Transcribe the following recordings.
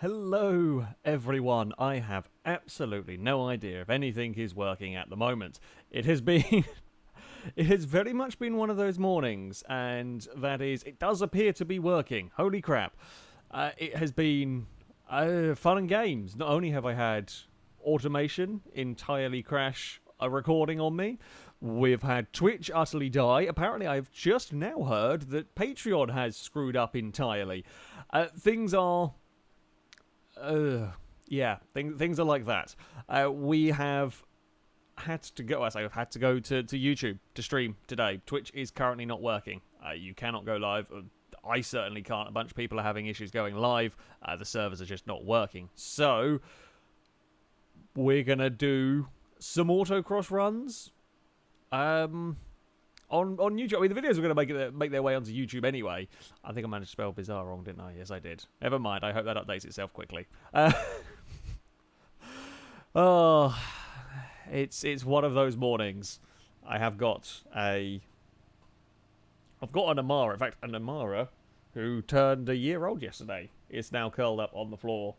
Hello everyone, I have absolutely no idea if anything is working at the moment. It has been, it has very much been one of those mornings, and that is, it does appear to be working, holy crap. It has been fun and games. Not only have I had automation entirely crash a recording on me, we've had Twitch utterly die. Apparently I've just now heard that Patreon has screwed up entirely. Things are yeah, things are like that. We have had to go. I've had to go to YouTube to stream today. Twitch is currently not working. You cannot go live. I certainly can't. A bunch of people are having issues going live. The servers are just not working. So we're gonna do some autocross runs. On YouTube. I mean, the videos are going to make their way onto YouTube anyway. I think I managed to spell bizarre wrong, didn't I? Yes, I did. Never mind. I hope that updates itself quickly. Oh, it's one of those mornings. I've got an Amara. In fact, an Amara who turned a year old yesterday is now curled up on the floor.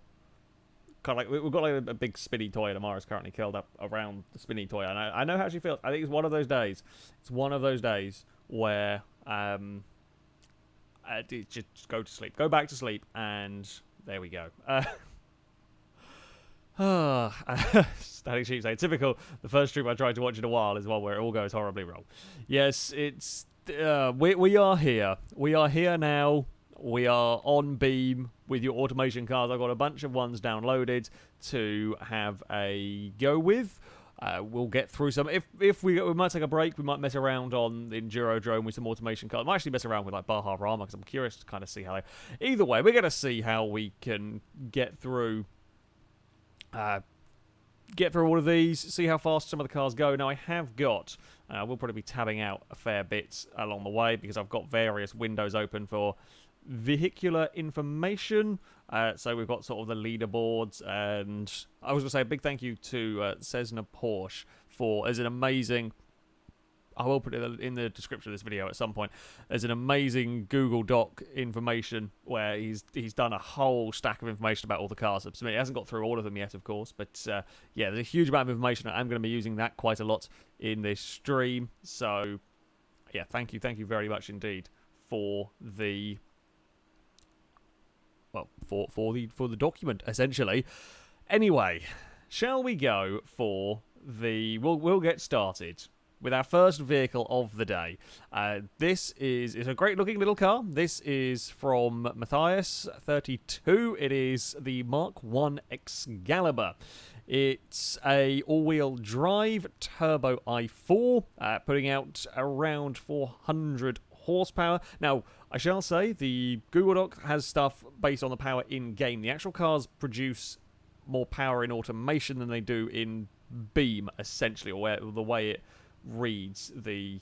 Kind of like we've got like a big spinny toy, and Amara's currently curled up around the spinny toy. And I know how she feels. I think it's one of those days. It's one of those days where just go to sleep, go back to sleep, and there we go. Static Sheep saying, typical. The first stream I tried to watch in a while is one where it all goes horribly wrong. Yes, it's we are here. We are here now. We are on Beam with your automation cars. I've got a bunch of ones downloaded to have a go with. We'll get through some. If we might take a break, we might mess around on the Enduro Drone with some automation cars. I might actually mess around with like Baja Rama because I'm curious to kind of see how they. Either way, we're going to see how we can get through all of these, see how fast some of the cars go. Now, I have got, we'll probably be tabbing out a fair bit along the way because I've got various windows open for vehicular information. So we've got sort of the leaderboards, and I was going to say a big thank you to Cessna Porsche for, as an amazing, I will put it in the description of this video at some point, there's an amazing Google Doc information where he's done a whole stack of information about all the cars. He hasn't got through all of them yet, of course, but yeah, there's a huge amount of information. I'm going to be using that quite a lot in this stream. So yeah, thank you very much indeed for the for the document, essentially. Anyway, shall we go for the... We'll get started with our first vehicle of the day. This is a great-looking little car. This is from Matthias, 32. It is the Mark 1 Excalibur. It's a all-wheel drive turbo i4, putting out around 400 horsepower. Now, I shall say, the Google Doc has stuff based on the power in-game. The actual cars produce more power in automation than they do in Beam, essentially, or the way it reads the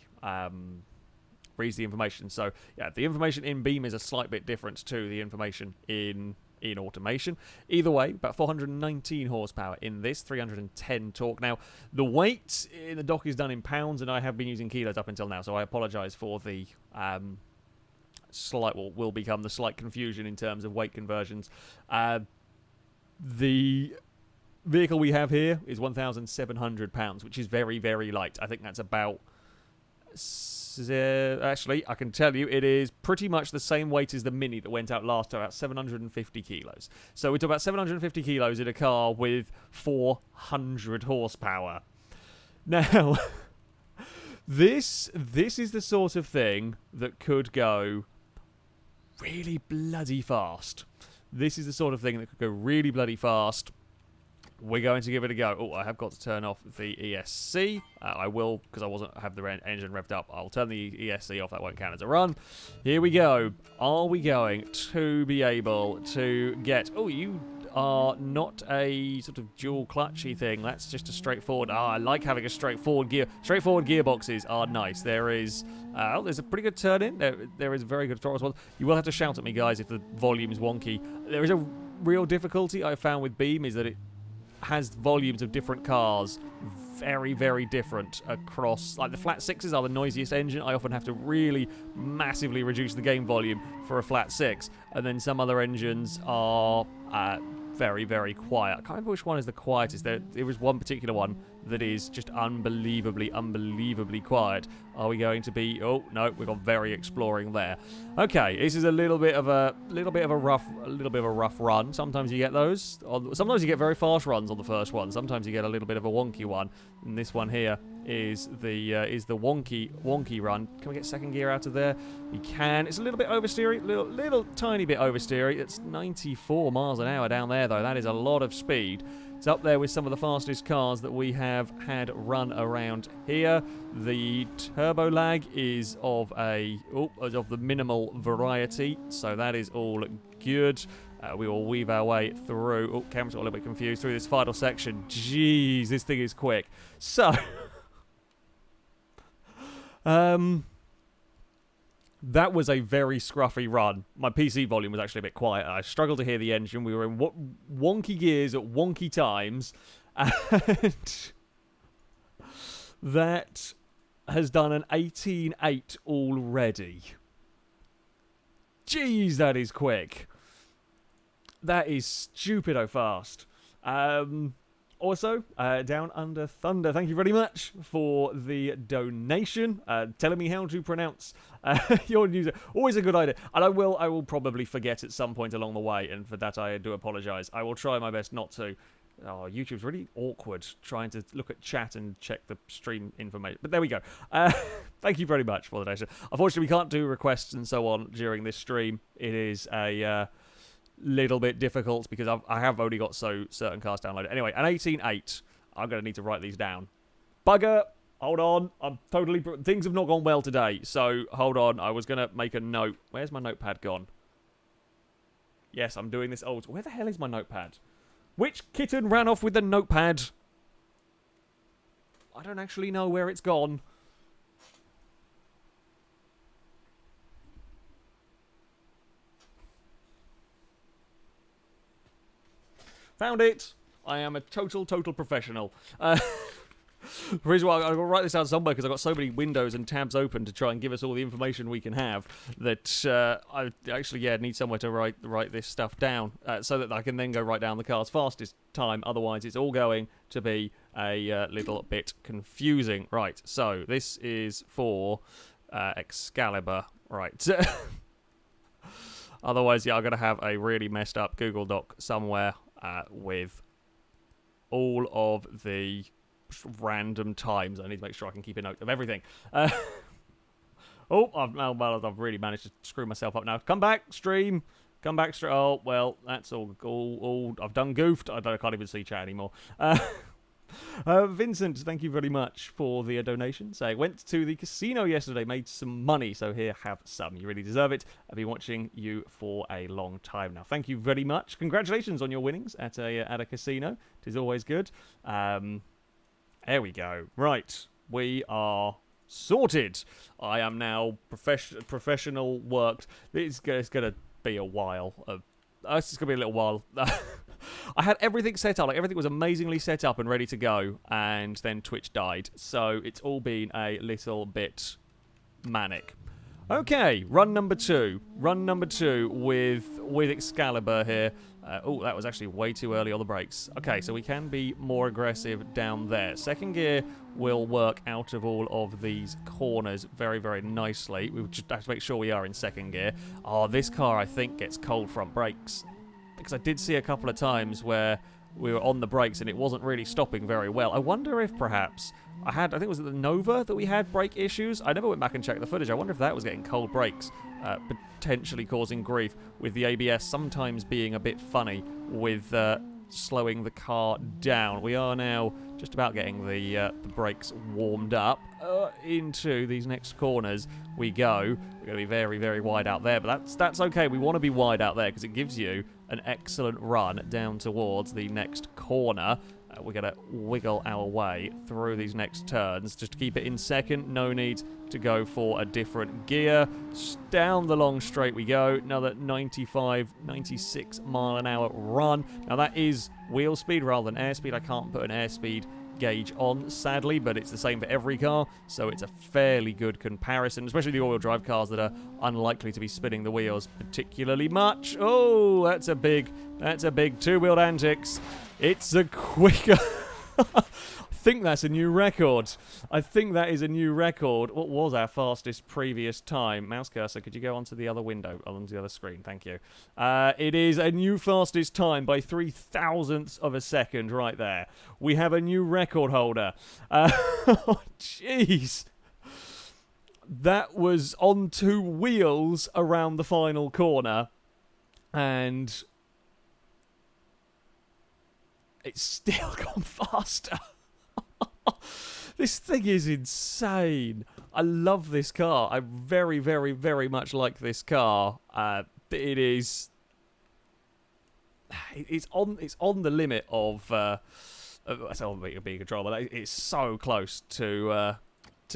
information. So, yeah, the information in Beam is a slight bit different to the information in automation. Either way, about 419 horsepower in this, 310 torque. Now, the weight in the dock is done in pounds, and I have been using kilos up until now, so I apologise for the will become the slight confusion in terms of weight conversions. The vehicle we have here is 1,700 pounds, which is very, very light. I think that's about... actually, I can tell you, it is pretty much the same weight as the Mini that went out last time, about 750 kilos. So we're talking about 750 kilos in a car with 400 horsepower. Now, this is the sort of thing that could go really bloody fast. This is the sort of thing that could go really bloody fast. We're going to give it a go. Oh, I have got to turn off the ESC. I will, because I have the engine revved up. I'll turn the ESC off. That won't count as a run. Here we go. Are we going to be able to get... Oh, you are not a sort of dual clutchy thing. That's just a straightforward... I like having a straightforward gear. Straightforward gearboxes are nice. There is... there's a pretty good turn in. There is a very good throttle response. You will have to shout at me, guys, if the volume is wonky. There is a real difficulty I found with Beam is that it has volumes of different cars, very, very different across. Like the flat sixes are the noisiest engine. I often have to really massively reduce the game volume for a flat six, and then some other engines are very, very quiet. I can't remember which one is the quietest. There was one particular one that is just unbelievably quiet. Are we going to be? Oh no, we've got very exploring there. Okay, this is a little bit of a rough run. Sometimes you get those. Sometimes you get very fast runs on the first one. Sometimes you get a little bit of a wonky one. And this one here is the wonky run. Can we get second gear out of there? We can. It's a little bit oversteery, little tiny bit oversteery. It's 94 miles an hour down there though. That is a lot of speed. It's up there with some of the fastest cars that we have had run around here. The turbo lag is of the minimal variety, so that is all good. We will weave our way through. Oh, camera's got a little bit confused through this final section. Jeez, this thing is quick. So, that was a very scruffy run. My PC volume was actually a bit quiet. I struggled to hear the engine. We were in wonky gears at wonky times. And that has done an 18.8 already. Jeez, that is quick. That is stupido fast. Also, Down Under Thunder, thank you very much for the donation, telling me how to pronounce your user. Always a good idea. And I will probably forget at some point along the way, and for that I do apologise. I will try my best not to. Oh, YouTube's really awkward trying to look at chat and check the stream information. But there we go. Thank you very much for the donation. Unfortunately, we can't do requests and so on during this stream. It is a little bit difficult because I have only got certain cars downloaded. Anyway, an 18.8. I'm going to need to write these down. Bugger! Hold on. Things have not gone well today, so hold on. I was going to make a note. Where's my notepad gone? Yes, I'm doing this old. Where the hell is my notepad? Which kitten ran off with the notepad? I don't actually know where it's gone. Found it. I am a total professional. The reason why I've got to write this down somewhere because I've got so many windows and tabs open to try and give us all the information we can have that I actually need somewhere to write this stuff down so that I can then go write down the car's fastest time. Otherwise, it's all going to be a little bit confusing. Right, so this is for Excalibur. Right. Otherwise, I'm going to have a really messed up Google Doc somewhere with all of the random times. I need to make sure I can keep a note of everything. I've really managed to screw myself up now. Come back, stream. Come back, stream. Oh, well, that's all I've done goofed. I can't even see chat anymore. Vincent, thank you very much for the donation. Saying, went to the casino yesterday, made some money, so here, have some. You really deserve it. I've been watching you for a long time now. Thank you very much. Congratulations on your winnings at a casino. It is always good. There we go. Right, we are sorted. I am now professional worked. It's going to be a while. It's just going to be a little while. I had everything set up. Like, everything was amazingly set up and ready to go. And then Twitch died. So it's all been a little bit manic. Okay, run number two. Run number two with Excalibur here. Oh, that was actually way too early on the brakes. Okay, so we can be more aggressive down there. Second gear will work out of all of these corners very, very nicely. We just have to make sure we are in second gear. Oh, this car, I think, gets cold front brakes. Because I did see a couple of times where we were on the brakes and it wasn't really stopping very well. I wonder if perhaps I think it was the Nova that we had brake issues. I never went back and checked the footage. I wonder if that was getting cold brakes, potentially causing grief with the ABS sometimes being a bit funny with slowing the car down. We are now just about getting the brakes warmed up. Into these next corners we go. We're going to be very, very wide out there, but that's okay. We want to be wide out there because it gives you an excellent run down towards the next corner. We're going to wiggle our way through these next turns just to keep it in second. No need to go for a different gear. Down the long straight we go. Another 95, 96 mile an hour run. Now that is wheel speed rather than airspeed. I can't put an airspeed gauge on, sadly, but it's the same for every car, so it's a fairly good comparison, especially the all-wheel drive cars that are unlikely to be spinning the wheels particularly much. Oh, that's a big two-wheeled antics. It's a quicker... I think that's a new record. I think that is a new record. What was our fastest previous time? Mouse cursor, could you go onto the other window, onto the other screen? Thank you. It is a new fastest time by 0.003 of a second right there. We have a new record holder. Oh, jeez. That was on 2 wheels around the final corner. And it's still gone faster. This thing is insane. I love this car. I very, very, very much like this car. It is... It's on the limit of... It's on being control, but it's so close to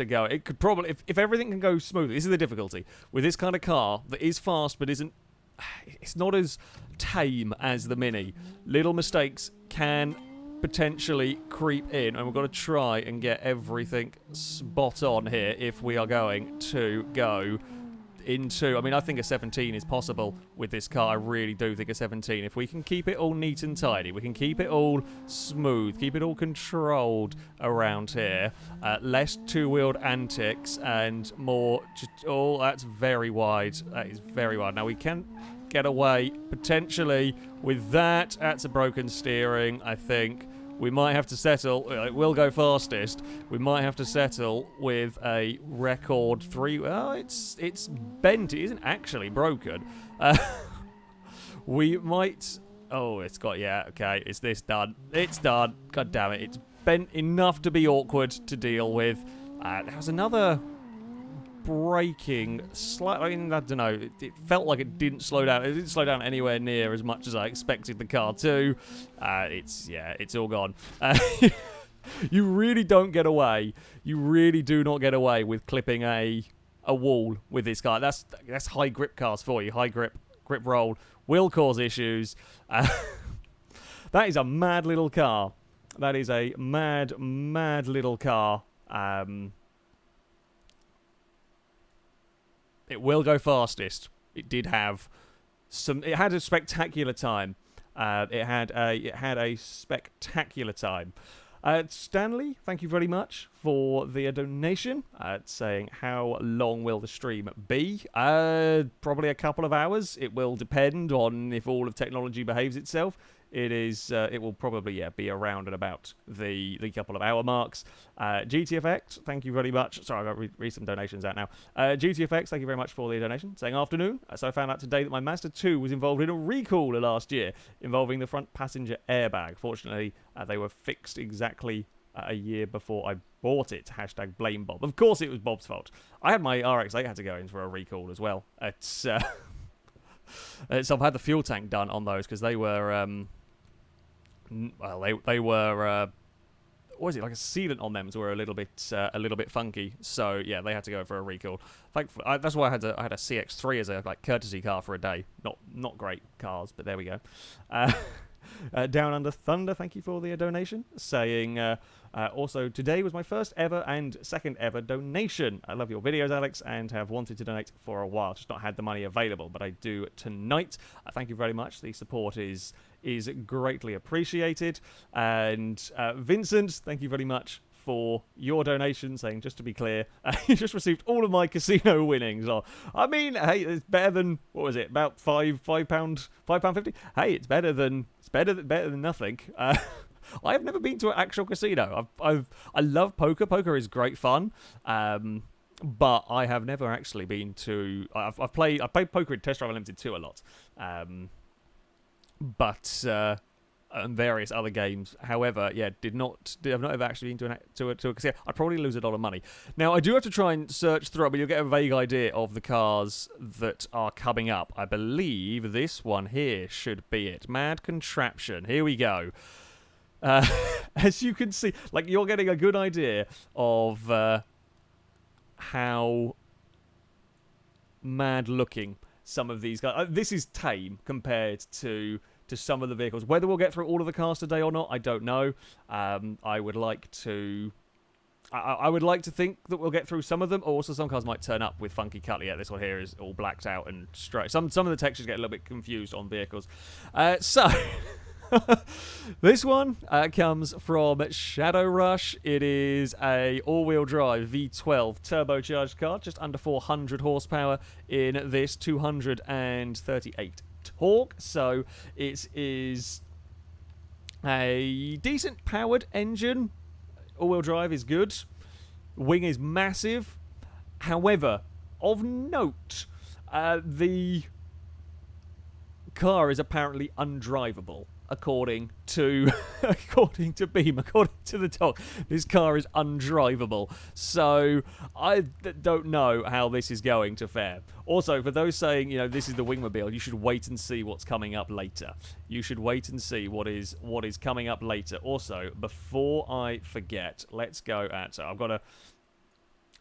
go. It could probably... If everything can go smoothly... This is the difficulty. With this kind of car that is fast but isn't... It's not as tame as the Mini. Little mistakes can potentially creep in, and we've got to try and get everything spot on here if we are going to go into... I mean, I think a 17 is possible with this car. I really do think a 17. If we can keep it all neat and tidy, we can keep it all smooth, keep it all controlled around here, less two-wheeled antics and more... Oh, that's very wide. That is very wide. Now, we can get away potentially with that. That's a broken steering, I think. We might have to settle... It will go fastest. We might have to settle with a record 3... Well, it's bent. It isn't actually broken. We might... Oh, it's got... Yeah, okay. Is this done? It's done. God damn it. It's bent enough to be awkward to deal with. There was another... braking slightly. I mean, I don't know. It felt like it didn't slow down. It didn't slow down anywhere near as much as I expected the car to. It's all gone. You really don't get away. You really do not get away with clipping a wall with this car. That's high grip cars for you. High grip roll will cause issues. That is a mad little car. That is a mad little car. It will go fastest. It did have some... It had a spectacular time. It had a spectacular time. Stanley, thank you very much for the donation. Saying how long will the stream be? Probably a couple of hours. It will depend on if all of technology behaves itself. It will probably, be around and about the couple of hour marks. GTFX, thank you very much. Sorry, I've got to read some donations out now. GTFX, thank you very much for the donation. Saying afternoon. So I found out today that my Mazda 2 was involved in a recall last year involving the front passenger airbag. Fortunately, they were fixed exactly a year before I bought it. # blame Bob. Of course it was Bob's fault. I had my RX-8 had to go in for a recall as well. So I've had the fuel tank done on those because they were... they were what is it, like a sealant on them were a little bit funky, so yeah, they had to go for a recall. Thankfully, that's why I had a CX-3 as a courtesy car for a day. Not great cars, but there we go. Down Under Thunder, thank you for the donation. Saying also today was my first ever and second ever donation. I love your videos, Alex, and have wanted to donate for a while, just not had the money available, but I do tonight. Thank you very much. The support is greatly appreciated. And Vincent, thank you very much for your donation, saying, just to be clear, you just received all of my casino winnings. Oh, I mean, hey, it's better than, what was it, about £5.50? Hey, it's better than nothing. I have never been to an actual casino. I love poker. Poker is great fun. But I have never actually been to... I've played poker in Test Drive Unlimited 2 a lot. And various other games. However, yeah, I've not ever actually been to a casino. I'd probably lose a lot of money. Now, I do have to try and search through it, but you'll get a vague idea of the cars that are coming up. I believe this one here should be it. Mad Contraption. Here we go. As you can see, like, you're getting a good idea of how mad looking some of these guys. This is tame compared to some of the vehicles. Whether we'll get through all of the cars today or not, I don't know. I would like to think that we'll get through some of them. Also, some cars might turn up with funky cut. Yeah, this one here is all blacked out and straight. Some of the textures get a little bit confused on vehicles. So this one comes from Shadow Rush. It is a all-wheel drive V12 turbocharged car, just under 400 horsepower in this, 238 torque. So it is a decent powered engine. All-wheel drive is good. Wing is massive. However, of note, the car is apparently undrivable, according to Beam, according to the doc. This car is undrivable. So I don't know how this is going to fare. Also, for those saying, this is the Wingmobile, you should wait and see what's coming up later. You should wait and see what is coming up later. Also, before I forget, let's go at... So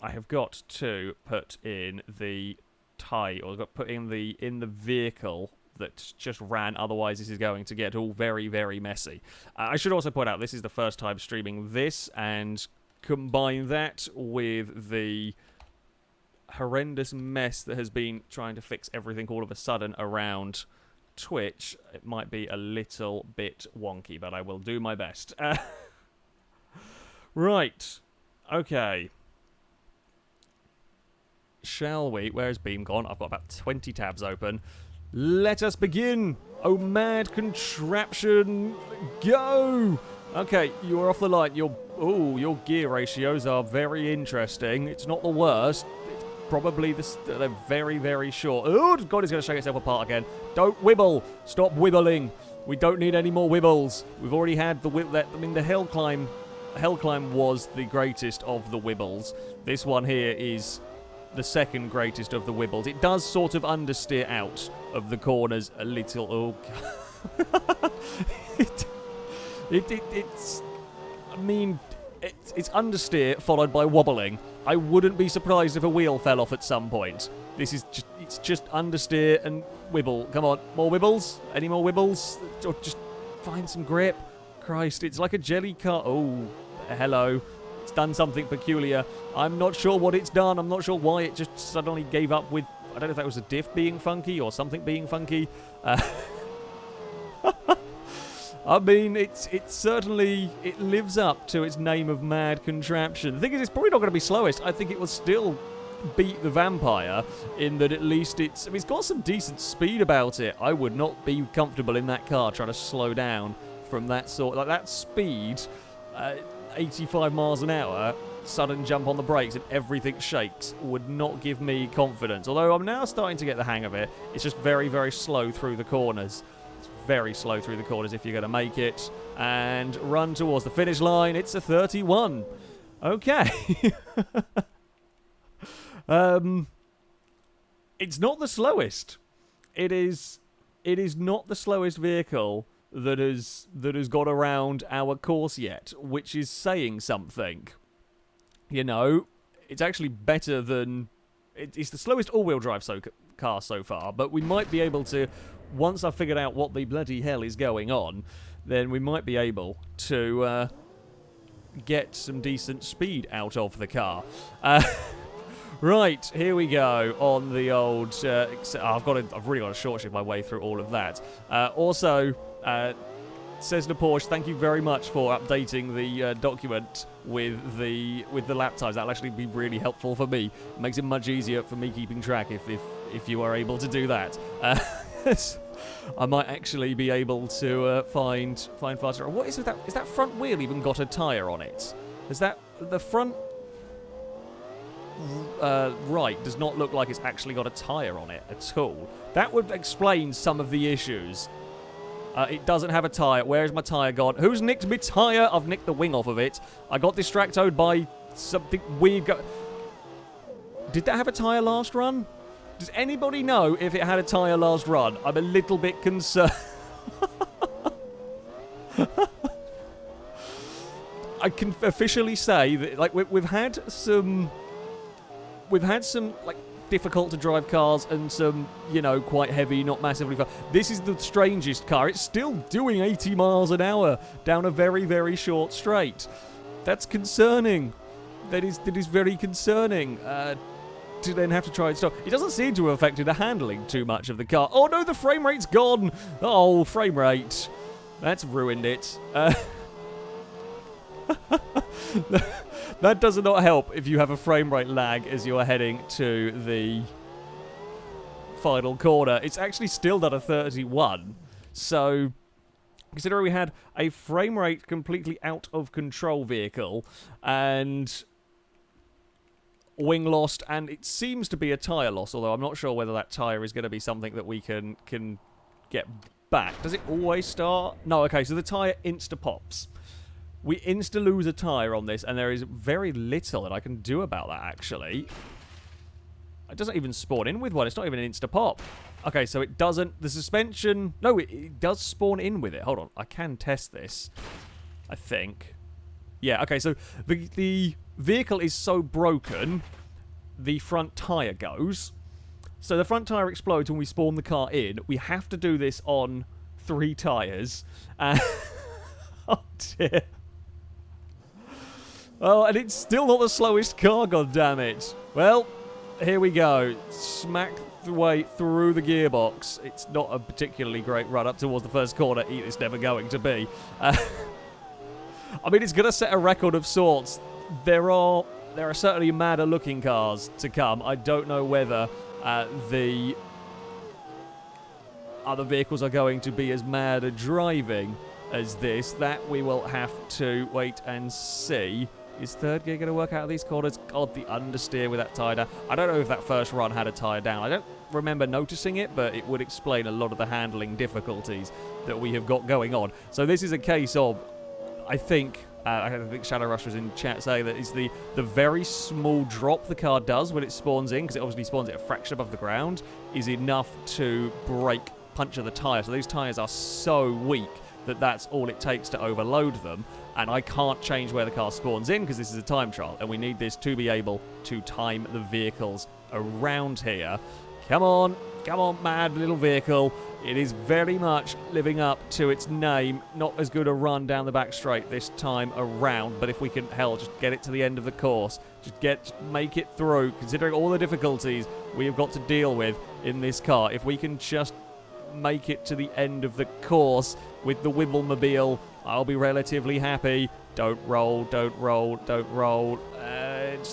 I have got to put in the tie, or I've got to put in the vehicle that just ran, otherwise this is going to get all very, very messy. I should also point out, this is the first time streaming this, and combine that with the horrendous mess that has been trying to fix everything all of a sudden around Twitch. It might be a little bit wonky, but I will do my best. Right. Okay. Shall we? Where's Beam gone? I've got about 20 tabs open. Let us begin! Oh, mad contraption, go! Okay, you're off the line. Your gear ratios are very interesting. It's not the worst. It's probably they're very, very short. Oh, God, it's going to shake itself apart again. Don't wibble. Stop wibbling. We don't need any more wibbles. We've already had the the hill climb. Hill climb was the greatest of the wibbles. This one here is the second greatest of the wibbles. It does sort of understeer out of the corners a little. Oh, it's. I mean, it's understeer followed by wobbling. I wouldn't be surprised if a wheel fell off at some point. It's just understeer and wibble. Come on, more wibbles? Any more wibbles? Or just find some grip. Christ, it's like a jelly car. Oh, hello. It's done something peculiar. I'm not sure what it's done. I'm not sure why it just suddenly gave up with... I don't know if that was a diff being funky or something being funky. I mean, it certainly lives up to its name of mad contraption. The thing is, it's probably not going to be slowest. I think it will still beat the Vampire in that at least it's got some decent speed about it. I would not be comfortable in that car trying to slow down from that sort... Like, that speed... 85 miles an hour, sudden jump on the brakes and everything shakes would not give me confidence. Although I'm now starting to get the hang of it. It's just very, very slow through the corners. It's very slow through the corners if you're going to make it. And run towards the finish line. It's a 31. Okay. It's not the slowest. It is not the slowest vehicle that has got around our course yet, which is saying something. It's actually better than... It's the slowest all-wheel drive car so far, but we might be able to, once I've figured out what the bloody hell is going on, then we might be able to get some decent speed out of the car. Right, here we go on the old... I've really got to short shift my way through all of that. Also... Says the Porsche, thank you very much for updating the document with the lap times. That'll actually be really helpful for me. It makes it much easier for me keeping track if you are able to do that. I might actually be able to find faster. What is with that? Is that front wheel even got a tyre on it? Is that the front right does not look like it's actually got a tyre on it at all. That would explain some of the issues. It doesn't have a tyre. Where is my tyre gone? Who's nicked my tyre? I've nicked the wing off of it. I got distracted by something weird. Did that have a tyre last run? Does anybody know if it had a tyre last run? I'm a little bit concerned. I can officially say that, like, we've had some like difficult to drive cars and some, you know, quite heavy, not massively fast. This is the strangest car. It's still doing 80 miles an hour down a very, very short straight. That's concerning. That is very concerning. To then have to try and stop. It doesn't seem to have affected the handling too much of the car. Oh no, the frame rate's gone. Oh, frame rate. That's ruined it. That does not help if you have a frame rate lag as you're heading to the final corner. It's actually still done a 31. So, considering we had a frame rate completely out of control vehicle and wing lost, and it seems to be a tyre loss, although I'm not sure whether that tyre is going to be something that we can get back. Does it always start? No, okay, so the tyre insta-pops. We insta-lose a tyre on this, and there is very little that I can do about that, actually. It doesn't even spawn in with one. It's not even an insta-pop. Okay, so it doesn't... The suspension... No, it does spawn in with it. Hold on. I can test this, I think. Yeah, okay, so the vehicle is so broken, the front tyre goes. So the front tyre explodes when we spawn the car in. We have to do this on 3 tyres. Oh, dear. Oh, and it's still not the slowest car, goddammit. Well, here we go. Smack the way through the gearbox. It's not a particularly great run up towards the first corner. It's never going to be. I mean, it's going to set a record of sorts. There are certainly madder looking cars to come. I don't know whether the other vehicles are going to be as mad at driving as this. That we will have to wait and see. Is third gear going to work out of these corners? God, the understeer with that tyre down. I don't know if that first run had a tyre down. I don't remember noticing it, but it would explain a lot of the handling difficulties that we have got going on. So this is a case of, I think Shadow Rush was in chat saying that it's the very small drop the car does when it spawns in, because it obviously spawns at a fraction above the ground, is enough to break puncture the tyre. So these tyres are so weak that that's all it takes to overload them. And I can't change where the car spawns in because this is a time trial, and we need this to be able to time the vehicles around here. Come on, mad little vehicle. It is very much living up to its name. Not as good a run down the back straight this time around, but if we can, hell, just get it to the end of the course. Just make it through, considering all the difficulties we have got to deal with in this car. If we can just make it to the end of the course with the Wimblemobile, I'll be relatively happy. Don't roll, don't roll, don't roll.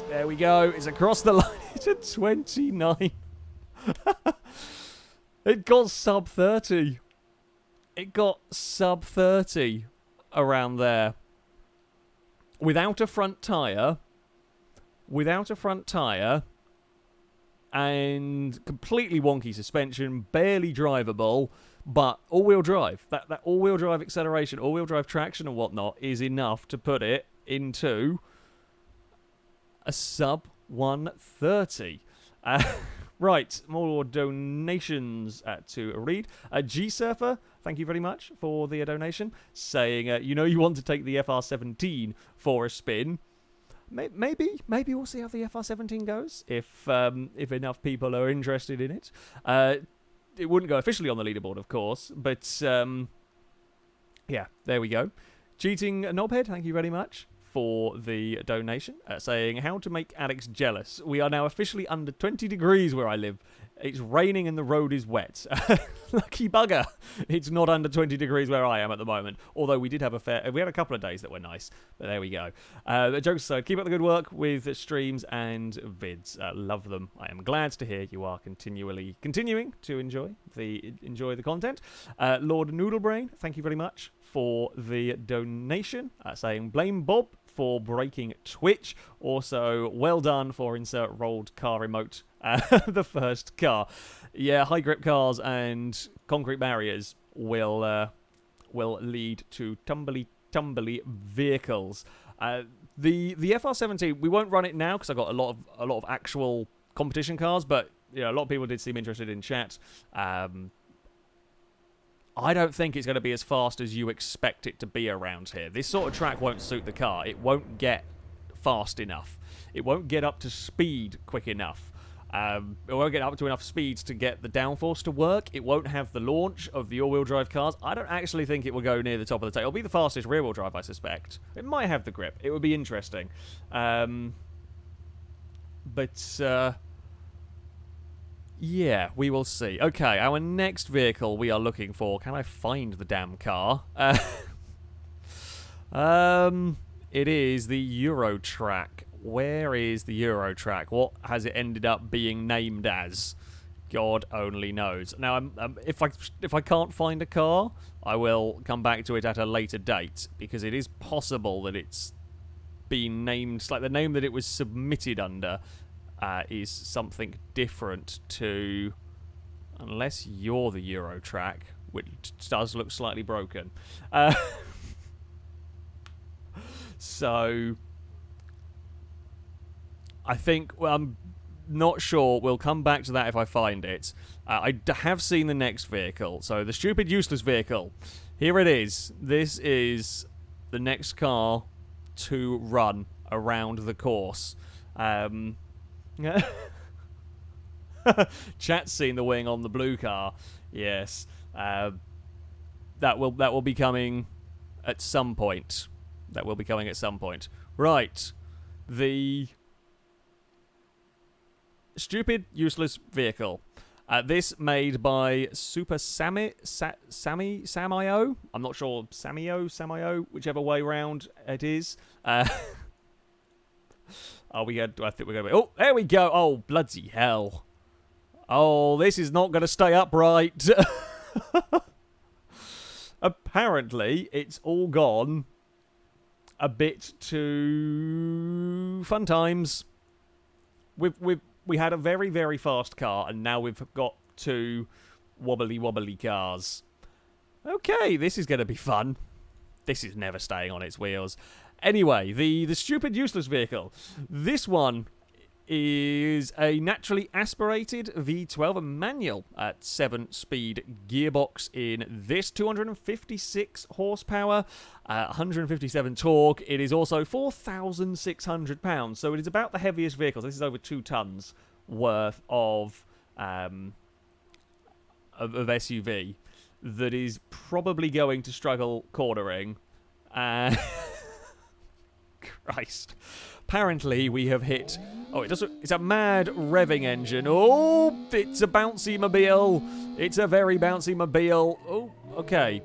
There we go. It's across the line. It's a 29. It got sub 30. It got sub 30 around there. Without a front tyre. And completely wonky suspension. Barely drivable. But all-wheel drive. That all-wheel drive acceleration, all-wheel drive traction and whatnot is enough to put it into a sub 130. Right, more donations to read. G-Surfer, thank you very much for the donation, saying, you want to take the FR17 for a spin. Maybe we'll see how the FR17 goes, if enough people are interested in it. It wouldn't go officially on the leaderboard, of course, but, yeah, there we go. Cheating Knobhead, thank you very much for the donation, saying, how to make Alex jealous. We are now officially under 20 degrees where I live. It's raining and the road is wet. Lucky bugger. It's not under 20 degrees where I am at the moment. Although we did have we had a couple of days that were nice. But there we go. Jokes aside, keep up the good work with streams and vids. Love them. I am glad to hear you are continuing to enjoy the content. Lord Noodlebrain, thank you very much for the donation. Saying, blame Bob for breaking Twitch. Also, well done for insert rolled car remote. The first car. Yeah, high grip cars and concrete barriers will lead to tumbly vehicles. The FR17, we won't run it now because I got a lot of actual competition cars, but a lot of people did seem interested in chat. I don't think it's going to be as fast as you expect it to be around here. This sort of track won't suit the car. It won't get fast enough. It won't get up to speed quick enough. It won't get up to enough speeds to get the downforce to work. It won't have the launch of the all-wheel drive cars. I don't actually think it will go near the top of the tail. It'll be the fastest rear-wheel drive, I suspect. It might have the grip. It would be interesting. Yeah, we will see. Okay, our next vehicle we are looking for. Can I find the damn car? It is the Eurotrack. Where is the Eurotrack? What has it ended up being named as? God only knows. Now, if I can't find a car, I will come back to it at a later date, because it is possible that it's been named, like the name that it was submitted under is something different to, unless you're the Eurotrack, which does look slightly broken. So I think, well, I'm not sure. We'll come back to that if I find it. I have seen the next vehicle. So the stupid, useless vehicle. Here it is. This is the next car to run around the course. Chat's seen the wing on the blue car. Yes. That will be coming at some point. That will be coming at some point. Right. The stupid, useless vehicle. This made by Super Samio. I'm not sure. Samio, whichever way round it is. I think we're going to be... Oh, there we go. Oh, bloody hell. Oh, this is not going to stay upright. Apparently, it's all gone a bit too fun times. We had a very, very fast car, and now we've got two wobbly cars. Okay, this is going to be fun. This is never staying on its wheels. Anyway, the stupid, useless vehicle. This one is a naturally aspirated V12 manual at 7-speed gearbox in this 256 horsepower, 157 torque. It is also 4,600 pounds, so it is about the heaviest vehicle. This is over 2 tons worth of SUV that is probably going to struggle cornering. Christ. Apparently, we have hit... Oh, it's a mad revving engine. Oh, it's a bouncy mobile. It's a very bouncy mobile. Oh, okay.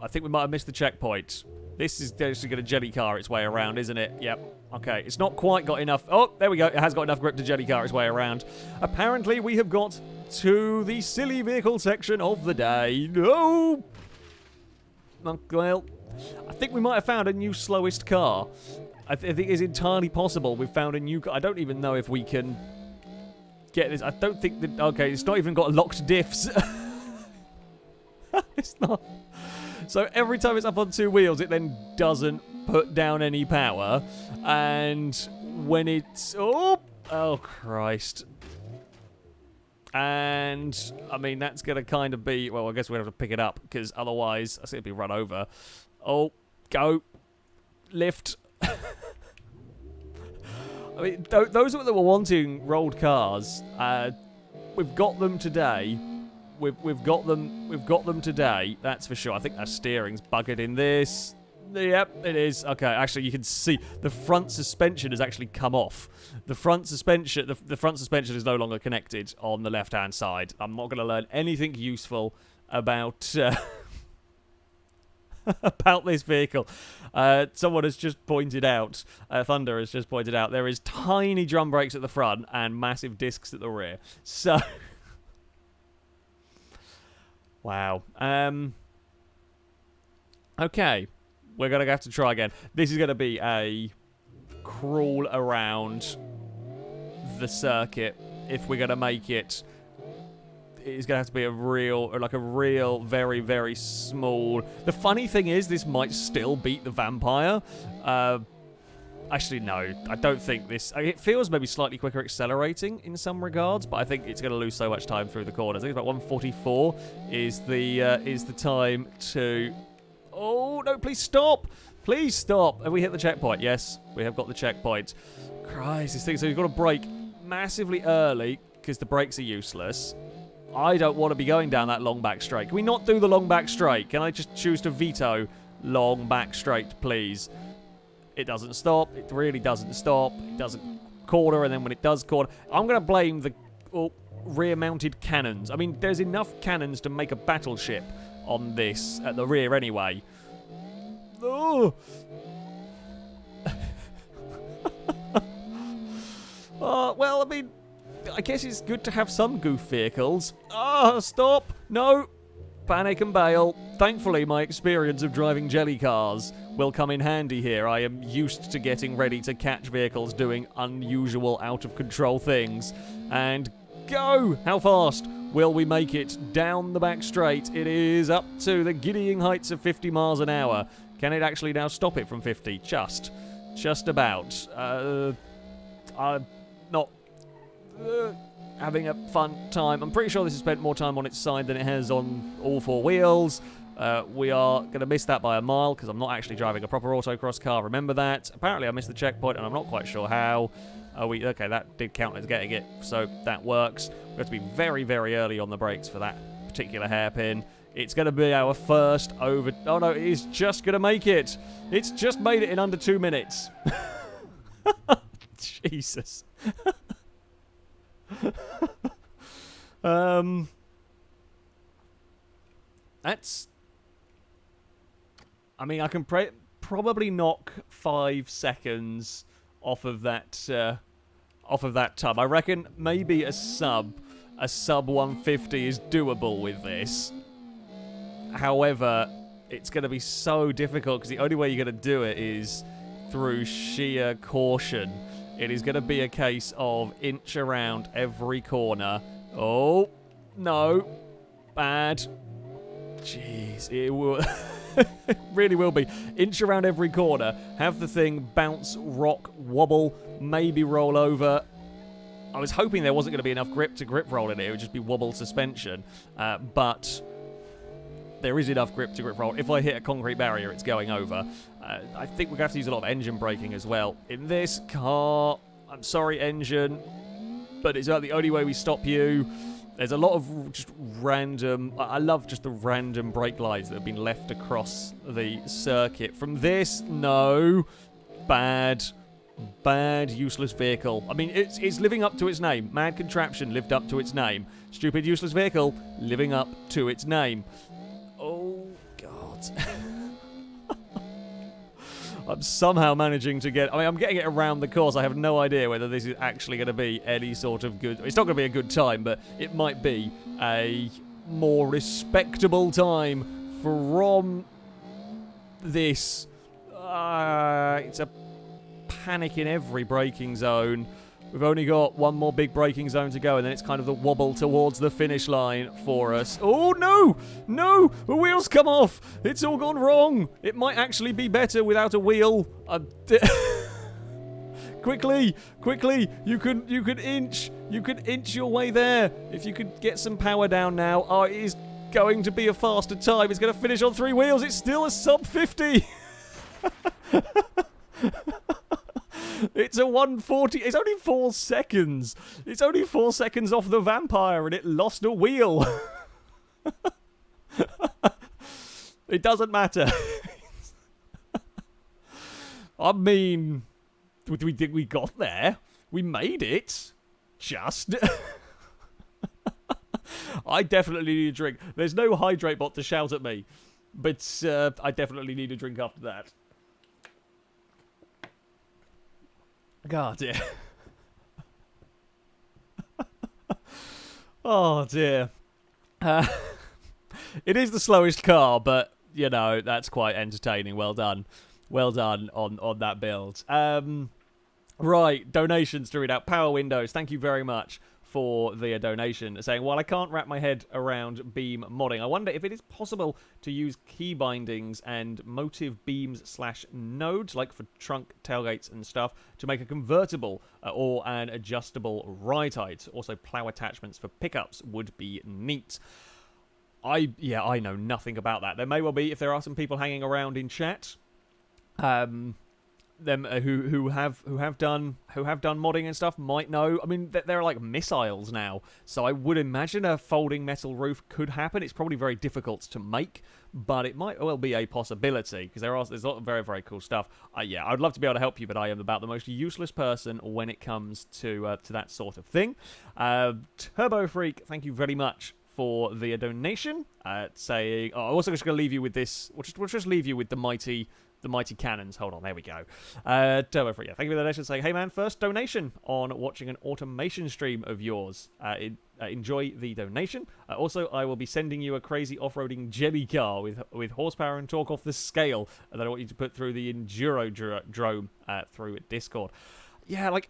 I think we might have missed the checkpoint. This is actually going to jelly car its way around, isn't it? Yep. Okay, it's not quite got enough... Oh, there we go. It has got enough grip to jelly car its way around. Apparently, we have got to the silly vehicle section of the day. No! Well, I think we might have found a new slowest car. I think it's entirely possible we've found a new car. I don't even know if we can get this. I don't think that... Okay, it's not even got locked diffs. It's not. So every time it's up on 2 wheels, it then doesn't put down any power. And when it's... Oh, Christ. And, I mean, that's going to kind of be... Well, I guess we're going to have to pick it up, because otherwise, I see it'd be run over. Oh, go. Lift. I mean, those that were wanting rolled cars, we've got them today. We've got them today. That's for sure. I think our steering's buggered in this. Yep, it is. Okay, actually, you can see the front suspension has actually come off. The front suspension, the front suspension is no longer connected on the left-hand side. I'm not going to learn anything useful about. About this vehicle. Someone has just pointed out, Thunder has just pointed out, there is tiny drum brakes at the front and massive discs at the rear. So, wow. Okay, we're going to have to try again. This is going to be a crawl around the circuit if we're going to make it. It's going to have to be a real, very, very small... The funny thing is, this might still beat the Vampire. Actually, no, I don't think this... It feels maybe slightly quicker accelerating in some regards, but I think it's going to lose so much time through the corners. I think it's about 144 is the time to... Oh, no, please stop! Please stop! Have we hit the checkpoint? Yes, we have got the checkpoint. Christ, this thing... So you've got to brake massively early, because the brakes are useless. I don't want to be going down that long back straight. Can we not do the long back straight? Can I just choose to veto long back straight, please? It doesn't stop. It really doesn't stop. It doesn't corner, and then when it does corner... I'm going to blame the rear-mounted cannons. I mean, there's enough cannons to make a battleship on this at the rear anyway. Oh! Well, I mean, I guess it's good to have some goof vehicles. Ah, stop! No! Panic and bail. Thankfully, my experience of driving jelly cars will come in handy here. I am used to getting ready to catch vehicles doing unusual, out-of-control things. And go! How fast will we make it down the back straight? It is up to the giddying heights of 50 miles an hour. Can it actually now stop it from 50? Just about. I'm not... having a fun time. I'm pretty sure this has spent more time on its side than it has on all four wheels. We are going to miss that by a mile because I'm not actually driving a proper autocross car. Remember that. Apparently I missed the checkpoint and I'm not quite sure how. Okay, that did count as getting it, so that works. We have to be very, very early on the brakes for that particular hairpin. It's going to be our first over... Oh no, it is just going to make it. It's just made it in under 2 minutes. Jesus. That's... I mean, I can probably knock 5 seconds off of that time. I reckon maybe a sub 150 is doable with this. However, it's going to be so difficult because the only way you're going to do it is through sheer caution. It is going to be a case of inch around every corner. Oh, no. Bad. Jeez, it will... it really will be. Inch around every corner. Have the thing bounce, rock, wobble, maybe roll over. I was hoping there wasn't going to be enough grip to grip roll in it. It would just be wobble suspension. But there is enough grip to grip roll. If I hit a concrete barrier, it's going over. I think we're going to have to use a lot of engine braking as well. In this car, I'm sorry, engine, but it's about the only way we stop you. There's a lot of just random... I love just the random brake lines that have been left across the circuit. From this, no. Bad, useless vehicle. I mean, it's living up to its name. Mad contraption lived up to its name. Stupid, useless vehicle living up to its name. Oh, God. I'm somehow managing to get... I mean, I'm getting it around the course. I have no idea whether this is actually going to be any sort of good... It's not going to be a good time, but it might be a more respectable time from this. It's a panic in every braking zone. We've only got one more big braking zone to go, and then it's kind of the wobble towards the finish line for us. Oh, no! No! The wheels come off! It's all gone wrong! It might actually be better without a wheel. Quickly! Quickly! You can inch! You can inch your way there! If you could get some power down now. Oh, it is going to be a faster time. It's going to finish on 3 wheels. It's still a sub 50! It's a 140. It's only 4 seconds. It's only 4 seconds off the vampire, and it lost a wheel. It doesn't matter. I mean, we think we got there. We made it. Just. I definitely need a drink. There's no hydrate bot to shout at me, but I definitely need a drink after that. God, dear. Oh, dear. It is the slowest car, but, you know, that's quite entertaining. Well done. Well done on that build. Right, donations to read out. Power Windows, thank you very much for the donation, saying, while I can't wrap my head around beam modding, I wonder if it is possible to use key bindings and motive beams/nodes, like for trunk, tailgates and stuff, to make a convertible or an adjustable ride height. Also, plow attachments for pickups would be neat. I know nothing about that. There may well be, if there are some people hanging around in chat, them who have done modding and stuff might know. I mean, they're like missiles now, so I would imagine a folding metal roof could happen. It's probably very difficult to make, but it might well be a possibility, because there's a lot of very, very cool stuff. I'd love to be able to help you, but I am about the most useless person when it comes to that sort of thing. Turbo Freak, thank you very much for the donation. Saying, I'm also just going to leave you with this. We'll just leave you with the mighty cannons. Hold on, there we go. Turbo Free, thank you for the donation. Saying, hey man, first donation on watching an automation stream of yours. Enjoy the donation. Also, I will be sending you a crazy off-roading jelly car with horsepower and torque off the scale that I want you to put through the Endurodrome through Discord. Yeah, like,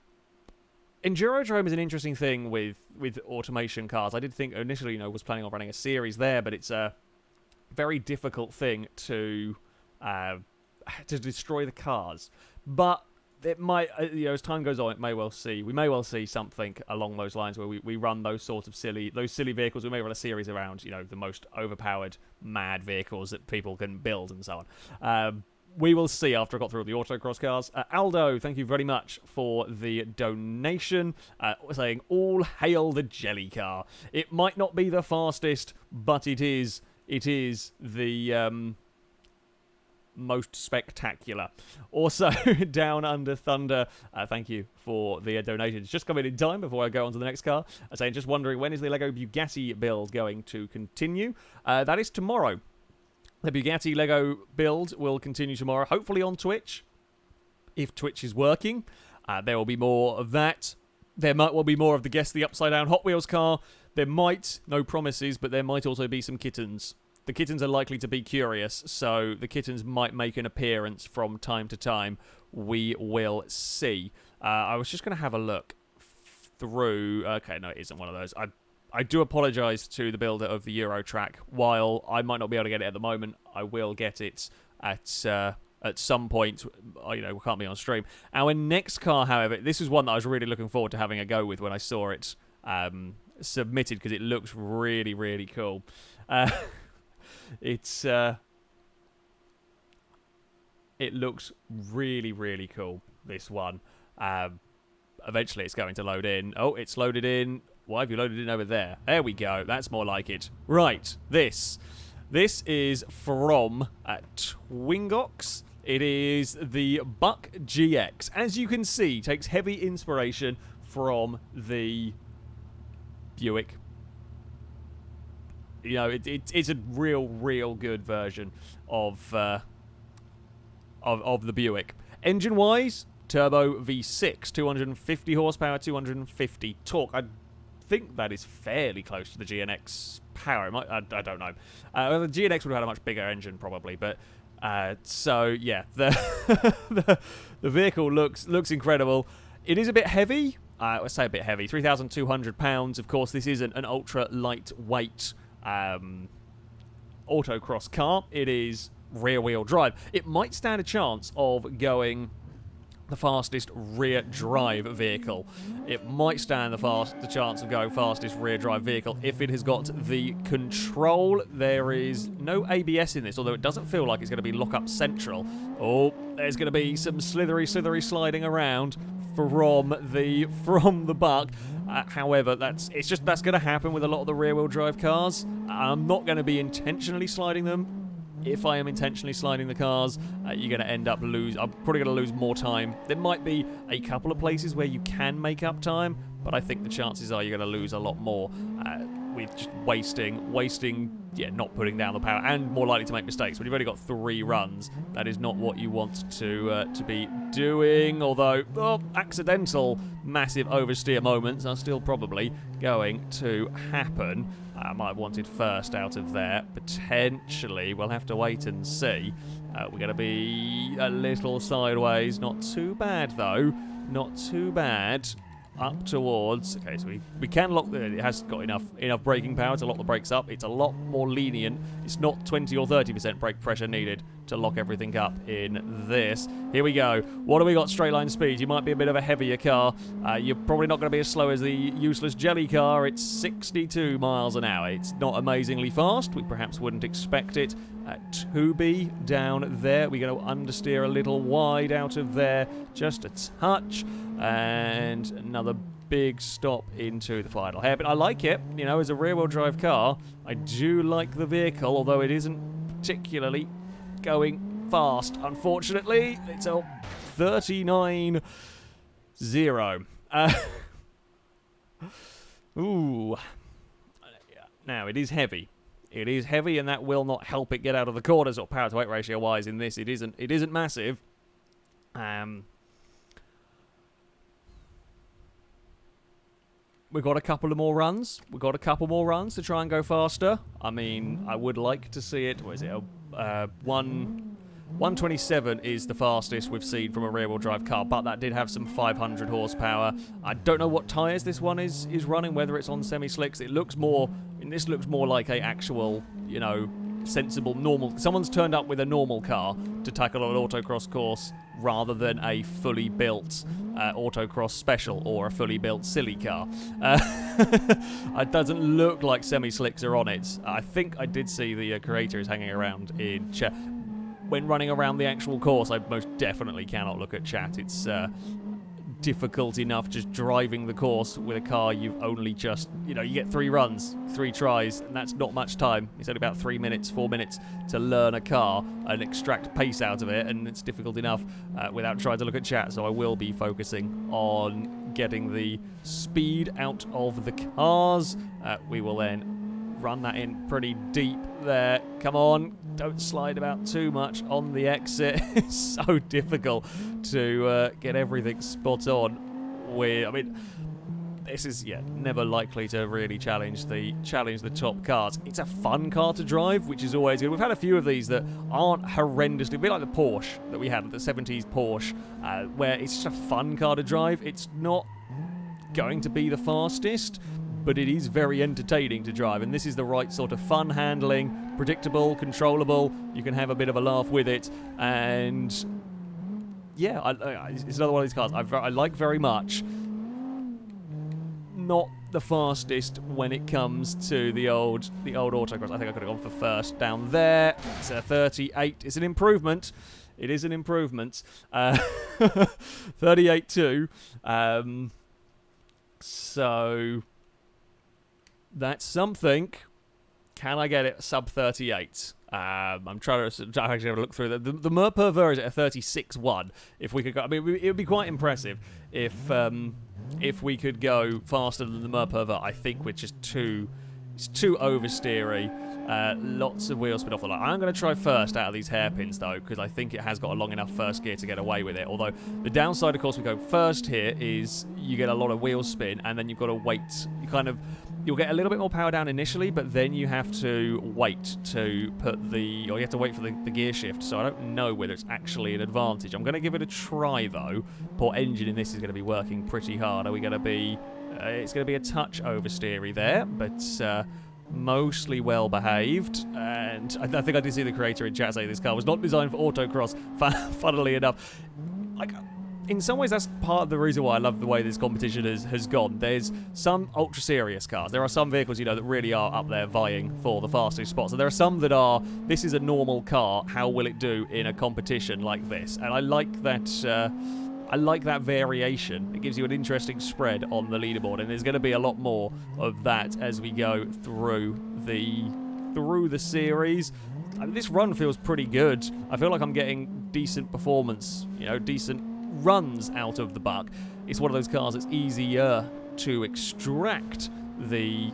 Endurodrome is an interesting thing with automation cars. I did think initially, was planning on running a series there, but it's a very difficult thing to destroy the cars. But it might, as time goes on, we may well see something along those lines where we run those sort of silly vehicles. We may run a series around, the most overpowered, mad vehicles that people can build and so on. We will see after I got through all the autocross cars. Aldo, thank you very much for the donation. Saying, all hail the jelly car. It might not be the fastest, but it is the most spectacular. Also, Down Under Thunder, thank you for the donations. Just coming in time before I go on to the next car. Saying, just wondering, when is the Lego Bugatti build going to continue? That is tomorrow. The Bugatti Lego build will continue tomorrow, hopefully on Twitch. If Twitch is working, there will be more of that. There might well be more of the Guess the Upside Down Hot Wheels car. There might, no promises, but there might also be some kittens. The kittens are likely to be curious, so the kittens might make an appearance from time to time. We will see. I was just going to have a look through... Okay, no, it isn't one of those. I do apologise to the builder of the Euro track. While I might not be able to get it at the moment, I will get it at some point. We can't be on stream. Our next car, however, this is one that I was really looking forward to having a go with when I saw it submitted, because it looks really, really cool. It looks really, really cool, this one. Eventually it's going to load in. Oh, it's loaded in. Why have you loaded in over there? There we go. That's more like it. Right. This is from Twingox. It is the Buick GNX. As you can see, takes heavy inspiration from the Buick. It's a real good version of the Buick. Engine-wise, turbo V6, 250 horsepower, 250 torque. I think that is fairly close to the GNX power. I don't know. The GNX would have had a much bigger engine probably, but so yeah, the vehicle looks incredible. It is a bit heavy. I say a bit heavy. 3,200 pounds. Of course, this isn't an ultra lightweight autocross car. It is rear-wheel drive. It might stand a chance of going the fastest rear drive vehicle. It might stand the chance of going fastest rear drive vehicle if it has got the control. There is no ABS in this, although it doesn't feel like it's going to be lock-up central. Oh, there's going to be some slithery sliding around from the Buck. However, that's going to happen with a lot of the rear-wheel drive cars. I'm not going to be intentionally sliding them. If I am intentionally sliding the cars, you're going to end up I'm probably going to lose more time. There might be a couple of places where you can make up time, but I think the chances are you're going to lose a lot more with just wasting, not putting down the power, and more likely to make mistakes. When you've only got 3 runs, that is not what you want to be doing. Although, accidental massive oversteer moments are still probably going to happen. I might have wanted first out of there. Potentially, we'll have to wait and see. We're going to be a little sideways. Not too bad, though. Not too bad. up towards... Okay, so we can lock... It has got enough braking power to lock the brakes up. It's a lot more lenient. It's not 20 or 30% brake pressure needed to lock everything up in this. Here we go. What do we got? Straight line speed. You might be a bit of a heavier car. You're probably not going to be as slow as the useless jelly car. It's 62 miles an hour. It's not amazingly fast. We perhaps wouldn't expect it to be down there. We're going to understeer a little wide out of there. Just a touch. And another big stop into the final hairpin. I like it, you know, as a rear-wheel drive car. I do like the vehicle, although it isn't particularly going fast. Unfortunately, it's a 39.0. Ooh. Now, it is heavy. It is heavy, and that will not help it get out of the corners, or power-to-weight ratio-wise in this. It isn't massive. We've got a couple of more runs. We've got a couple more runs to try and go faster. I mean, I would like to see it. What is it? 127 is the fastest we've seen from a rear-wheel drive car, but that did have some 500 horsepower. I don't know what tyres this one is running, whether it's on semi-slicks. It looks more... this looks more like a actual, you know, sensible, normal... Someone's turned up with a normal car to tackle an autocross course rather than a fully built autocross special or a fully built silly car. It doesn't look like semi-slicks are on it. I think I did see the creator is hanging around in chat. When running around the actual course, I most definitely cannot look at chat. It's difficult enough just driving the course with a car you've only just, you know, you get 3 runs, 3 tries, and that's not much time. It's only about 3 minutes, 4 minutes to learn a car and extract pace out of it, and it's difficult enough without trying to look at chat, so I will be focusing on getting the speed out of the cars. We will then run that in pretty deep there. Come on, don't slide about too much on the exit. It's so difficult to get everything spot on. I mean, this is never likely to really challenge the top cars. It's a fun car to drive, which is always good. We've had a few of these that aren't horrendously, a bit like the Porsche that we had, the 70s Porsche, where it's just a fun car to drive. It's not going to be the fastest, but it is very entertaining to drive, and this is the right sort of fun handling, predictable, controllable. You can have a bit of a laugh with it, and yeah, it's another one of these cars I like very much. Not the fastest when it comes to the old autocross. I think I could have gone for first down there. It's a 38. It's an improvement. It is an improvement. 38.2. So that's something. Can I get it sub 38? I'm trying to actually have a look through the Merperver is at a 36.1. If we could go, I mean, it would be quite impressive if we could go faster than the Merperver. I think we're just it's too oversteery. Lots of wheel spin off the line. I'm going to try first out of these hairpins though, because I think it has got a long enough first gear to get away with it. Although the downside, of course, we go first here is you get a lot of wheel spin, and then you've got to wait. You'll get a little bit more power down initially, but then you have to wait to put or you have to wait for the gear shift. So I don't know whether it's actually an advantage. I'm going to give it a try though. Poor engine in this is going to be working pretty hard. Are we going to be? It's going to be a touch oversteery there, but mostly well behaved. And I think I did see the creator in chat say this car was not designed for autocross. Funnily enough, in some ways, that's part of the reason why I love the way this competition has gone. There's some ultra serious cars. There are some vehicles, that really are up there vying for the fastest spots. And there are some that are, this is a normal car. How will it do in a competition like this? And I like that. I like that variation. It gives you an interesting spread on the leaderboard, and there's going to be a lot more of that as we go through the series. I mean, this run feels pretty good. I feel like I'm getting decent performance, decent runs out of the Buck. It's one of those cars that's easier to extract the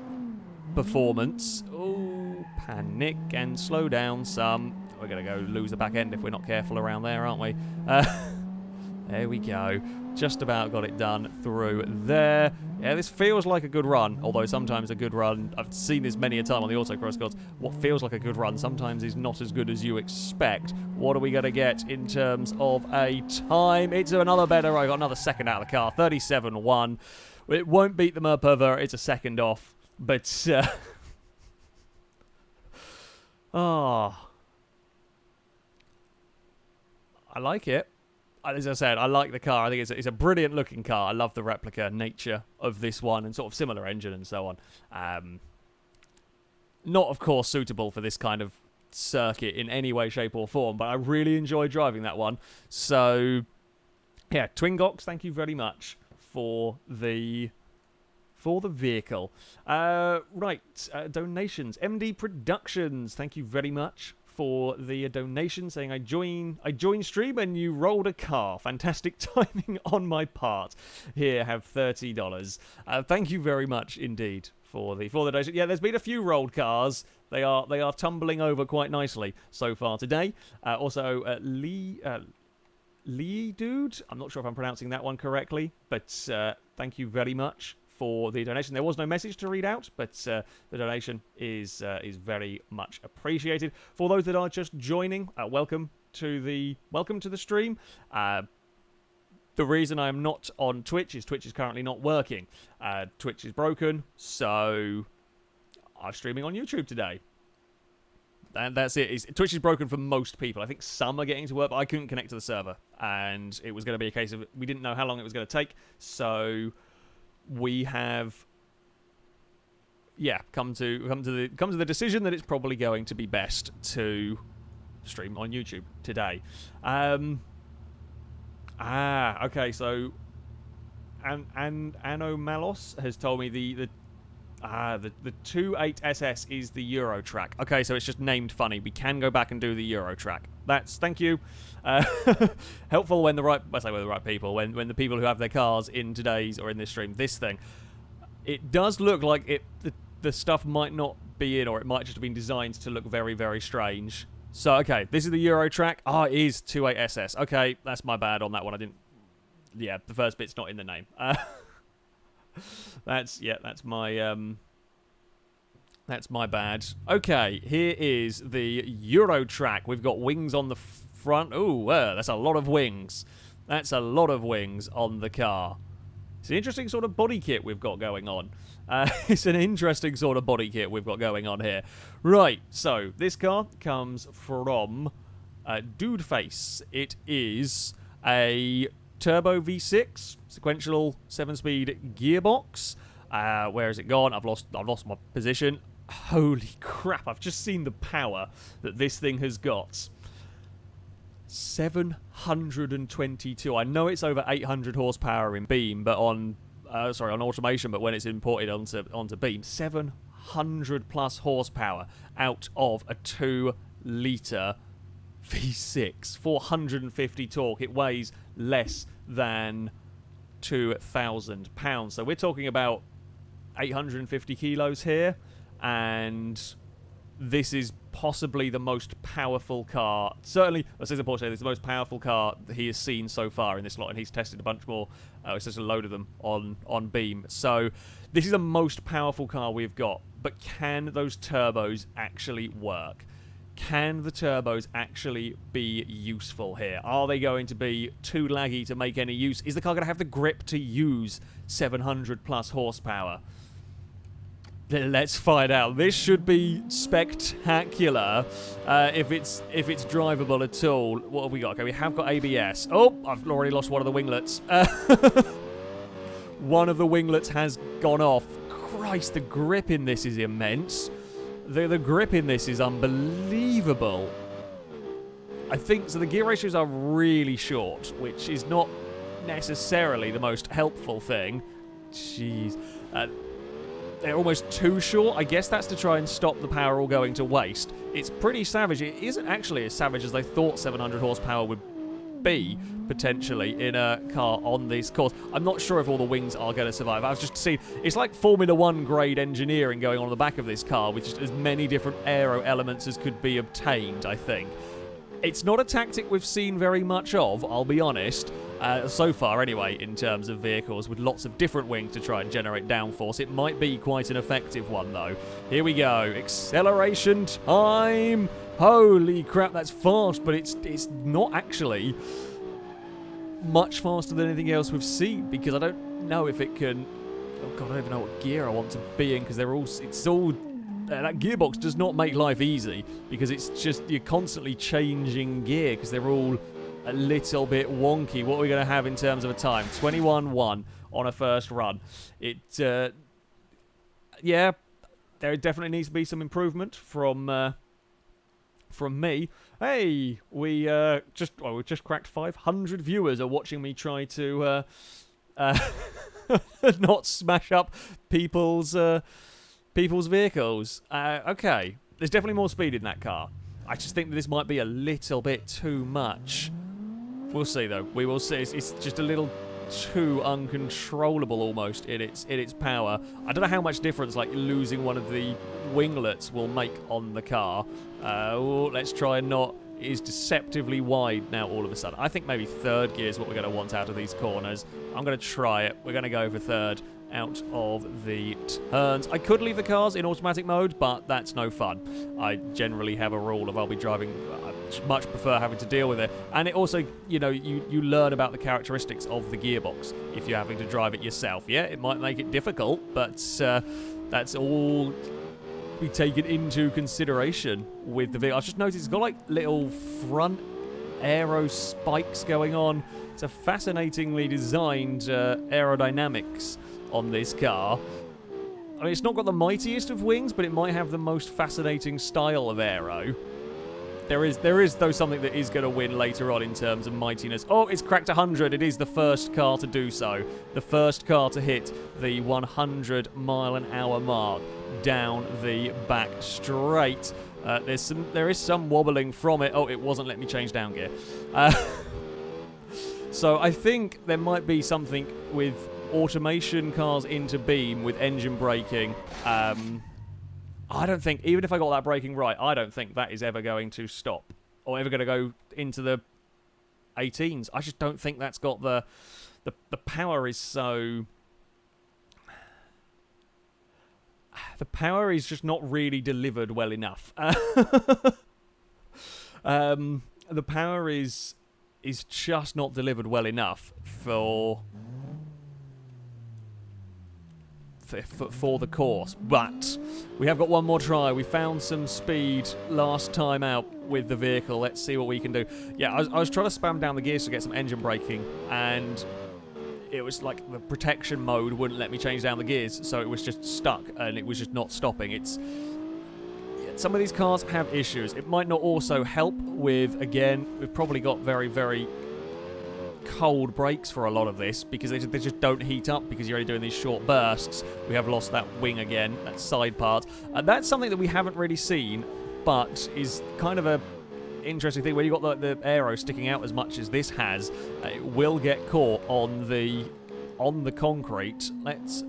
performance. Oh, panic and slow down some. We're going to go lose the back end if we're not careful around there, aren't we? There we go. just about got it done through there. Yeah, this feels like a good run, although sometimes a good run, I've seen this many a time on the autocross course, what feels like a good run sometimes is not as good as you expect. What are we going to get in terms of a time? It's another better, I got another second out of the car, 37.1. It won't beat the Merpova, it's a second off, but, I like it. As I said, I like the car. I think it's a brilliant looking car. I love the replica nature of this one and sort of similar engine and so on. Not, of course, suitable for this kind of circuit in any way, shape or form, but I really enjoy driving that one. So, yeah, Twingox, thank you very much for the vehicle. Right, donations. MD Productions, thank you very much for the donation, saying I joined stream and you rolled a car. Fantastic timing on my part. Here, have $30. Thank you very much indeed for the donation. Yeah, there's been a few rolled cars. They are tumbling over quite nicely so far today. Also, Lee Dude. I'm not sure if I'm pronouncing that one correctly, but thank you very much for the donation. There was no message to read out, but the donation is very much appreciated. For those that are just joining, welcome to the stream. The reason I am not on Twitch is Twitch is currently not working. Twitch is broken, so I'm streaming on YouTube today. And that's it. Twitch is broken for most people. I think some are getting to work, but I couldn't connect to the server, and it was going to be a case of we didn't know how long it was going to take, so we have, come to the decision that it's probably going to be best to stream on YouTube today. Okay, so Anno Malos has told me the 28SS is the Euro track. Okay, so it's just named funny. We can go back and do the Euro track. Thank you. Helpful when the right people, when the people who have their cars in today's or in this stream, this thing. It does look like the stuff might not be in, or it might just have been designed to look very, very strange. So, okay, this is the Euro track. It is 28SS. Okay, that's my bad on that one. The first bit's not in the name. That's my bad. Okay, here is the Euro track. We've got wings on the front. Ooh, that's a lot of wings. That's a lot of wings on the car. It's an interesting sort of body kit we've got going on. It's an interesting sort of body kit we've got going on here. Right, so this car comes from Dude Face. It is a turbo V6 sequential 7-speed gearbox. Where has it gone? I've lost my position. Holy crap, I've just seen the power that this thing has got. 722. I know it's over 800 horsepower in Beam, but on automation, but when it's imported onto Beam, 700 plus horsepower out of a 2-litre V6, 450 torque. It weighs less than 2,000 pounds. So we're talking about 850 kilos here, and this is possibly the most powerful car. Certainly, let's say the Porsche, this is the most powerful car that he has seen so far in this lot, and he's tested a bunch more. He's tested a load of them on Beam. So this is the most powerful car we've got. But can those turbos actually work? Can the turbos actually be useful here? Are they going to be too laggy to make any use? Is the car going to have the grip to use 700 plus horsepower? Let's find out. This should be spectacular if it's drivable at all. What have we got? Okay, we have got ABS. Oh, I've already lost one of the winglets. One of the winglets has gone off. Christ, the grip in this is immense. The grip in this is unbelievable. I think, so the gear ratios are really short, which is not necessarily the most helpful thing. Jeez. They're almost too short. I guess that's to try and stop the power all going to waste. It's pretty savage. It isn't actually as savage as they thought 700 horsepower would be, potentially, in a car on this course. I'm not sure if all the wings are going to survive. I've just seen, it's like Formula 1 grade engineering going on the back of this car, with just as many different aero elements as could be obtained, I think. It's not a tactic we've seen very much of, I'll be honest, so far anyway, in terms of vehicles with lots of different wings to try and generate downforce. It might be quite an effective one, though. Here we go. Acceleration time! Holy crap, that's fast, but it's not actually much faster than anything else we've seen, because I don't know if it can... Oh god, I don't even know what gear I want to be in, because it's all... that gearbox does not make life easy, because it's just you're constantly changing gear because they're all a little bit wonky. What are we going to have in terms of a time? 21-1 on a first run. Yeah, there definitely needs to be some improvement from me. Hey, we just cracked 500 viewers are watching me try to not smash up people's vehicles. Okay, there's definitely more speed in that car. I just think that this might be a little bit too much. We'll see, though. We will see. It's just a little too uncontrollable almost in its power. I don't know how much difference like losing one of the winglets will make on the car. Let's try and not... It is deceptively wide now all of a sudden. I think maybe third gear is what we're going to want out of these corners. I'm going to try it. We're going to go for third out of the turns. I could leave the cars in automatic mode, but that's no fun. I generally have a rule of I'll be driving... I much prefer having to deal with it. And it also, you know, you learn about the characteristics of the gearbox if you're having to drive it yourself. Yeah, it might make it difficult, but that's all... be taken into consideration with the vehicle. I've just noticed it's got like little front aero spikes going on. It's a fascinatingly designed aerodynamics on this car. I mean, it's not got the mightiest of wings, but it might have the most fascinating style of aero. There is though something that is going to win later on in terms of mightiness. Oh, it's cracked 100. It is the first car to do so. The first car to hit the 100-mile-an-hour mark down the back straight. There is some wobbling from it. Oh, it wasn't letting me change down gear. So I think there might be something with automation cars into Beam with engine braking. I don't think, even if I got that braking right, I don't think that is ever going to stop or ever going to go into the 18s. I just don't think that's got the power is so... The power is just not really delivered well enough. The power is just not delivered well enough for the course, but we have got one more try. We found some speed last time out with the vehicle. Let's see what we can do. Yeah, I was trying to spam down the gears to get some engine braking, and it was like the protection mode wouldn't let me change down the gears, so it was just stuck, and it was just not stopping. Some of these cars have issues. It might not also help with, again, we've probably got very, very cold brakes for a lot of this because they just don't heat up because you're only doing these short bursts. We have lost that wing again, that side part. That's something that we haven't really seen, but is kind of a interesting thing. When you've got the aero sticking out as much as this has, it will get caught on the concrete. Let's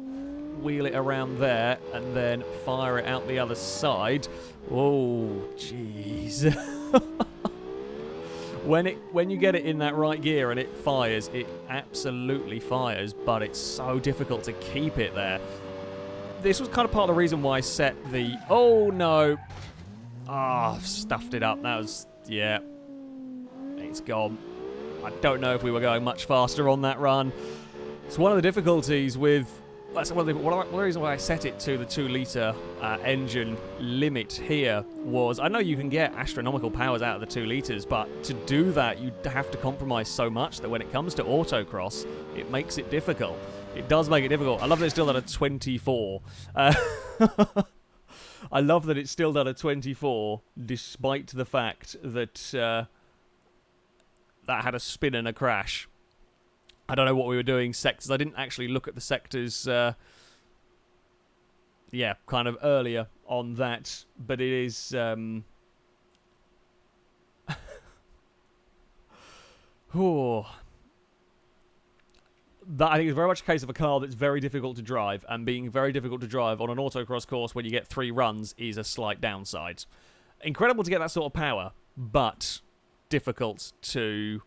wheel it around there and then fire it out the other side. Oh, jeez. When you get it in that right gear and it fires, it absolutely fires, but it's so difficult to keep it there. This was kind of part of the reason why I set the... Oh, no. Ah, I've stuffed it up. That was... Yeah. It's gone. I don't know if we were going much faster on that run. It's one of the difficulties with... That's one of the reasons why I set it to the 2-litre engine limit here was, I know you can get astronomical powers out of the 2 litres, but to do that, you have to compromise so much that when it comes to autocross, it makes it difficult. It does make it difficult. I love that it's still done a 24. I love that it's still done a 24, despite the fact that that had a spin and a crash. I don't know what we were doing sectors. I didn't actually look at the sectors, yeah, kind of earlier on that. But it is... oh. That, I think, is very much a case of a car that's very difficult to drive. And being very difficult to drive on an autocross course when you get 3 runs is a slight downside. Incredible to get that sort of power, but... difficult to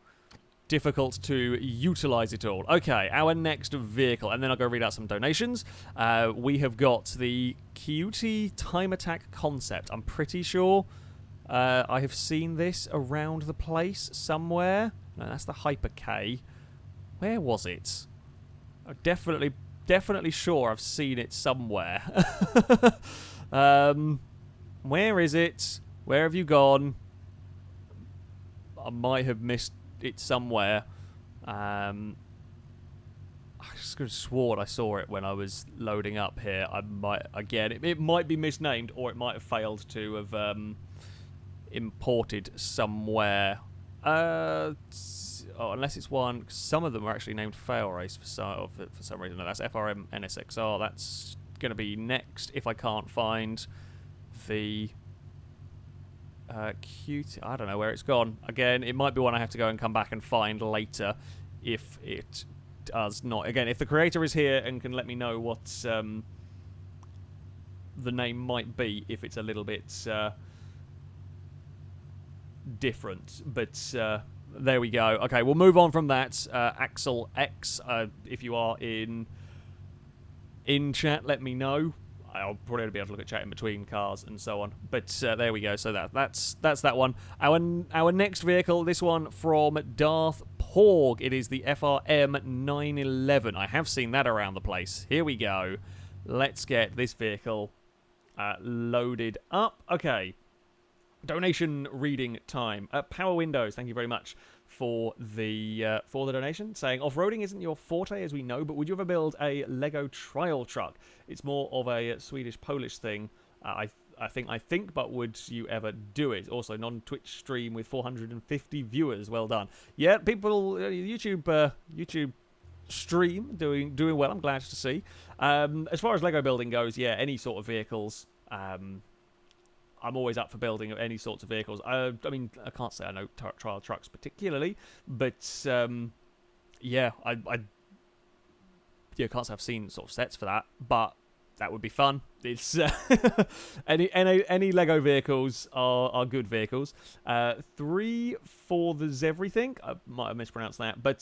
utilize it all. Okay, our next vehicle, and then I'll go read out some donations. We have got the QT Time Attack Concept. I'm pretty sure I have seen this around the place somewhere. No, that's the Hyper K. Where was it? I'm definitely sure I've seen it somewhere. Where is it? Where have you gone? I might have missed it somewhere. I just could have sworn I saw it when I was loading up here. I might, again, it might be misnamed, or it might have failed to have imported somewhere. Unless it's one. Some of them are actually named FailRace for some reason. No, that's FRM NSXR. That's going to be next if I can't find the cute. I don't know where it's gone. Again, it might be one I have to go and come back and find later if it does not. Again, if the creator is here and can let me know what the name might be, if it's a little bit different. But there we go. Okay, we'll move on from that. Axel X, if you are in chat, let me know. I'll probably be able to look at chat in between cars and so on. But there we go. So that's that one. Our next vehicle, this one from Darth Porg. It is the FRM 911. I have seen that around the place. Here we go. Let's get this vehicle loaded up. Okay. Donation reading time. Power Windows, thank you very much for the donation, saying off-roading isn't your forte, as we know, but would you ever build a Lego trial truck? It's more of a Swedish-Polish thing, I think, but would you ever do it? Also, non-Twitch stream with 450 viewers. Well done. Yeah, people, YouTube stream doing well. I'm glad to see. As far as Lego building goes, yeah, any sort of vehicles. I'm always up for building any sorts of vehicles. I mean, I can't say I know trial trucks particularly, but yeah, I can't say I've seen sort of sets for that, but that would be fun. It's any Lego vehicles are good vehicles. 3 for the Everything. I might have mispronounced that, but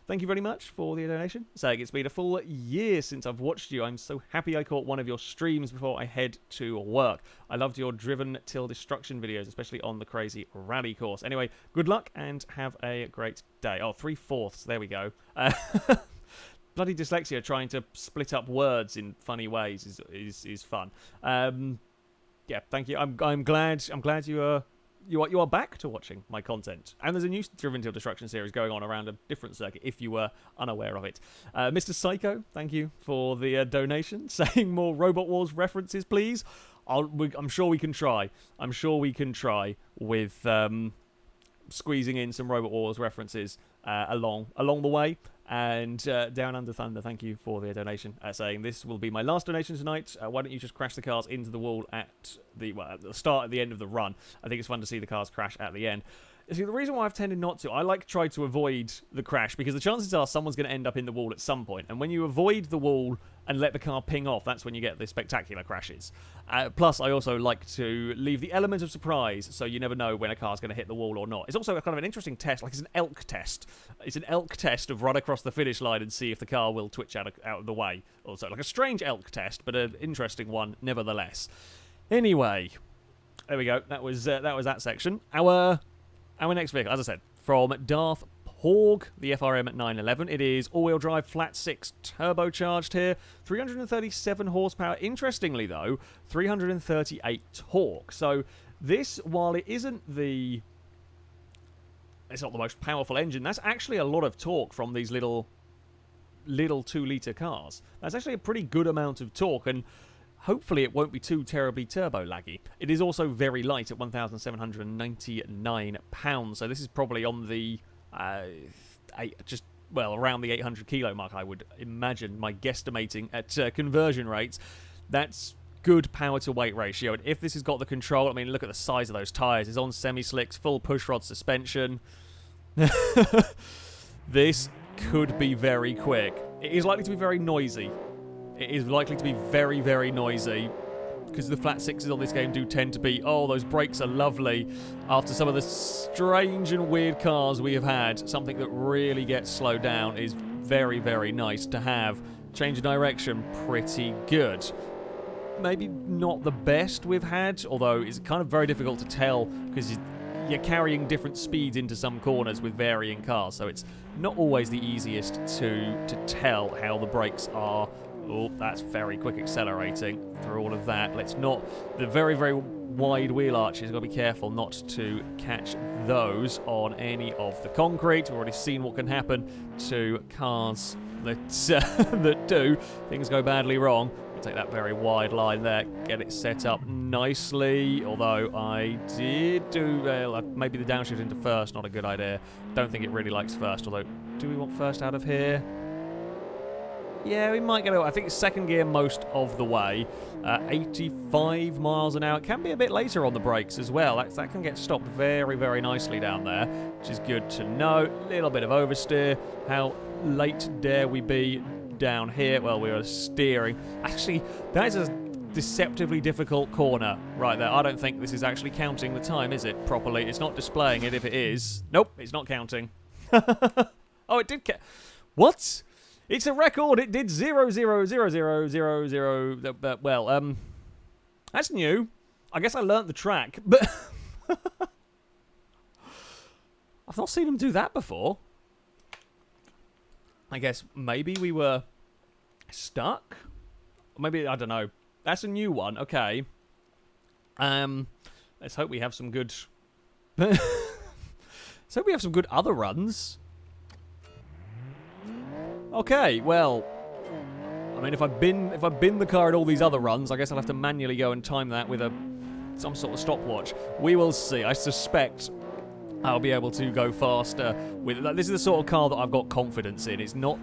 thank you very much for the donation. Saying it's been a full year since I've watched you. I'm so happy I caught one of your streams before I head to work. I loved your driven till destruction videos, especially on the crazy rally course. Anyway, good luck and have a great day. Oh, 3/4. There we go. Bloody dyslexia trying to split up words in funny ways is fun. Yeah, thank you. I'm glad you are back to watching my content. And there's a new Driven Till Destruction series going on around a different circuit if you were unaware of it. Mr. Psycho, thank you for the donation. Saying more Robot Wars references, please. I'm sure we can try. I'm sure we can try with squeezing in some Robot Wars references along the way. And Down Under Thunder, thank you for the donation, saying this will be my last donation tonight. Why don't you just crash the cars into the wall at the start, at the end of the run? I think it's fun to see the cars crash at the end. See, the reason why I've tended not to, I try to avoid the crash, because the chances are someone's going to end up in the wall at some point, and when you avoid the wall and let the car ping off, that's when you get the spectacular crashes. Plus, I also like to leave the element of surprise, so you never know when a car's going to hit the wall or not. It's also kind of an interesting test, like it's an elk test. It's an elk test of run across the finish line and see if the car will twitch out of the way. Also, like a strange elk test, but an interesting one nevertheless. Anyway, there we go. That was that section. Our next vehicle, as I said, from Darth Porg, the FRM 911. It is all-wheel drive, flat 6, turbocharged here, 337 horsepower. Interestingly, though, 338 torque. So this, while it's not the most powerful engine, that's actually a lot of torque from these little 2-litre cars. That's actually a pretty good amount of torque, and hopefully it won't be too terribly turbo laggy. It is also very light at 1,799 pounds, so this is probably on the around the 800 kilo mark, I would imagine. My guesstimating at conversion rates, that's good power to weight ratio. And if this has got the control, I mean, look at the size of those tires. It's on semi-slicks, full pushrod suspension. This could be very quick. It is likely to be very noisy. It is likely to be very, very noisy. because the flat sixes on this game do tend to be, oh, those brakes are lovely. After some of the strange and weird cars we have had, something that really gets slowed down is very, very nice to have. Change of direction, pretty good. Maybe not the best we've had, although it's kind of very difficult to tell because you're carrying different speeds into some corners with varying cars, so it's not always the easiest to tell how the brakes are. Oh, that's very quick accelerating through all of that. Let's not... The very, very wide wheel arches, got to be careful not to catch those on any of the concrete. We've already seen what can happen to cars that, that do. Things go badly wrong. We'll take that very wide line there, get it set up nicely, although I did do... maybe the downshift into first, not a good idea. Don't think it really likes first, although... Do we want first out of here? Yeah, we might get... I think it's second gear most of the way. 85 miles an hour. It can be a bit later on the brakes as well. That can get stopped very, very nicely down there, which is good to know. Little bit of oversteer. How late dare we be down here? Well, we were steering. Actually, that is a deceptively difficult corner right there. I don't think this is actually counting the time, is it, properly? It's not displaying it if it is. Nope, it's not counting. Oh, it did count. What? It's a record. It did 0.000000. Well, that's new. I guess I learnt the track, but I've not seen him do that before. I guess maybe we were stuck. Maybe, I don't know. That's a new one. Okay. Let's hope we have some good. Let's hope we have some good other runs. Okay, well, I mean, if I've been the car at all these other runs, I guess I'll have to manually go and time that with some sort of stopwatch. We will see. I suspect I'll be able to go faster with it. This is the sort of car that I've got confidence in. It's not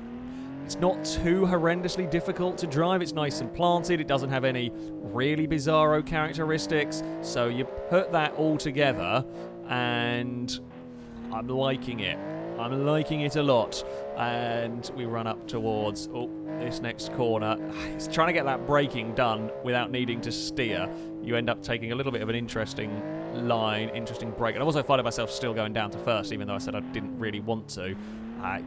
too horrendously difficult to drive. It's nice and planted. It doesn't have any really bizarro characteristics. So you put that all together, and I'm liking it. I'm liking it a lot. And we run up towards this next corner. It's trying to get that braking done without needing to steer. You end up taking a little bit of an interesting line, interesting break. And I'm also finding myself still going down to first, even though I said I didn't really want to. I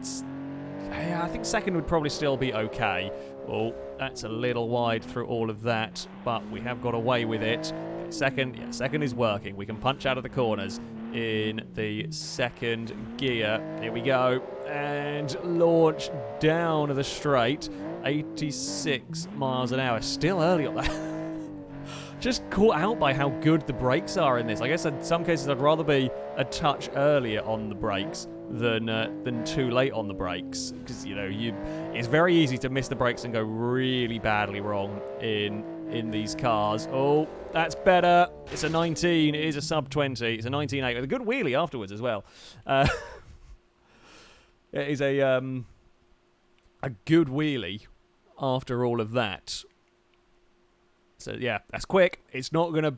think second would probably still be okay. Oh, that's a little wide through all of that, but we have got away with it. Second is working. We can punch out of the corners in the second gear. Here we go. And launch down the straight. 86 miles an hour. Still early on that. Just caught out by how good the brakes are in this. I guess in some cases I'd rather be a touch earlier on the brakes than too late on the brakes, because it's very easy to miss the brakes and go really badly wrong in these cars. Oh, that's better. It's a 19. It is a sub 20. It's a 19.8 with a good wheelie afterwards as well. It is a good wheelie after all of that. So yeah, that's quick. It's not going to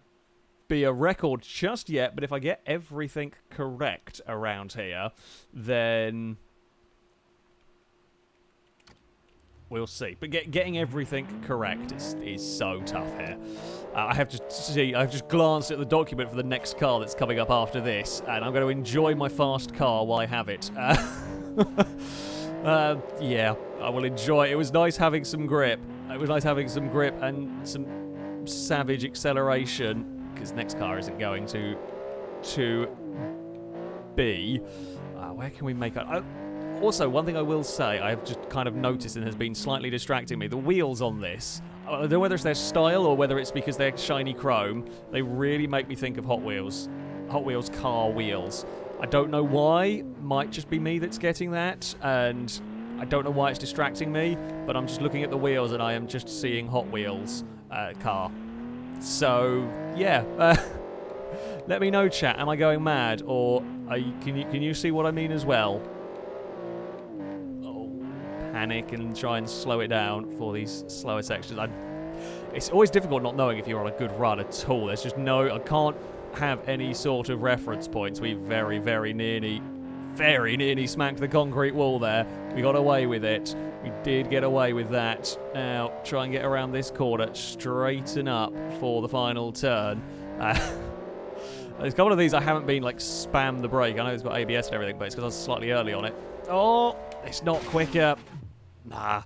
be a record just yet, but if I get everything correct around here, then we'll see. But getting everything correct is so tough here. I've just glanced at the document for the next car that's coming up after this, and I'm going to enjoy my fast car while I have it. Yeah, I will enjoy it. It was nice having some grip. It was nice having some grip and some savage acceleration, because next car isn't going to be. Where can we make up? Also, one thing I will say, I have just kind of noticed and has been slightly distracting me. The wheels on this, I don't know whether it's their style or whether it's because they're shiny chrome, they really make me think of Hot Wheels. Hot Wheels car wheels. I don't know why. Might just be me that's getting that, and I don't know why it's distracting me, but I'm just looking at the wheels and I am just seeing Hot Wheels car. So, yeah. Let me know, chat. Am I going mad, or can you see what I mean as well? Oh, panic and try and slow it down for these slower sections. It's always difficult not knowing if you're on a good run at all. There's just I can't have any sort of reference points. We very, very nearly very nearly smacked the concrete wall there. We got away with it. We did get away with that. Now, try and get around this corner, straighten up for the final turn. There's a couple of these I haven't been, like, spam the brake. I know it's got ABS and everything, but it's because I was slightly early on it. Oh, it's not quicker. Nah,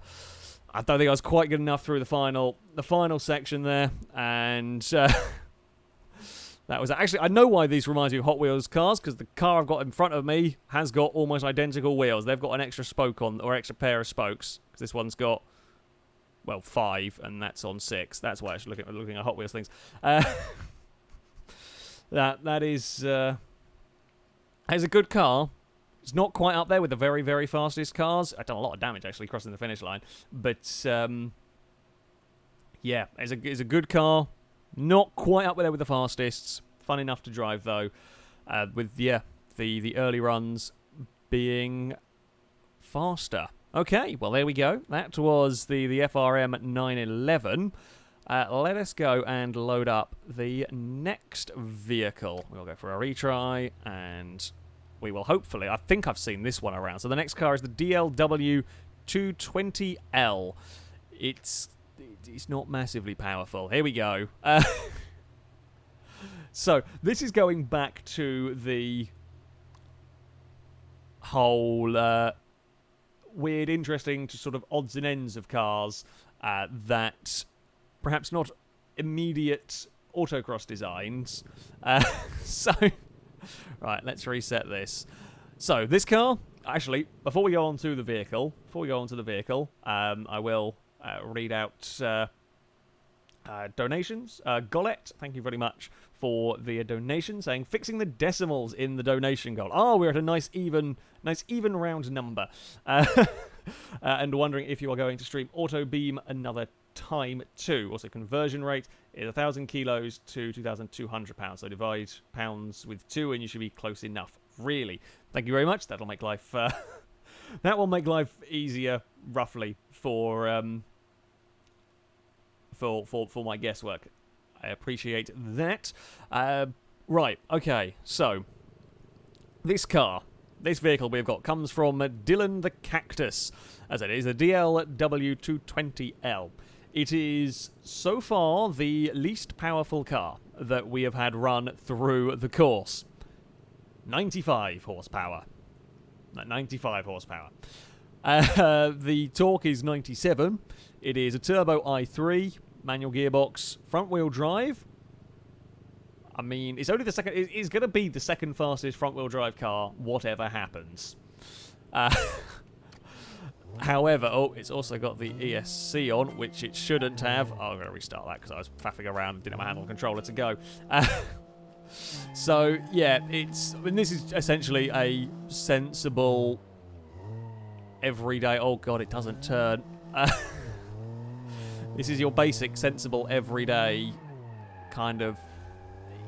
I don't think I was quite good enough through the final section there. And that was actually, I know why these remind me of Hot Wheels cars, because the car I've got in front of me has got almost identical wheels. They've got an extra spoke on, or extra pair of spokes, because this one's got, well, 5, and that's on 6. That's why I should looking at Hot Wheels things. That is a good car. It's not quite up there with the very, very fastest cars. I've done a lot of damage, actually, crossing the finish line. But, yeah, it's a good car. Not quite up there with the fastest. Fun enough to drive, though. With, yeah, the early runs being faster. Okay, well, there we go. That was the FRM 911. Let us go and load up the next vehicle. We'll go for a retry, and we will hopefully... I think I've seen this one around. So the next car is the DLW 220L. It's not massively powerful. Here we go. So this is going back to the whole weird, interesting to sort of odds and ends of cars that perhaps not immediate autocross designs. So, right, let's reset this. So this car, actually, before we go on to the vehicle, I will read out donations. Golette, thank you very much for the donation, saying fixing the decimals in the donation goal. Oh, we're at a nice even round number. And wondering if you are going to stream Auto Beam another time too. Also, conversion rate is 1,000 kilos to 2,200 pounds. So divide pounds with 2, and you should be close enough. Really, thank you very much. That'll make life that will make life easier, roughly, for my guesswork. I appreciate that. Right, okay, so this vehicle we've got comes from Dylan the Cactus, as it is a DLW220L. It is so far the least powerful car that we have had run through the course. 95 horsepower. 95 horsepower. The torque is 97. It is a turbo i3, manual gearbox, front-wheel drive. I mean, it's only the second... It's going to be the second fastest front-wheel drive car, whatever happens. However, it's also got the ESC on, which it shouldn't have. Oh, I'm going to restart that because I was faffing around and didn't have my handle controller to go. So, yeah, this is essentially a sensible, everyday... Oh, God, it doesn't turn. This is your basic, sensible, everyday kind of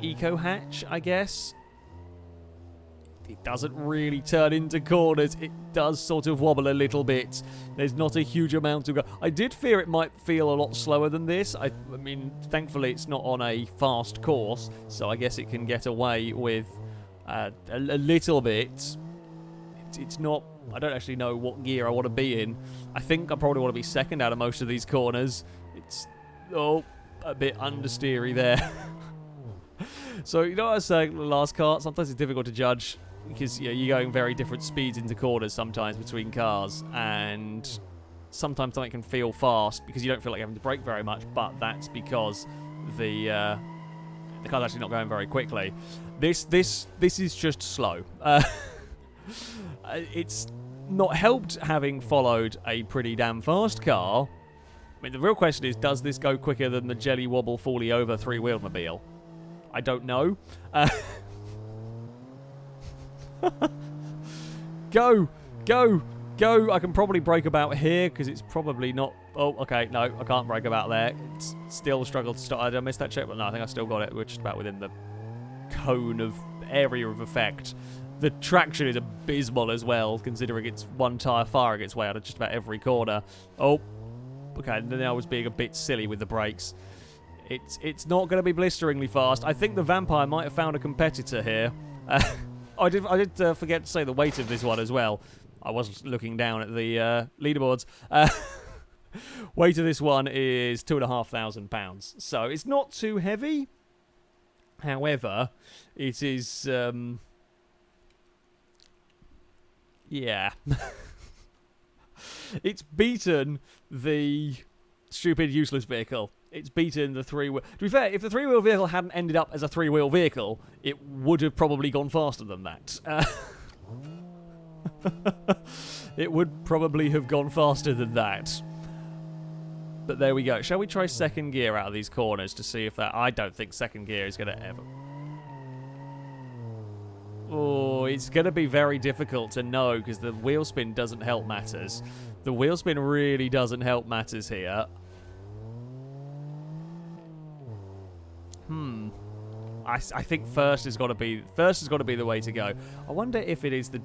eco-hatch, I guess. It doesn't really turn into corners. It does sort of wobble a little bit. There's not a huge amount to go. I did fear it might feel a lot slower than this. I mean, thankfully it's not on a fast course, so I guess it can get away with a little bit. It's not... I don't actually know what gear I want to be in. I think I probably want to be second out of most of these corners. It's, a bit understeery there. So, you know what I was saying, the last car, sometimes it's difficult to judge because you're going very different speeds into corners sometimes between cars, and sometimes something can feel fast because you don't feel like having to brake very much, but that's because the car's actually not going very quickly. This is just slow. It's not helped having followed a pretty damn fast car. I mean, the real question is, does this go quicker than the Jelly Wobble Fully Over three-wheeled mobile? I don't know. Go! I can probably brake about here, because it's probably not... Oh, okay, no, I can't brake about there. It's still struggled to start. Did I miss that check? Well, no, I think I still got it. We're just about within the cone of area of effect. The traction is abysmal as well, considering it's one tyre firing its way out of just about every corner. Oh, okay, then I was being a bit silly with the brakes. It's not going to be blisteringly fast. I think the Vampire might have found a competitor here. I did forget to say the weight of this one as well. I was looking down at the leaderboards. Weight of this one is £2,500, so it's not too heavy. However, it is, yeah. It's beaten the stupid, useless vehicle. It's beaten the three-wheel. To be fair, if the three-wheel vehicle hadn't ended up as a three-wheel vehicle, it would have probably gone faster than that. It would probably have gone faster than that. But there we go. Shall we try second gear out of these corners to see if that... I don't think second gear is going to ever... Oh, it's going to be very difficult to know because the wheel spin doesn't help matters. The wheel spin really doesn't help matters here. I think first has got to be the way to go. I wonder if it is the...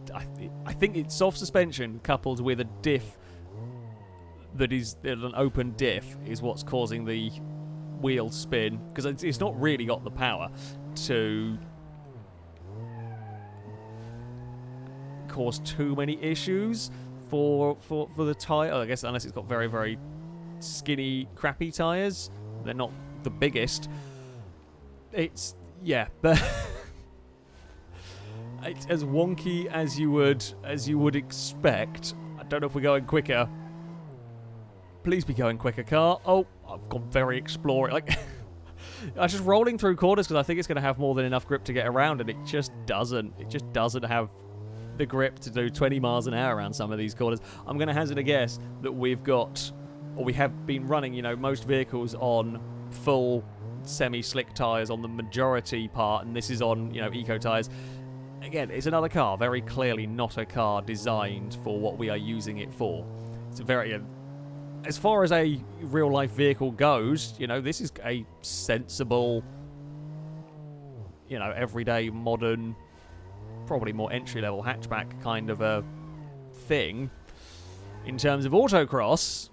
I think it's soft suspension coupled with a diff that is an open diff is what's causing the wheel spin, because it's not really got the power to cause too many issues for the tyre. I guess unless it's got very, very skinny, crappy tyres. They're not the biggest. It's, yeah, but it's as wonky as you would expect. I don't know if we're going quicker. Please be going quicker, car. Oh, I've gone very exploring. Like, I was just rolling through corners because I think it's going to have more than enough grip to get around, and it just doesn't. It just doesn't have the grip to do 20 miles an hour around some of these corners. I'm going to hazard a guess that we've got, or we have been running, you know, most vehicles on full semi-slick tyres on the majority part, and this is on, you know, eco tyres. Again, it's another car, very clearly not a car designed for what we are using it for. It's a very... as far as a real-life vehicle goes, you know, this is a sensible, you know, everyday, modern, probably more entry-level hatchback kind of a thing. In terms of autocross,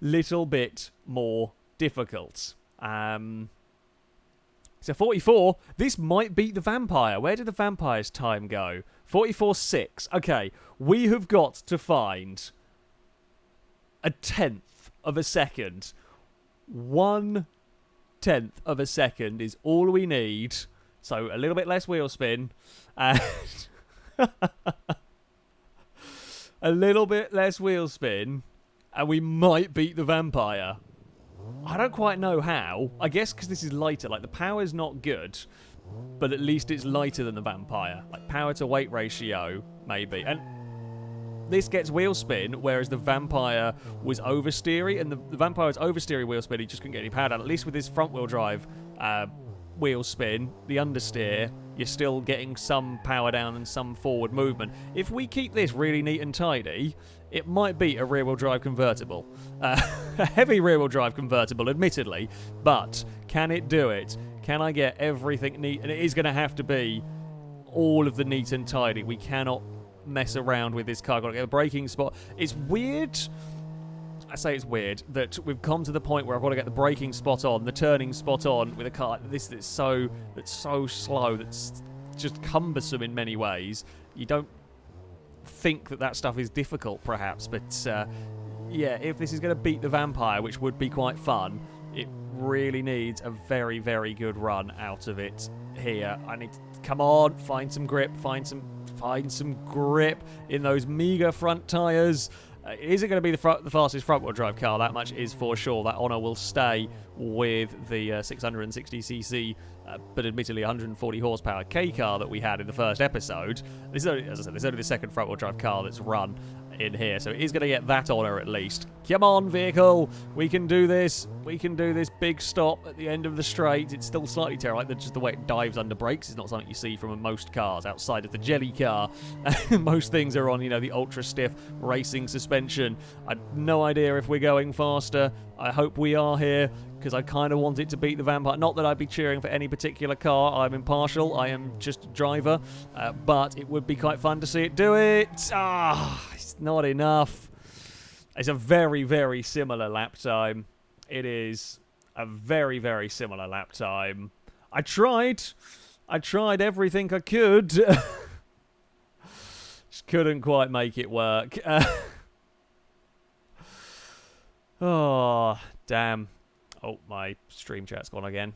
little bit more difficult. So 44, this might beat the Vampire. Where did the Vampire's time go? 44.6. Okay, we have got to find a tenth of a second. 1/10 of a second is all we need. So a little bit less wheel spin. And a little bit less wheel spin. And we might beat the Vampire. I don't quite know how. I guess because this is lighter. Like, the power's not good. But at least it's lighter than the Vampire. Like, power to weight ratio, maybe. And this gets wheel spin, whereas the Vampire was oversteery. And the Vampire's oversteery wheel spin, he just couldn't get any power down. At least with his front-wheel drive wheel spin, the understeer, you're still getting some power down and some forward movement. If we keep this really neat and tidy, it might be a rear-wheel drive convertible. A heavy rear-wheel drive convertible, admittedly, but can it do it? Can I get everything neat? And it is going to have to be all of the neat and tidy. We cannot mess around with this car. Got to get a braking spot. It's weird. I say it's weird that we've come to the point where I've got to get the braking spot on, the turning spot on with a car that's so slow, that's just cumbersome in many ways. You don't think that stuff is difficult, perhaps, but yeah, if this is going to beat the Vampire, which would be quite fun, it really needs a very, very good run out of it here. I need to, come on, find some grip, find some grip in those meager front tyres. Is it going to be the fastest front-wheel drive car? That much is for sure. That honour will stay with the 660cc, but admittedly 140 horsepower K car that we had in the first episode. This is only, as I said, this is only the second front-wheel drive car that's run in here, so it is going to get that honour at least. Come on, vehicle, we can do this. We can do this big stop at the end of the straight. It's still slightly terrible, like just the way it dives under brakes is not something you see from most cars outside of the jelly car. Most things are on, you know, the ultra stiff racing suspension. I've no idea if we're going faster. I hope we are here, because I kind of want it to beat the Vampire. Not that I'd be cheering for any particular car. I'm impartial. I am just a driver. But it would be quite fun to see it do it. It's not enough. It's a very, very similar lap time. It is a very, very similar lap time. I tried. I tried everything I could. Just couldn't quite make it work. Oh, damn. Oh, my stream chat's gone again.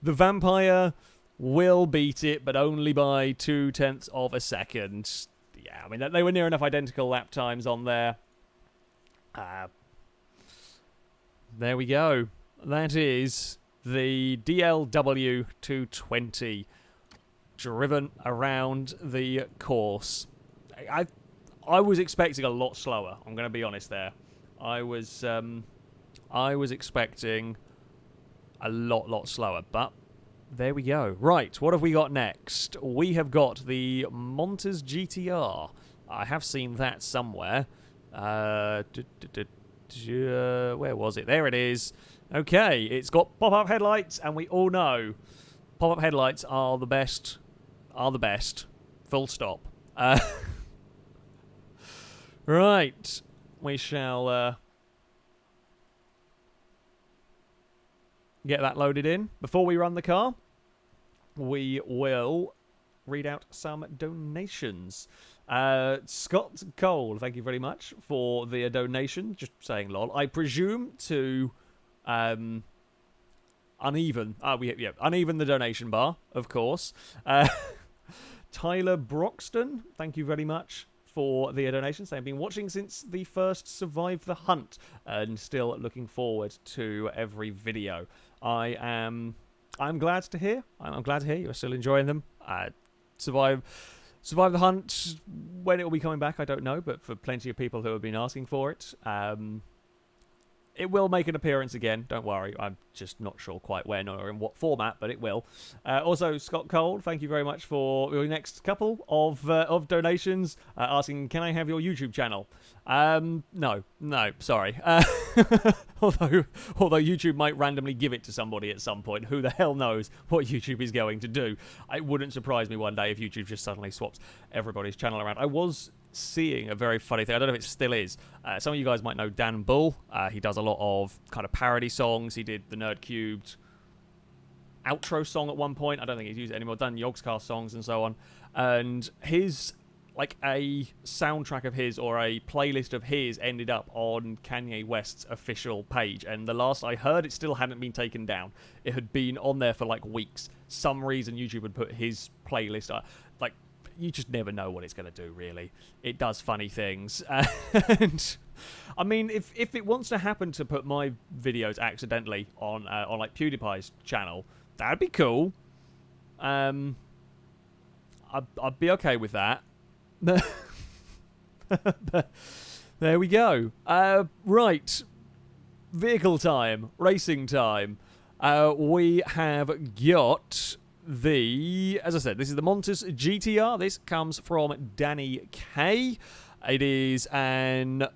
The Vampire will beat it, but only by 0.2 of a second. Yeah, I mean, they were near enough identical lap times on there. There we go. That is the DLW 220 driven around the course. I was expecting a lot slower. I'm going to be honest there. I was expecting a lot slower, but there we go. Right, what have we got next? We have got the Montez GTR. I have seen that somewhere. Where was it? There it is. Okay, it's got pop-up headlights, and we all know pop-up headlights are the best. Full stop. Right, we shall get that loaded in. Before we run the car, we will read out some donations. Scott Cole, thank you very much for the donation. Just saying lol. I presume to uneven the donation bar, of course. Tyler Broxton, thank you very much for the donation. Saying, been watching since the first Survive the Hunt and still looking forward to every video. I'm glad to hear. I'm glad to hear you are still enjoying them. Survive the Hunt, when it will be coming back, I don't know, but for plenty of people who have been asking for it, it will make an appearance again, don't worry. I'm just not sure quite when or in what format, but it will. Also, Scott Cole, thank you very much for your next couple of donations, asking, can I have your YouTube channel? No, sorry. Although YouTube might randomly give it to somebody at some point. Who the hell knows what YouTube is going to do? It wouldn't surprise me one day if YouTube just suddenly swaps everybody's channel around. I was seeing a very funny thing. I don't know if it still is. Some of you guys might know Dan Bull. He does a lot of kind of parody songs. He did the Nerd Cubed outro song at one point. I don't think he's used it anymore. Done Yogscast songs and so on. And his, like, a soundtrack of his or a playlist of his ended up on Kanye West's official page. And the last I heard, it still hadn't been taken down. It had been on there for like weeks. Some reason YouTube had put his playlist up. Like, you just never know what it's going to do, really. It does funny things. And I mean, if it wants to happen to put my videos accidentally on like PewDiePie's channel, that'd be cool. I'd be okay with that. But there we go. Right. Vehicle time. Racing time. We have got the, as I said, this is the Montez GTR. This comes from Danny K. It is an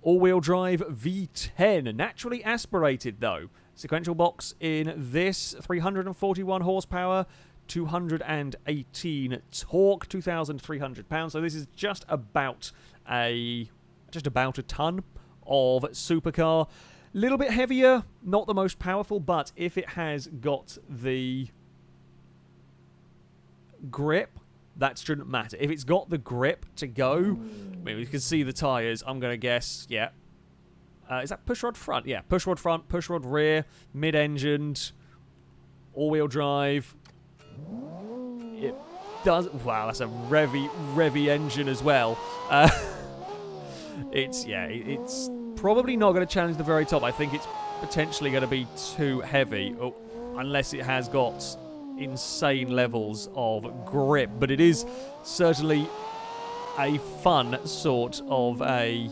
all-wheel drive V10, naturally aspirated though. Sequential box in this, 341 horsepower, 218 torque, 2,300 pounds. So this is just about a ton of supercar. A little bit heavier, not the most powerful, but if it has got the grip, that shouldn't matter. If it's got the grip to go, I mean, we can see the tyres. I'm going to guess, yeah. Is that pushrod front? Yeah, pushrod front, pushrod rear, mid-engined, all-wheel drive. It does... Wow, that's a revy engine as well. It's probably not going to challenge the very top. I think it's potentially going to be too heavy, unless it has got insane levels of grip. But it is certainly a fun sort of a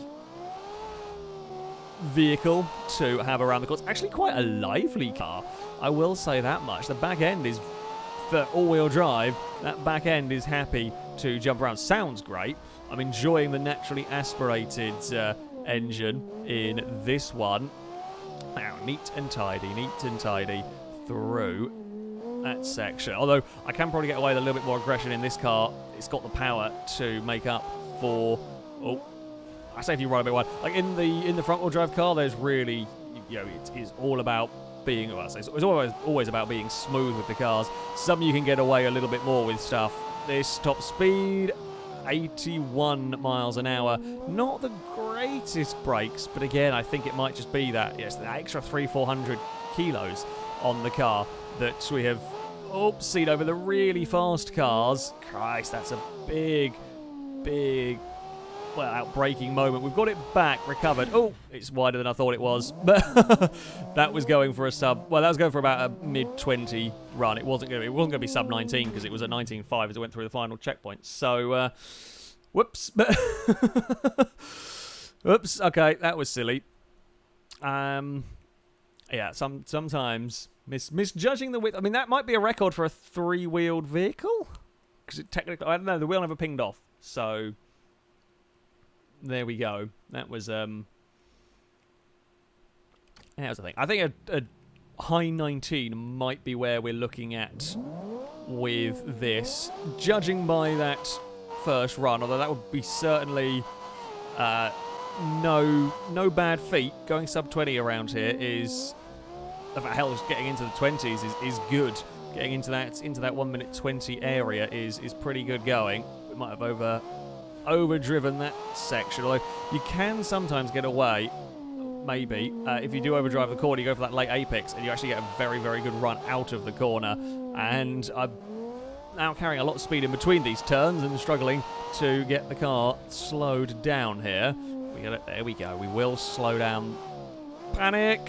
vehicle to have around the course. Actually quite a lively car, I will say that much. The back end is, for all-wheel drive, that back end is happy to jump around. Sounds great. I'm enjoying the naturally aspirated engine in this one. Now, neat and tidy through that section. Although I can probably get away with a little bit more aggression in this car. It's got the power to make up for... Oh, I say if you ride a bit wide. Like in the front-wheel drive car, there's really, you know, it is all about being, well, it's always about being smooth with the cars. Some you can get away a little bit more with stuff. This top speed, 81 miles an hour. Not the greatest brakes, but again, I think it might just be that, yes, the extra 300-400 kilos on the car that we have seen over the really fast cars. Christ, that's a big, well, out-braking moment. We've got it back, recovered. Oh, it's wider than I thought it was. But that was going for a sub. Well, that was going for about a mid-20 run. It wasn't going to be sub-19 because it was at 19.5 as it went through the final checkpoint. So, whoops. Whoops. Okay, that was silly. Yeah, sometimes misjudging the width. I mean, that might be a record for a three-wheeled vehicle because it technically, I don't know, the wheel never pinged off. So there we go. That was the thing. I think a high 19 might be where we're looking at with this, judging by that first run. Although that would be certainly no bad feat. Going sub 20 around here is, hell, just getting into the 20s is good. Getting into that 1 minute 20 area is pretty good going. We might have overdriven that section, although you can sometimes get away, maybe, if you do overdrive the corner, you go for that late apex, and you actually get a very, very good run out of the corner. And I'm now carrying a lot of speed in between these turns and struggling to get the car slowed down here. There we go. We will slow down. Panic!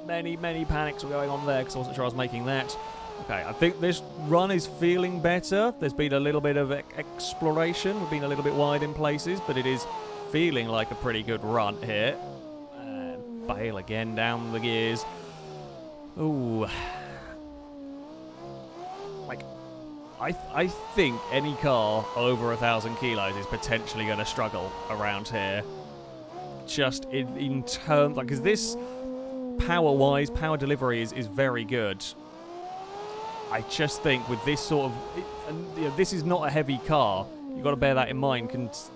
Many panics were going on there because I wasn't sure I was making that. Okay, I think this run is feeling better. There's been a little bit of exploration. We've been a little bit wide in places, but it is feeling like a pretty good run here. Bail again down the gears. Ooh. Like, I think any car over 1,000 kilos is potentially going to struggle around here. Just in terms, like, because this power-wise, power delivery is very good. I just think with this sort of, this is not a heavy car. You've got to bear that in mind.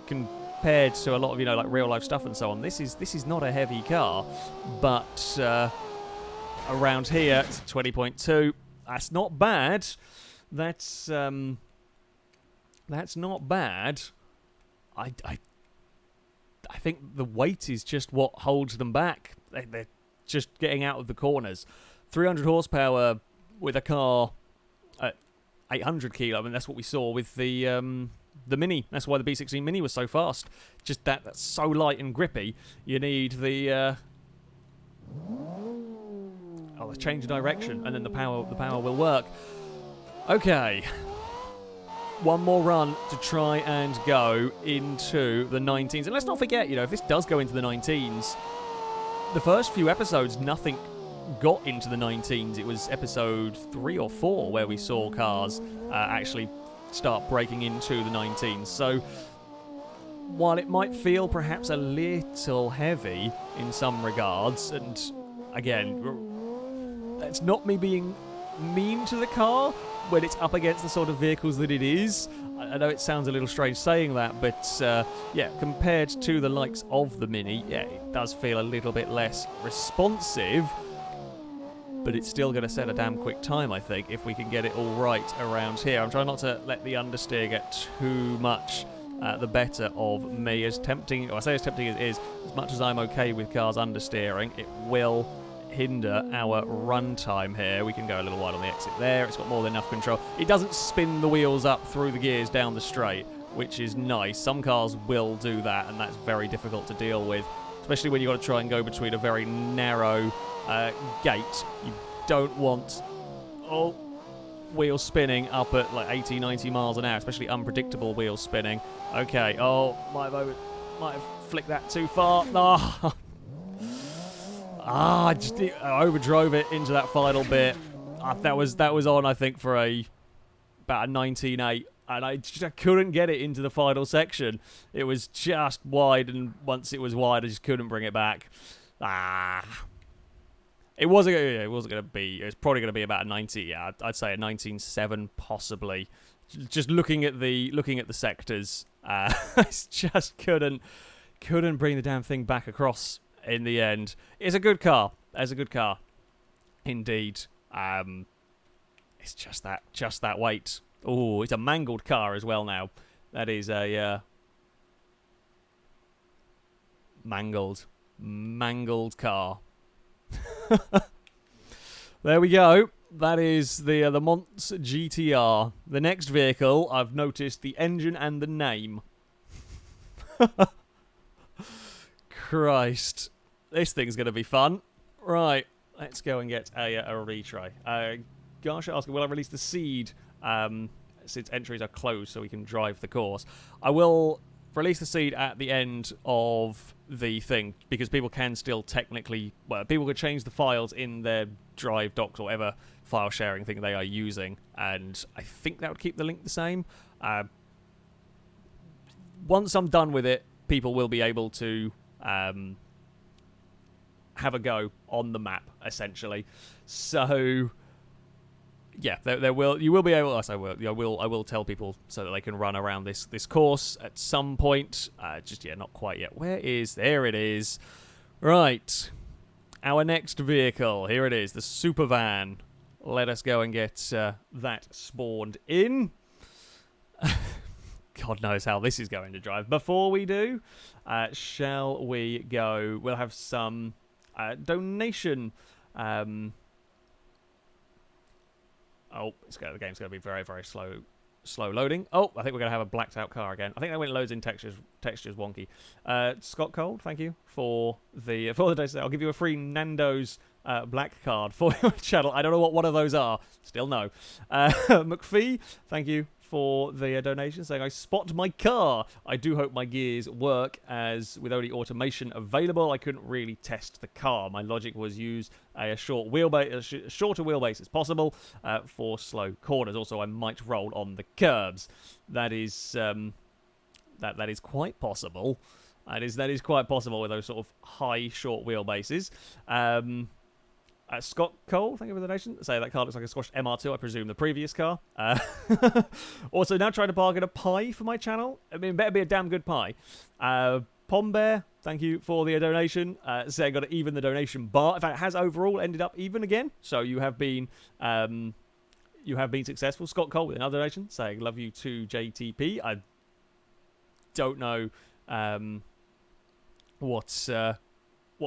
Compared to a lot of, like real life stuff and so on, this is not a heavy car. But around here, it's 20.2. That's not bad. That's not bad. I think the weight is just what holds them back. They're just getting out of the corners. 300 horsepower with a car at 800 kilo. I mean, that's what we saw with the Mini. That's why the B16 Mini was so fast. Just that's so light and grippy. You need the the change of direction, and then the power will work. Okay. One more run to try and go into the 19s. And let's not forget, if this does go into the 19s, the first few episodes, nothing got into the 19s. It was episode 3 or 4 where we saw cars actually start breaking into the 19s. So while it might feel perhaps a little heavy in some regards, and again, that's not me being mean to the car when it's up against the sort of vehicles that it is. I know it sounds a little strange saying that, but compared to the likes of the Mini, it does feel a little bit less responsive, but it's still going to set a damn quick time, I think, if we can get it all right around here. I'm trying not to let the understeer get too much the better of me. As tempting as it is, as much as I'm okay with cars understeering, it will hinder our run time here. We can go a little wide on the exit there. It's got more than enough control. It doesn't spin the wheels up through the gears down the straight, which is nice. Some cars will do that, and that's very difficult to deal with, especially when you've got to try and go between a very narrow gate. You don't want wheels spinning up at like 80, 90 miles an hour, especially unpredictable wheels spinning. Okay, might have flicked that too far. I just overdrove it into that final bit. That was on, I think, for about a 19.8, and I couldn't get it into the final section. It was just wide, and once it was wide, I just couldn't bring it back. It wasn't going to be. It was probably going to be about a 90. Yeah, I'd say a 19.7 possibly. Just looking at the sectors, I just couldn't bring the damn thing back across. In the end, it's a good car. It Indeed. It's just that weight. Oh, it's a mangled car as well now. That is a mangled car. There we go. That is the Montez GTR. The next vehicle, I've noticed the engine and the name. Christ. This thing's going to be fun. Right, let's go and get a retry. Garsha asking, will I release the seed since entries are closed so we can drive the course? I will release the seed at the end of the thing, because people can still technically, well, people could change the files in their Drive docs or whatever file sharing thing they are using, and I think that would keep the link the same. Once I'm done with it, people will be able to have a go on the map, essentially. So yeah, you will be able. I will tell people so that they can run around this course at some point. Not quite yet. There it is. Right, our next vehicle. Here it is, the super van. Let us go and get that spawned in. God knows how this is going to drive. Before we do, shall we go? We'll have some donation. Oh, the game's going to be very, very slow loading. Oh, I think we're going to have a blacked out car again. I think that when it loads in textures wonky. Scott Cold, thank you for the day. I'll give you a free Nando's black card for your channel. I don't know what one of those are. Still no. McPhee, thank you for the donation, saying, I spot my car. I do hope my gears work, as with only automation available, I couldn't really test the car. My logic was use a shorter wheelbase as possible for slow corners. Also, I might roll on the curbs. That is that is quite possible. That is quite possible with those sort of high short wheelbases. Scott Cole, thank you for the donation. Say that car looks like a squashed MR2, I presume the previous car. Also, now trying to bargain a pie for my channel. I mean, better be a damn good pie. Pom Bear, thank you for the donation. Saying got to even the donation bar. In fact, it has overall ended up even again. So you have been successful. Scott Cole with another donation, saying love you to JTP. I don't know what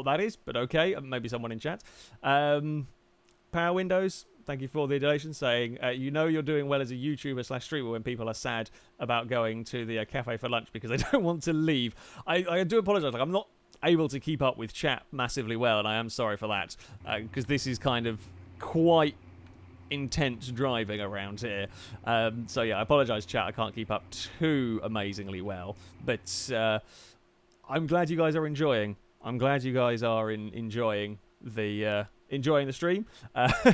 that is, but okay, maybe someone in chat. Power Windows, thank you for the donation, saying you know you're doing well as a YouTuber / streamer when people are sad about going to the cafe for lunch because they don't want to leave. I do apologize. Like, I'm not able to keep up with chat massively well, and I am sorry for that, because this is kind of quite intense driving around here. So yeah, I apologize, chat. I can't keep up too amazingly well, but I'm glad you guys are enjoying. I'm glad you guys are enjoying the stream.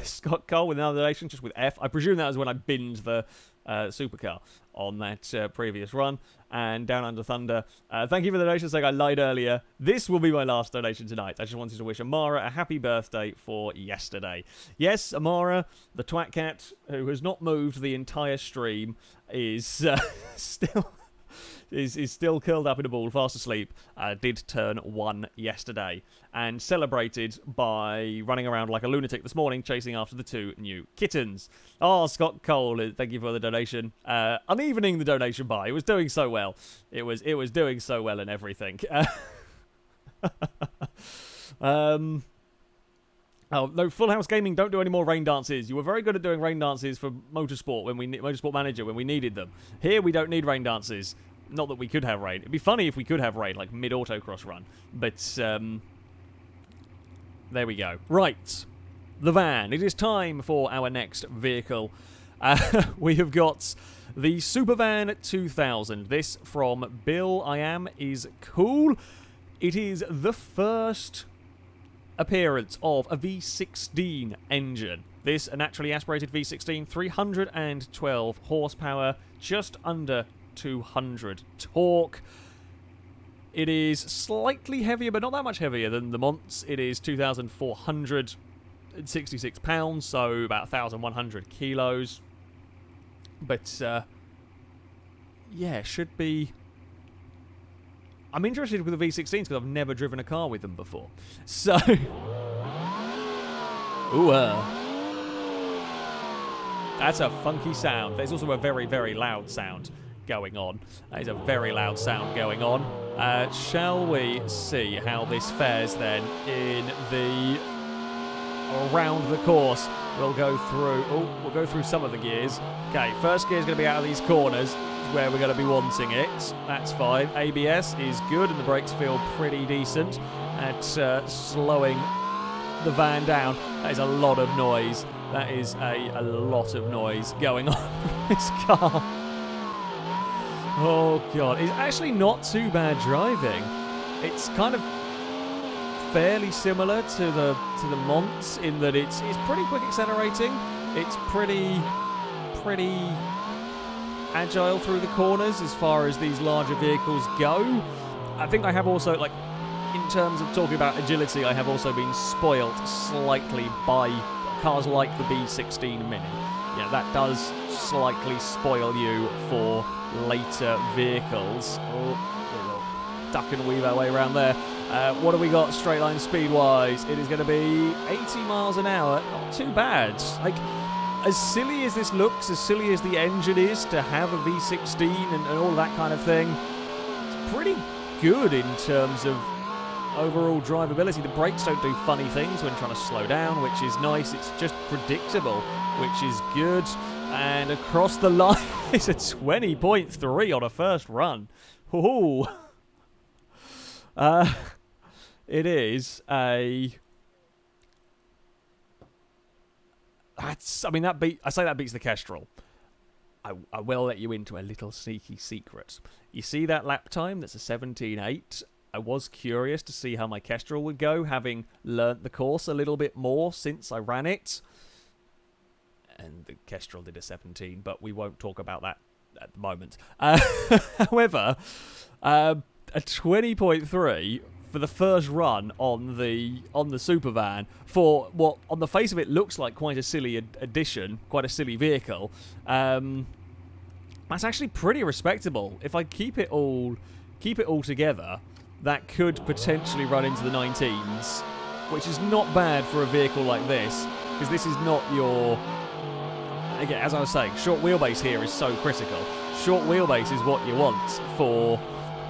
Scott Cole with another donation, just with F. I presume that was when I binned the supercar on that previous run. And Down Under Thunder, thank you for the donation, saying I lied earlier. This will be my last donation tonight. I just wanted to wish Amara a happy birthday for yesterday. Yes, Amara, the twat cat, who has not moved the entire stream, is still... is still curled up in a ball, fast asleep, did turn 1 yesterday, and celebrated by running around like a lunatic this morning, chasing after the 2 new kittens. Oh, Scott Cole, thank you for the donation. Unevening the donation by. It was doing so well. It was doing so well and everything. Oh, no, Full House Gaming, don't do any more rain dances. You were very good at doing rain dances for Motorsport Motorsport Manager when we needed them. Here, we don't need rain dances. Not that we could have rain. It'd be funny if we could have rain, like mid-autocross run. But, there we go. Right. The van. It is time for our next vehicle. We have got the Supervan 2000. This from Bill I Am is cool. It is the first appearance of a V16 engine. This, a naturally aspirated V16, 312 horsepower, just under 200 torque. It is slightly heavier, but not that much heavier than the Montz. It is 2,466 pounds, so about 1,100 kilos. But, yeah, should be... I'm interested with the V16s because I've never driven a car with them before. So... Ooh, that's a funky sound. There's also a very, very loud sound going on. That is a very loud sound going on. Shall we see how this fares then in the around the course? We'll go through some of the gears. Okay, first gear is going to be out of these corners, where we're going to be wanting it. That's fine. ABS is good, and the brakes feel pretty decent at slowing the van down. That is a lot of noise. That is a lot of noise going on with this car. Oh god, it's actually not too bad driving. It's kind of fairly similar to the Monts in that it's pretty quick accelerating. It's pretty agile through the corners as far as these larger vehicles go. I think I have also, like, in terms of talking about agility, I have also been spoilt slightly by cars like the B16 Mini. Yeah, that does slightly spoil you for later vehicles. Oh, we'll duck and weave our way around there. What have we got straight line speed-wise? It is going to be 80 miles an hour. Not too bad. Like, as silly as this looks, as silly as the engine is to have a V16 and all that kind of thing, it's pretty good in terms of overall drivability. The brakes don't do funny things when trying to slow down, which is nice. It's just predictable, which is good. And across the line, it's a 20.3 on a first run. Ooh. It is a... I say that beats the Kestrel. I will let you into a little sneaky secret. You see that lap time that's a 17.8? I was curious to see how my Kestrel would go, having learnt the course a little bit more since I ran it. And the Kestrel did a 17, but we won't talk about that at the moment. However, a 20.3 for the first run on the Super van for what on the face of it looks like quite a silly addition, quite a silly vehicle. That's actually pretty respectable. If I keep it all together, that could potentially run into the 19s, which is not bad for a vehicle like this, because this is not your... Again, as I was saying, short wheelbase here is so critical. Short wheelbase is what you want for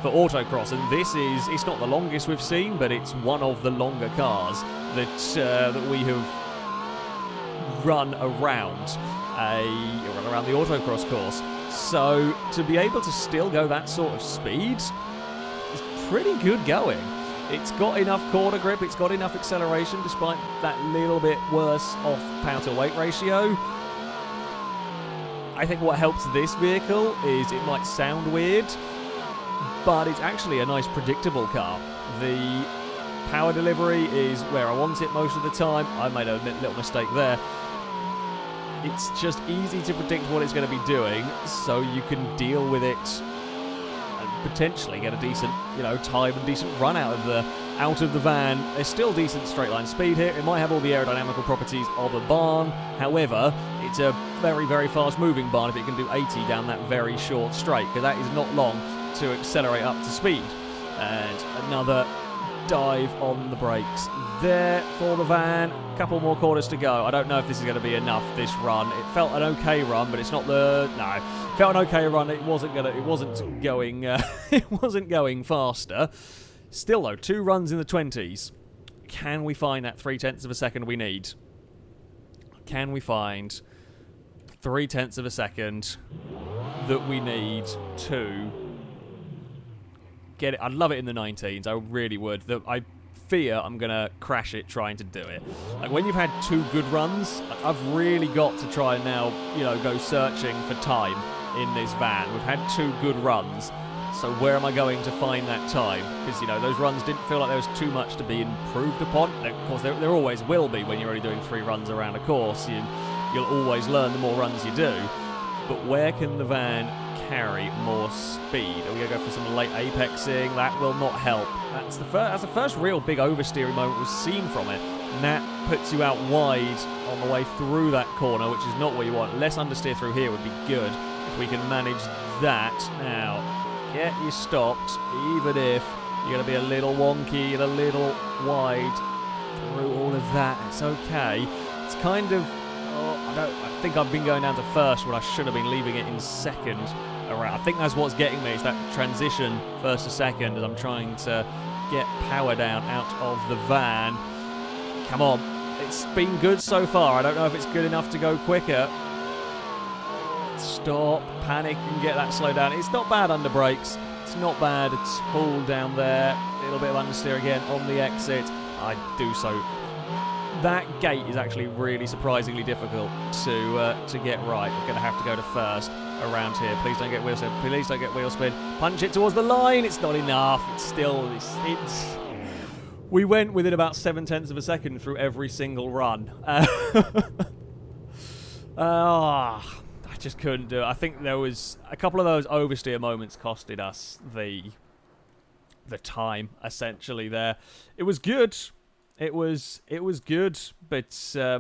autocross, and this is, it's not the longest we've seen, but it's one of the longer cars that we have run around the autocross course. So to be able to still go that sort of speed is pretty good going. It's got enough corner grip, it's got enough acceleration despite that little bit worse off power to weight ratio. I think what helps this vehicle is it might sound weird, but it's actually a nice predictable car. The power delivery is where I want it most of the time. I made a little mistake there. It's just easy to predict what it's going to be doing, so you can deal with it and potentially get a decent, time and decent run out of the van. There's still decent straight line speed here. It might have all the aerodynamical properties of a barn. However, it's a very, very fast moving barn if it can do 80 down that very short straight, because that is not long to accelerate up to speed. And another dive on the brakes there for the van. A couple more corners to go. I don't know if this is going to be enough this run. It felt an okay run, but it's not the... No, it felt an okay run. It wasn't going it wasn't going faster. Still though, 2 runs in the 20s. Can we find that 0.3 of a second we need? Can we find 0.3 of a second that we need to get it? I'd love it in the 19s. I really would. I fear I'm going to crash it trying to do it. Like, when you've had 2 good runs, I've really got to try and now, go searching for time in this van. We've had 2 good runs. So where am I going to find that time? Because, those runs didn't feel like there was too much to be improved upon. Of course, there always will be when you're only doing 3 runs around a course. You'll always learn the more runs you do. But where can the van carry more speed? Are we going to go for some late apexing? That will not help. That's the first real big oversteering moment we've seen from it. And that puts you out wide on the way through that corner, which is not what you want. Less understeer through here would be good if we can manage that. Now, get you stopped, even if you're going to be a little wonky and a little wide through all of that. It's okay. It's kind of... I think I've been going down to first when I should have been leaving it in second around. I think that's what's getting me, is that transition first to second as I'm trying to get power down out of the van. Come on. It's been good so far. I don't know if it's good enough to go quicker. Stop, panic, and get that slow down. It's not bad under brakes. It's not bad at all down there. A little bit of understeer again on the exit. I do so. That gate is actually really surprisingly difficult to get right. We're going to have to go to first around here. Please don't get wheel spin. Please don't get wheel spin. Punch it towards the line. It's not enough. It's still... It's we went within about 0.7 of a second through every single run. I just couldn't do it. I think there was a couple of those oversteer moments costed us the time, essentially, there. It was good. It was good, but yeah,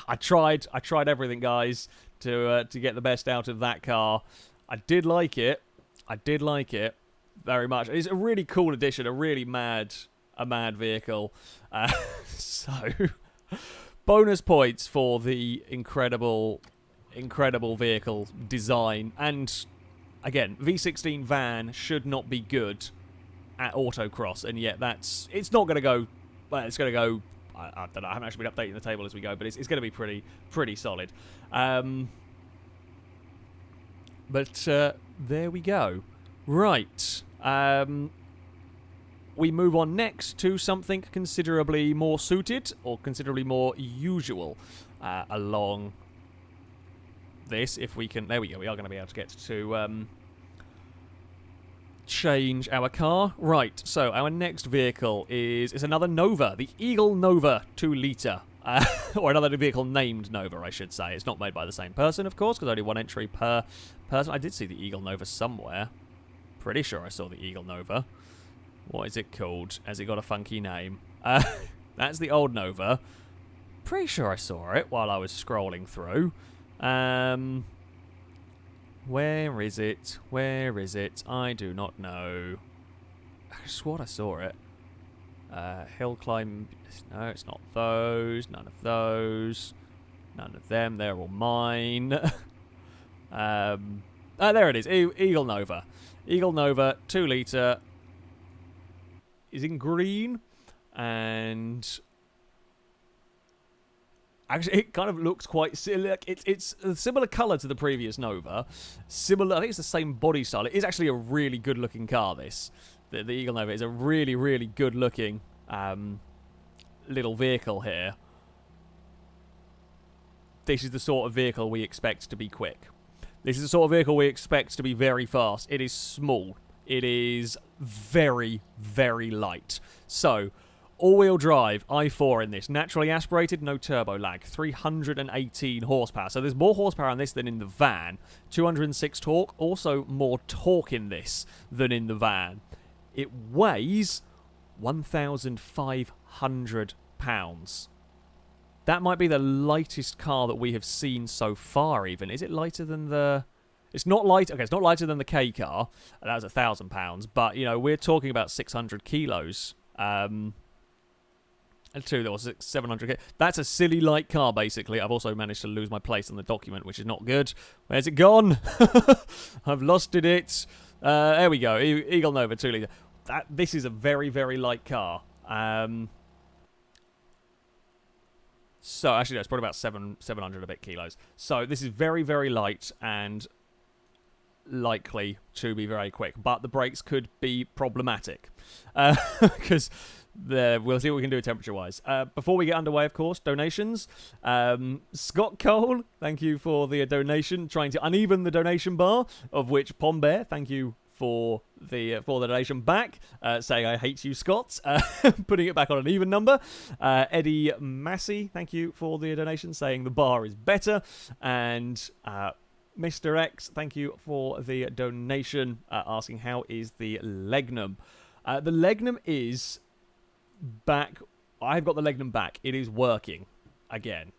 I tried everything, guys, to get the best out of that car. I did like it. I did like it very much. It's a really cool addition, a really mad vehicle. So, bonus points for the incredible vehicle design. And again, V16 van should not be good at autocross, and yet it's not going to go. Well, it's going to go. I don't know. I haven't actually been updating the table as we go, but it's going to be pretty solid. But there we go. Right. We move on next to something considerably more suited, or considerably more usual, along this. If we can... There we go. We are going to be able to get to change our car. Right. So, our next vehicle is another Nova. The Eagle Nova 2-litre. Or another vehicle named Nova, I should say. It's not made by the same person, of course, because only one entry per person. I did see the Eagle Nova somewhere. Pretty sure I saw the Eagle Nova. What is it called? Has it got a funky name? That's the old Nova. Pretty sure I saw it while I was scrolling through. Where is it? Where is it? I do not know. I swore I saw it. Hill climb. No, it's not those. None of those. None of them. They're all mine. There it is. Eagle Nova. Eagle Nova 2-litre is in green, and actually it kind of looks quite similar. It's a similar colour to the previous Nova. Similar. I think it's the same body style. It is actually a really good looking car. This. The Eagle Nova is a really, really good-looking little vehicle here. This is the sort of vehicle we expect to be quick. This is the sort of vehicle we expect to be very fast. It is small. It is very, very light. So, all-wheel drive, i4 in this. Naturally aspirated, no turbo lag. 318 horsepower. So there's more horsepower in this than in the van. 206 torque. Also more torque in this than in the van. It weighs 1,500 pounds. That might be the lightest car that we have seen so far, even. Is it lighter than the... It's not light. Okay, it's not lighter than the K car. That was 1,000 pounds. But, you know, we're talking about 600 kilos. And two, that was 700. That's a silly light car, basically. I've also managed to lose my place on the document, which is not good. Where's it gone? I've lost it. There we go. Eagle Nova 2-litre. This is a very, very light car. So, actually, no, it's probably about 700 a bit kilos. So, this is very, very light and likely to be very quick. But the brakes could be problematic. Because we'll see what we can do temperature-wise. Before we get underway, of course, donations. Scott Cole, thank you for the donation. Trying to uneven the donation bar, of which Pombear, thank you for the donation back, saying I hate you, Scott, putting it back on an even number. Eddie Massey, thank you for the donation, saying the bar is better. And Mr. X, thank you for the donation, asking how is the Legnum. The Legnum is back. I've got the Legnum back. It is working again.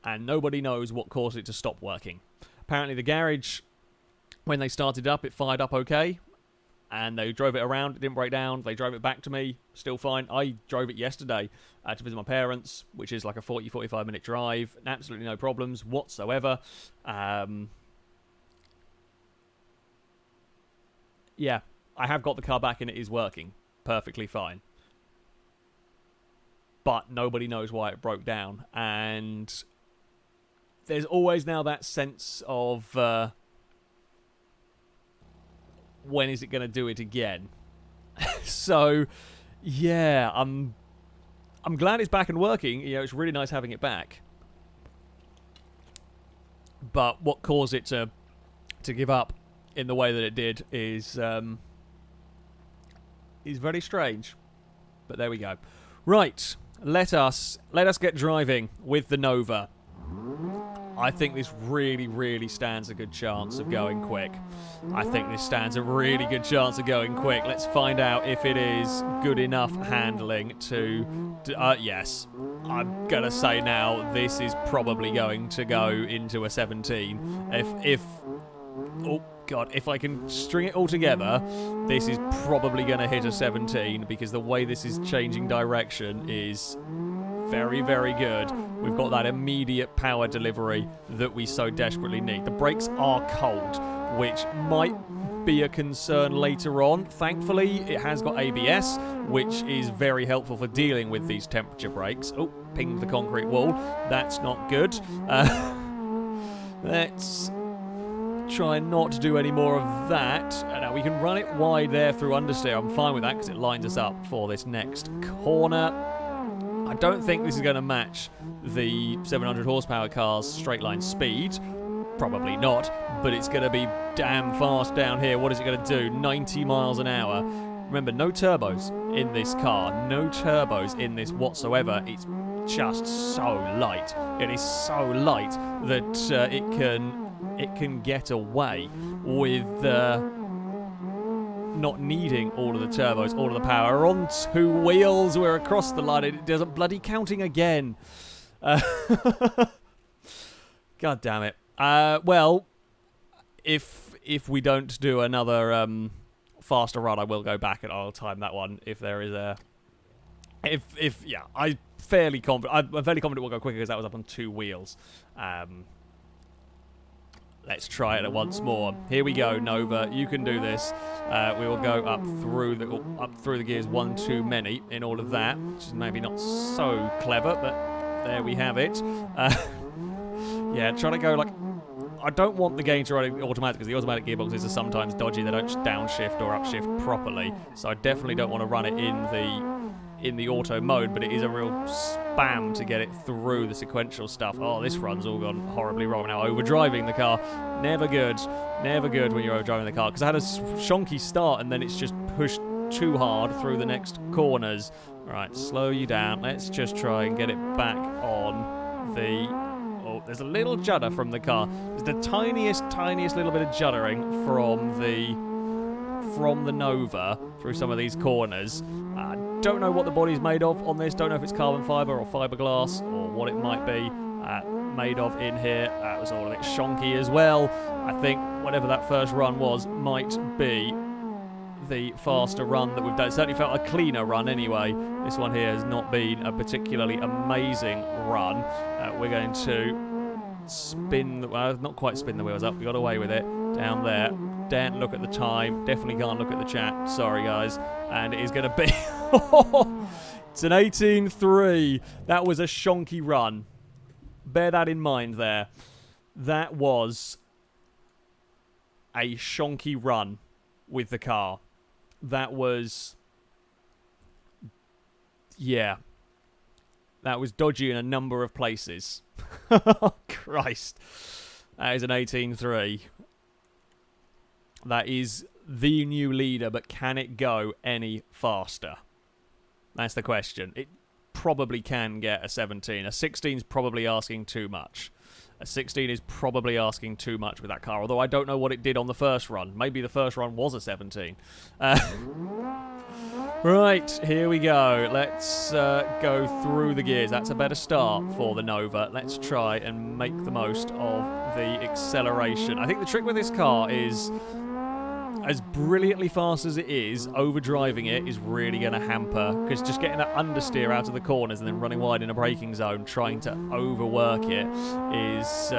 And nobody knows what caused it to stop working. Apparently the garage, when they started up, it fired up okay. and they drove it around. It didn't break down. They drove it back to me. Still fine. I drove it yesterday to visit my parents, which is like a 40-45 minute drive. Absolutely no problems whatsoever. Yeah, I have got the car back and it is working perfectly fine. But nobody knows why it broke down. And there's always now that sense of when is it going to do it again? So, yeah, I'm glad it's back and working. You know, it's really nice having it back. But what caused it to give up in the way that it did is very strange. But there we go. Right, let us get driving with the Nova. I think this really, really stands a good chance of going quick. Let's find out if it is good enough handling to... yes. I'm going to say now, this is probably going to go into a 17. Oh, God. If I can string it all together, this is probably going to hit a 17, because the way this is changing direction is... very, very good. We've got that immediate power delivery that we so desperately need. The brakes are cold, which might be a concern later on. Thankfully, it has got ABS, which is very helpful for dealing with these temperature brakes. Oh, pinged the concrete wall. That's not good. Let's try not to do any more of that. Now, we can run it wide there through understeer. I'm fine with that because it lines us up for this next corner. I don't think this is going to match the 700 horsepower car's straight line speed. Probably not, but it's going to be damn fast down here. What is it going to do? 90 miles an hour. Remember, no turbos in this car. No turbos in this whatsoever. It's just so light. It is so light that it can get away with... not needing all of the turbos, all of the power. We're on two wheels. We're across the line. It doesn't bloody counting again. God damn it. Well, if we don't do another faster run, I will go back and I'll time that one if there is a... Yeah, I'm fairly confident we'll go quicker because that was up on two wheels. Let's try it once more. Here we go, Nova. You can do this. We will go up through the gears one too many in all of that, which is maybe not so clever, but there we have it. Yeah, trying to go like... I don't want the game to run automatic because the automatic gearboxes are sometimes dodgy. They don't downshift or upshift properly, so I definitely don't want to run it in the auto mode, but it is a real spam to get it through the sequential stuff. Oh, this run's all gone horribly wrong now. Overdriving the car. Never good. Never good when you're overdriving the car, because I had a shonky start and then it's just pushed too hard through the next corners. All right, slow you down. Let's just try and get it back on the... Oh, there's a little judder from the car. There's the tiniest little bit of juddering from the Nova through some of these corners. Don't know what the body's made of on this. Don't know if it's carbon fibre or fiberglass or what it might be made of in here. That was all a bit shonky as well. I think whatever that first run was might be the faster run that we've done. It certainly felt a cleaner run anyway. This one here has not been a particularly amazing run. We're going to spin, not quite spin the wheels up. We got away with it down there. Daren't look at the time. Definitely can't look at the chat. Sorry, guys. And it is going to be... It's an 18.3. That was a shonky run. Bear that in mind there. That was a shonky run with the car. That was... Yeah. That was dodgy in a number of places. Christ. That is an 18.3. That is the new leader, but can it go any faster? That's the question. It probably can get a 17. A 16 is probably asking too much. A 16 is probably asking too much with that car, although I don't know what it did on the first run. Maybe the first run was a 17. Right, here we go. Let's go through the gears. That's a better start for the Nova. Let's try and make the most of the acceleration. I think the trick with this car is as brilliantly fast as it is, overdriving it is really going to hamper, because just getting that understeer out of the corners and then running wide in a braking zone, trying to overwork it, is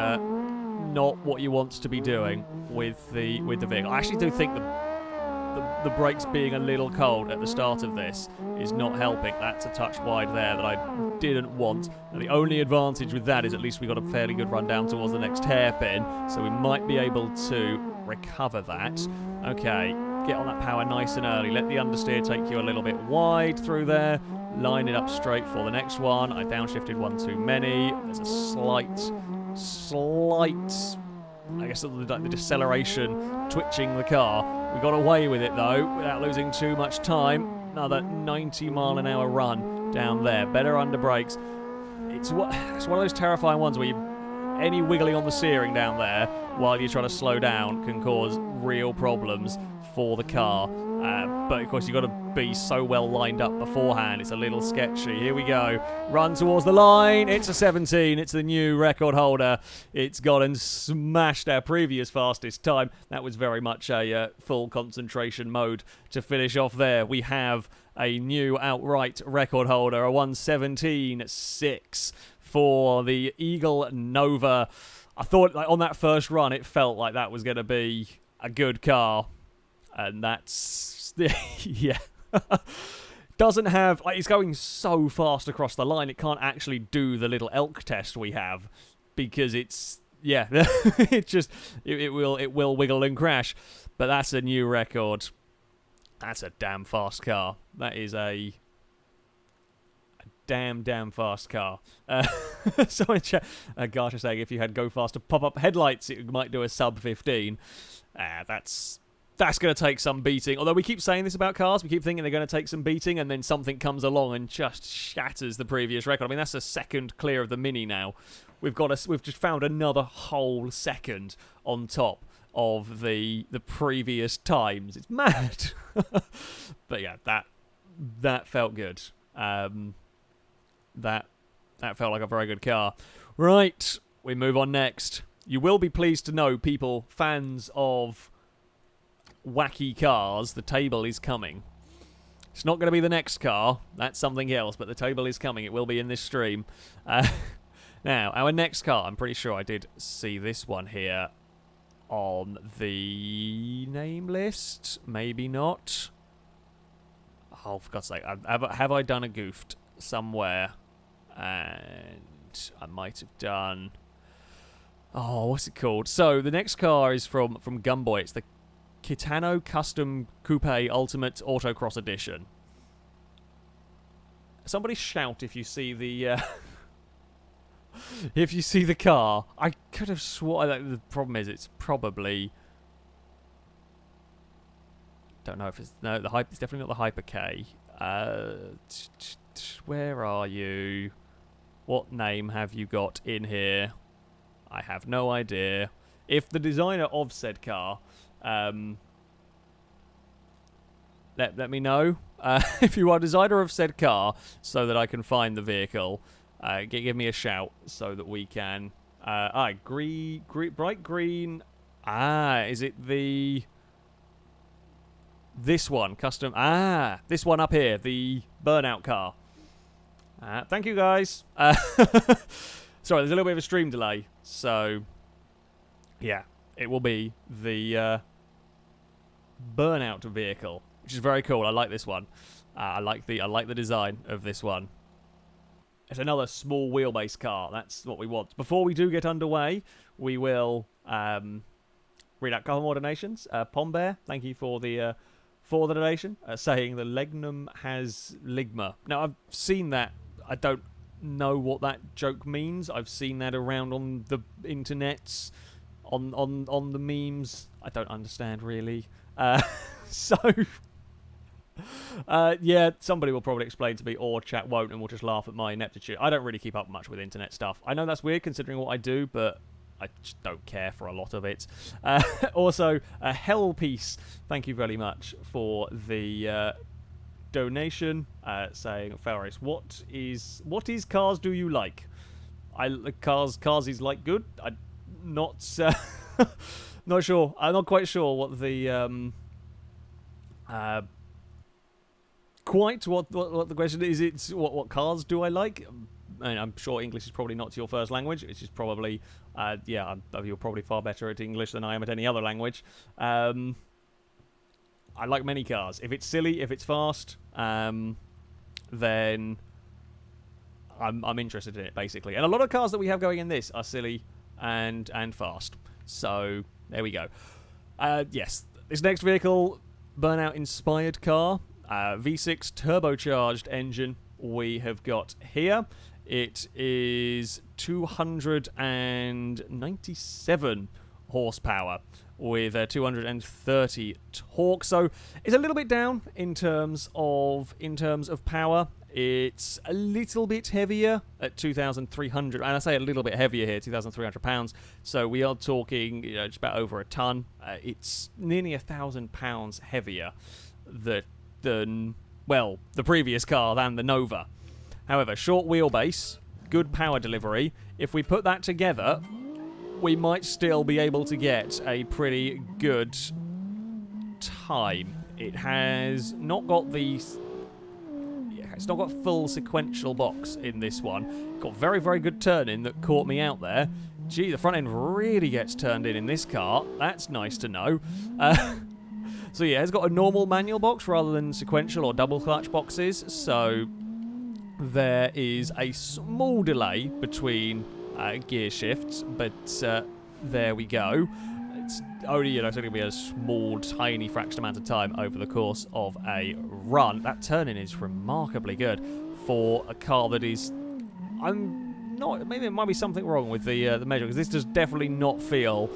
not what you want to be doing with the vehicle. I actually do think the brakes being a little cold at the start of this is not helping. That's a touch wide there that I didn't want. And the only advantage with that is at least we got a fairly good run down towards the next hairpin, so we might be able to recover that. Okay, get on that power nice and early. Let the understeer take you a little bit wide through there. Line it up straight for the next one. I downshifted one too many. There's a slight, I guess the deceleration twitching the car. We got away with it though, without losing too much time. Another 90-mile-an-hour run down there. Better under brakes. It's one of those terrifying ones where any wiggling on the steering down there while you're trying to slow down can cause real problems for the car. But of course you've got to be so well lined up beforehand. It's a little sketchy. Here we go. Run towards the line. It's a 17. It's the new record holder. It's gone and smashed our previous fastest time. That was very much a full concentration mode to finish off there. We have a new outright record holder, a 1:17.6 for the Eagle Nova. I thought on that first run it felt like that was going to be a good car. And that's, yeah. Doesn't have, it's going so fast across the line, it can't actually do the little elk test we have, because it's, yeah, it will wiggle and crash. But that's a new record. That's a damn fast car. That is a damn fast car. Someone in chat, Garter saying if you had go faster pop-up headlights, it might do a sub 15. That's going to take some beating. Although we keep saying this about cars, we keep thinking they're going to take some beating, and then something comes along and just shatters the previous record. I mean, that's a second clear of the Mini now. We've just found another whole second on top of the previous times. It's mad. But yeah, that felt good. That felt like a very good car. Right, we move on next. You will be pleased to know, people, fans of wacky cars, the table is coming. It's not going to be the next car. That's something else, but the table is coming. It will be in this stream. Now, our next car, I'm pretty sure I did see this one here on the name list. Maybe not. Oh, for God's sake. Have I done a goofed somewhere? And I might have done... Oh, what's it called? So, the next car is from Gunboy. It's the Kitano Custom Coupe Ultimate Autocross Edition. Somebody shout if you see the if you see the car. I could have sworn the problem is it's probably, don't know if it's it's definitely not the Hyper K. Where are you? What name have you got in here? I have no idea. If the designer of said car let me know if you are designer of said car, so that I can find the vehicle. Give me a shout so that we can. Bright green. Is it this one custom? This one up here, the burnout car. Thank you guys. Sorry, there's a little bit of a stream delay, so yeah, it will be the burnout vehicle, which is very cool. I like this one. I like the design of this one. It's another small wheelbase car. That's what we want. Before we do get underway, we will read out a couple more donations. Pombear, thank you for the donation, saying the Legnum has ligma. Now I've seen that. I don't know what that joke means. I've seen that around on the internets, on the memes. I don't understand really. Yeah, somebody will probably explain to me, or chat won't, and we'll just laugh at my ineptitude. I don't really keep up much with internet stuff. I know that's weird considering what I do, but I just don't care for a lot of it. Also, Hell Peace, thank you very much for the donation, saying, FailRace, what is cars do you like? Cars is like good. I'm not not sure. I'm not quite sure what the Quite what the question is. It's what cars do I like? And I'm sure English is probably not your first language. It's just probably, you're probably far better at English than I am at any other language. I like many cars. If it's silly, if it's fast, then I'm interested in it, basically. And a lot of cars that we have going in this are silly and fast. So there we go. Yes, this next vehicle, burnout-inspired car, V6 turbocharged engine we have got here. It is 297 horsepower with 230 torque. So it's a little bit down in terms of power. It's a little bit heavier at 2,300, and I say a little bit heavier here, 2,300 pounds. So we are talking, just about over a ton. It's nearly 1,000 pounds heavier than the previous car, than the Nova. However, short wheelbase, good power delivery. If we put that together, we might still be able to get a pretty good time. It has not got it's not got full sequential box in this one. Got very, very good turning that caught me out there. Gee, the front end really gets turned in this car. That's nice to know. So yeah, it's got a normal manual box rather than sequential or double clutch boxes. So there is a small delay between gear shifts, but there we go. It's only, it's only going to be a small, tiny fraction amount of time over the course of a run. That turning is remarkably good for a car that is... maybe there might be something wrong with the measure, because this does definitely not feel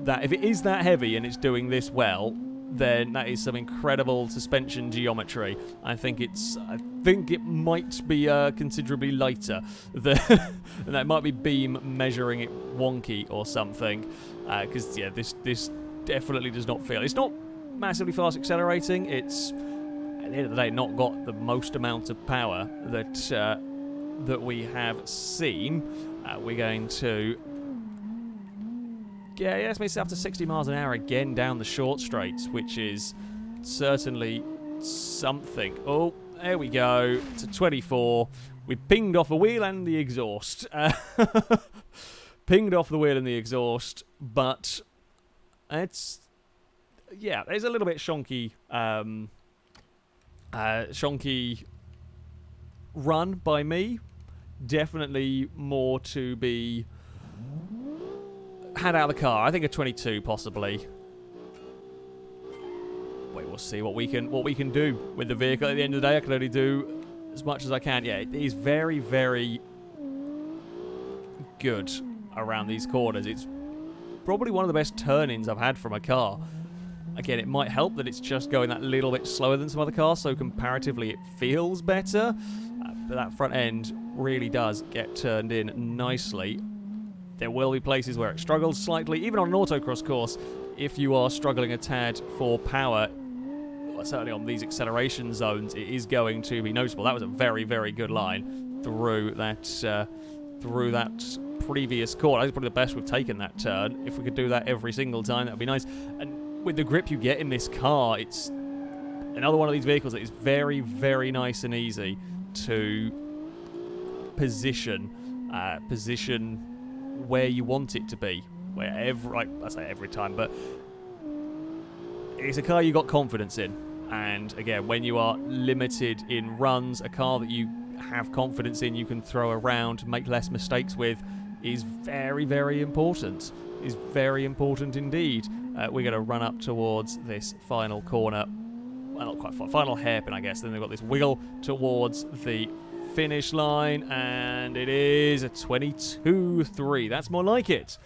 that... If it is that heavy and it's doing this well, then that is some incredible suspension geometry. I think it might be considerably lighter. And that might be Beam measuring it wonky or something. Because yeah, this definitely does not feel. It's not massively fast accelerating. It's at the end of the day not got the most amount of power that we have seen. We're going to. Yeah, it's made up to 60 miles an hour again down the short straights, which is certainly something. Oh, there we go. To 24. We pinged off the wheel and the exhaust. Pinged off the wheel and the exhaust, but it's... Yeah, there's a little bit shonky... shonky run by me. Definitely more to be... had out of the car. I think a 22 possibly. Wait, we'll see what we can do with the vehicle. At the end of the day, I can only do as much as I can. Yeah, it is very, very good around these corners. It's probably one of the best turn-ins I've had from a car. Again, it might help that it's just going that little bit slower than some other cars, so comparatively it feels better. But that front end really does get turned in nicely. There will be places where it struggles slightly, even on an autocross course. If you are struggling a tad for power, certainly on these acceleration zones, it is going to be noticeable. That was a very, very good line through that previous corner. That's probably the best we've taken that turn. If we could do that every single time, that would be nice. And with the grip you get in this car, it's another one of these vehicles that is very, very nice and easy to position where you want it to be. I say every time, but it's a car you got confidence in. And again, when you are limited in runs, a car that you have confidence in, you can throw around, make less mistakes with, is very, very important. Is very important indeed. We're going to run up towards this final corner. Well, not quite final hairpin, I guess. Then they've got this wiggle towards the finish line, and it is a 22.3. That's more like it.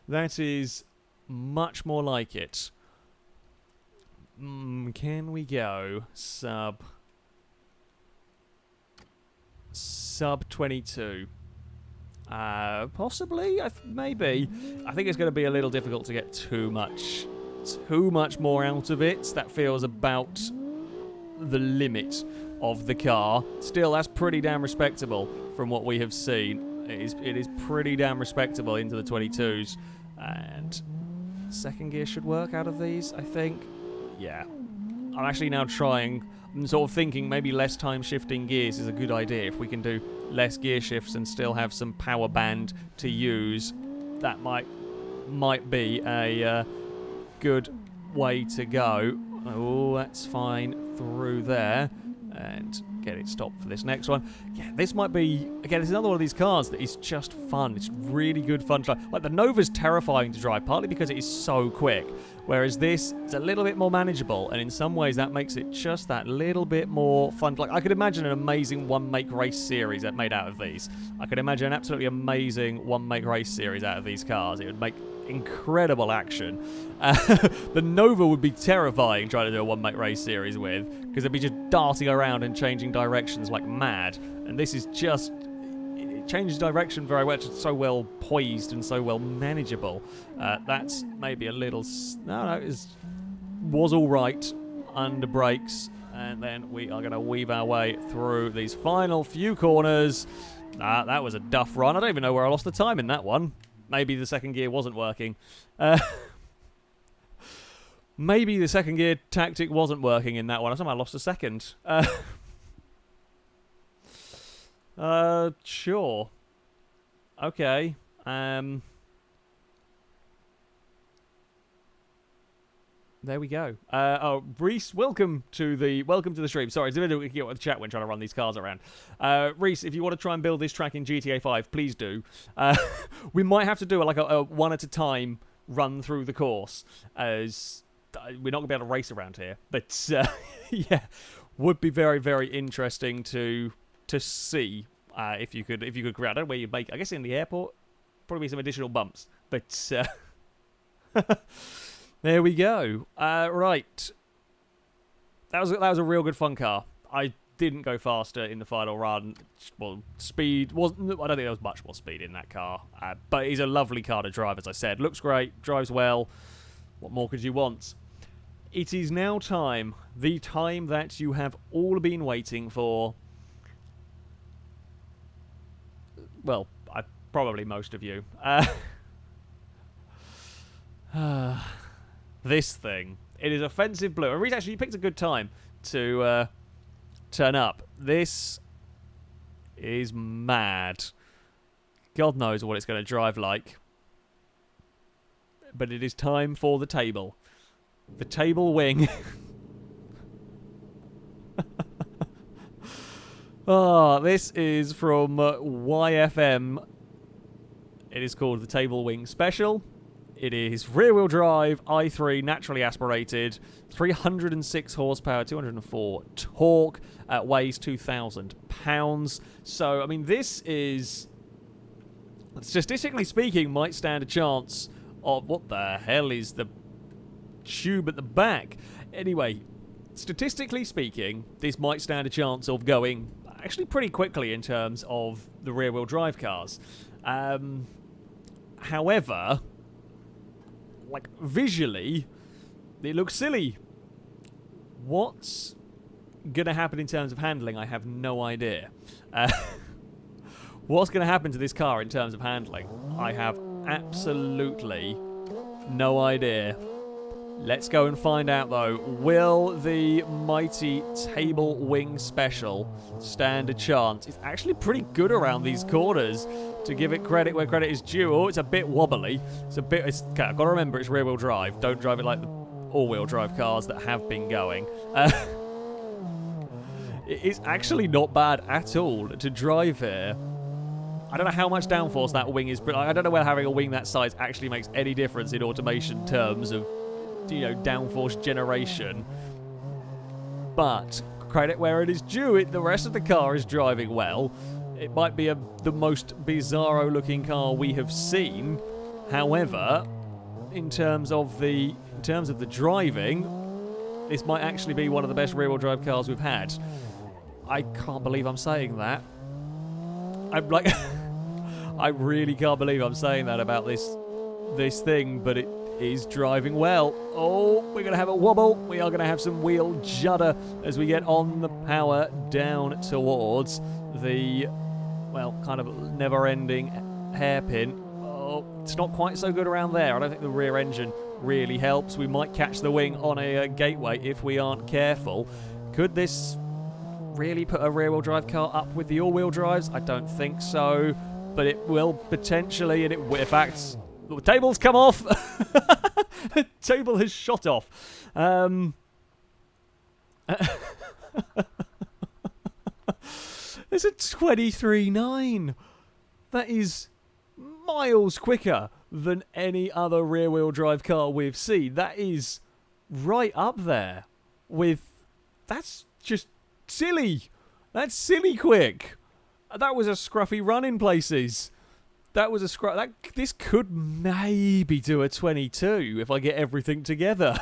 That is much more like it. Can we go sub 22? Possibly, maybe. I think it's going to be a little difficult to get too much more out of it. That feels about the limit of the car. Still, that's pretty damn respectable from what we have seen. It is pretty damn respectable into the 22s. And second gear should work out of these, I think. Yeah. I'm actually now trying, I'm sort of thinking maybe less time shifting gears is a good idea. If we can do less gear shifts and still have some power band to use, that might be a good way to go. Oh, that's fine through there. And get it stopped for this next one. Yeah, this might be, again, it's another one of these cars that is just fun. It's really good fun to drive. Like, the Nova's terrifying to drive, partly because it is so quick, whereas this is a little bit more manageable, and in some ways that makes it just that little bit more fun. Like, I could imagine an amazing one-make race series made out of these. I could imagine an absolutely amazing one-make race series out of these cars. It would make incredible action. The Nova would be terrifying trying to do a one-make race series with, because it'd be just darting around and changing directions like mad. And this is just, it changes direction very well. It's so well poised and so well manageable. That's maybe a little, no, it was all right under brakes. And then we are going to weave our way through these final few corners. That was a duff run. I don't even know where I lost the time in that one. Maybe the second gear wasn't working. Maybe the second gear tactic wasn't working in that one. I somehow lost a second. Sure. Okay. There we go. Oh, Reese, welcome to the stream. Sorry, it's a bit of a chat when trying to run these cars around. Reese, if you want to try and build this track in GTA 5, please do. We might have to do a one at a time run through the course, as we're not going to be able to race around here. But yeah, would be very, very interesting to see if you could create. I don't know where you'd make. I guess in the airport, probably some additional bumps. But there we go. Right. That was a real good fun car. I didn't go faster in the final run. Well, speed wasn't. I don't think there was much more speed in that car. But it's a lovely car to drive, as I said. Looks great, drives well. What more could you want? It is now time. The time that you have all been waiting for. Well, probably most of you. This thing. It is offensive blue. And Reese, actually, you picked a good time to turn up. This is mad. God knows what it's going to drive like. But it is time for the table. The table wing. Oh, this is from YFM. It is called the Table Wing Special. It is rear-wheel drive, i3, naturally aspirated, 306 horsepower, 204 torque, weighs 2,000 pounds. So, I mean, this is, statistically speaking, might stand a chance of, what the hell is the tube at the back? Anyway, statistically speaking, this might stand a chance of going actually pretty quickly in terms of the rear-wheel drive cars. However, like, visually, it looks silly. What's going to happen in terms of handling, I have no idea. What's going to happen to this car in terms of handling, I have absolutely no idea. Let's go and find out, though. Will the mighty Table Wing Special stand a chance? It's actually pretty good around these corners, to give it credit where credit is due. Oh, it's a bit wobbly. Okay, I've got to remember it's rear-wheel drive. Don't drive it like the all-wheel drive cars that have been going. It's actually not bad at all to drive here. I don't know how much downforce that wing is, but I don't know whether having a wing that size actually makes any difference in automation terms of, you know, downforce generation. But credit where it is due, the rest of the car is driving well. It might be the most bizarro looking car we have seen. However, in terms of the driving, this might actually be one of the best rear-wheel drive cars we've had. I can't believe I'm saying that. I'm like, I really can't believe I'm saying that about this thing, but it is driving well. Oh, we're going to have a wobble. We are going to have some wheel judder as we get on the power down towards the, well, kind of never-ending hairpin. Oh, it's not quite so good around there. I don't think the rear engine really helps. We might catch the wing on a gateway if we aren't careful. Could this really put a rear-wheel drive car up with the all-wheel drives? I don't think so, but it will potentially, and in fact, the table's come off. The table has shot off. It's a 23.9. That is miles quicker than any other rear-wheel drive car we've seen. That is right up there with... That's just silly. That's silly quick. That was a scruffy run in places. That was a this could maybe do a 22 if I get everything together.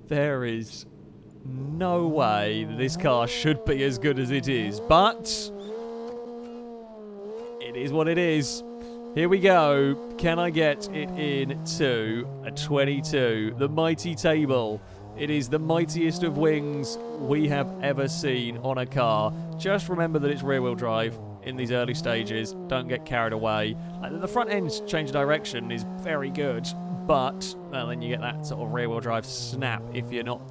There is no way that this car should be as good as it is, but it is what it is. Here we go. Can I get it into a 22? The mighty table. It is the mightiest of wings we have ever seen on a car. Just remember that it's rear-wheel drive in these early stages. Don't get carried away. The front end change of direction is very good, but well, then you get that sort of rear-wheel drive snap if you're not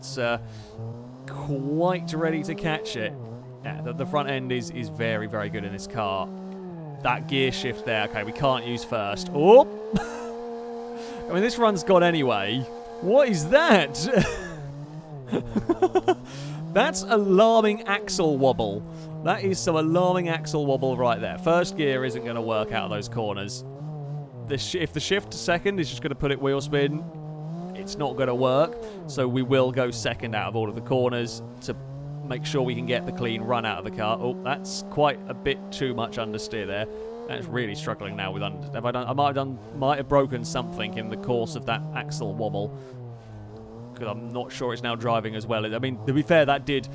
quite ready to catch it. Yeah, the front end is very, very good in this car. That gear shift there, okay, we can't use first. Oh! I mean, this run's gone anyway. What is that? That's alarming axle wobble. That is some alarming axle wobble right there. First gear isn't going to work out of those corners. If the shift to second is just going to put it wheel spin, it's not going to work. So we will go second out of all of the corners to make sure we can get the clean run out of the car. Oh, that's quite a bit too much understeer there. That's really struggling now with under. I might have broken something in the course of that axle wobble, because I'm not sure it's now driving as well. I mean, to be fair, that did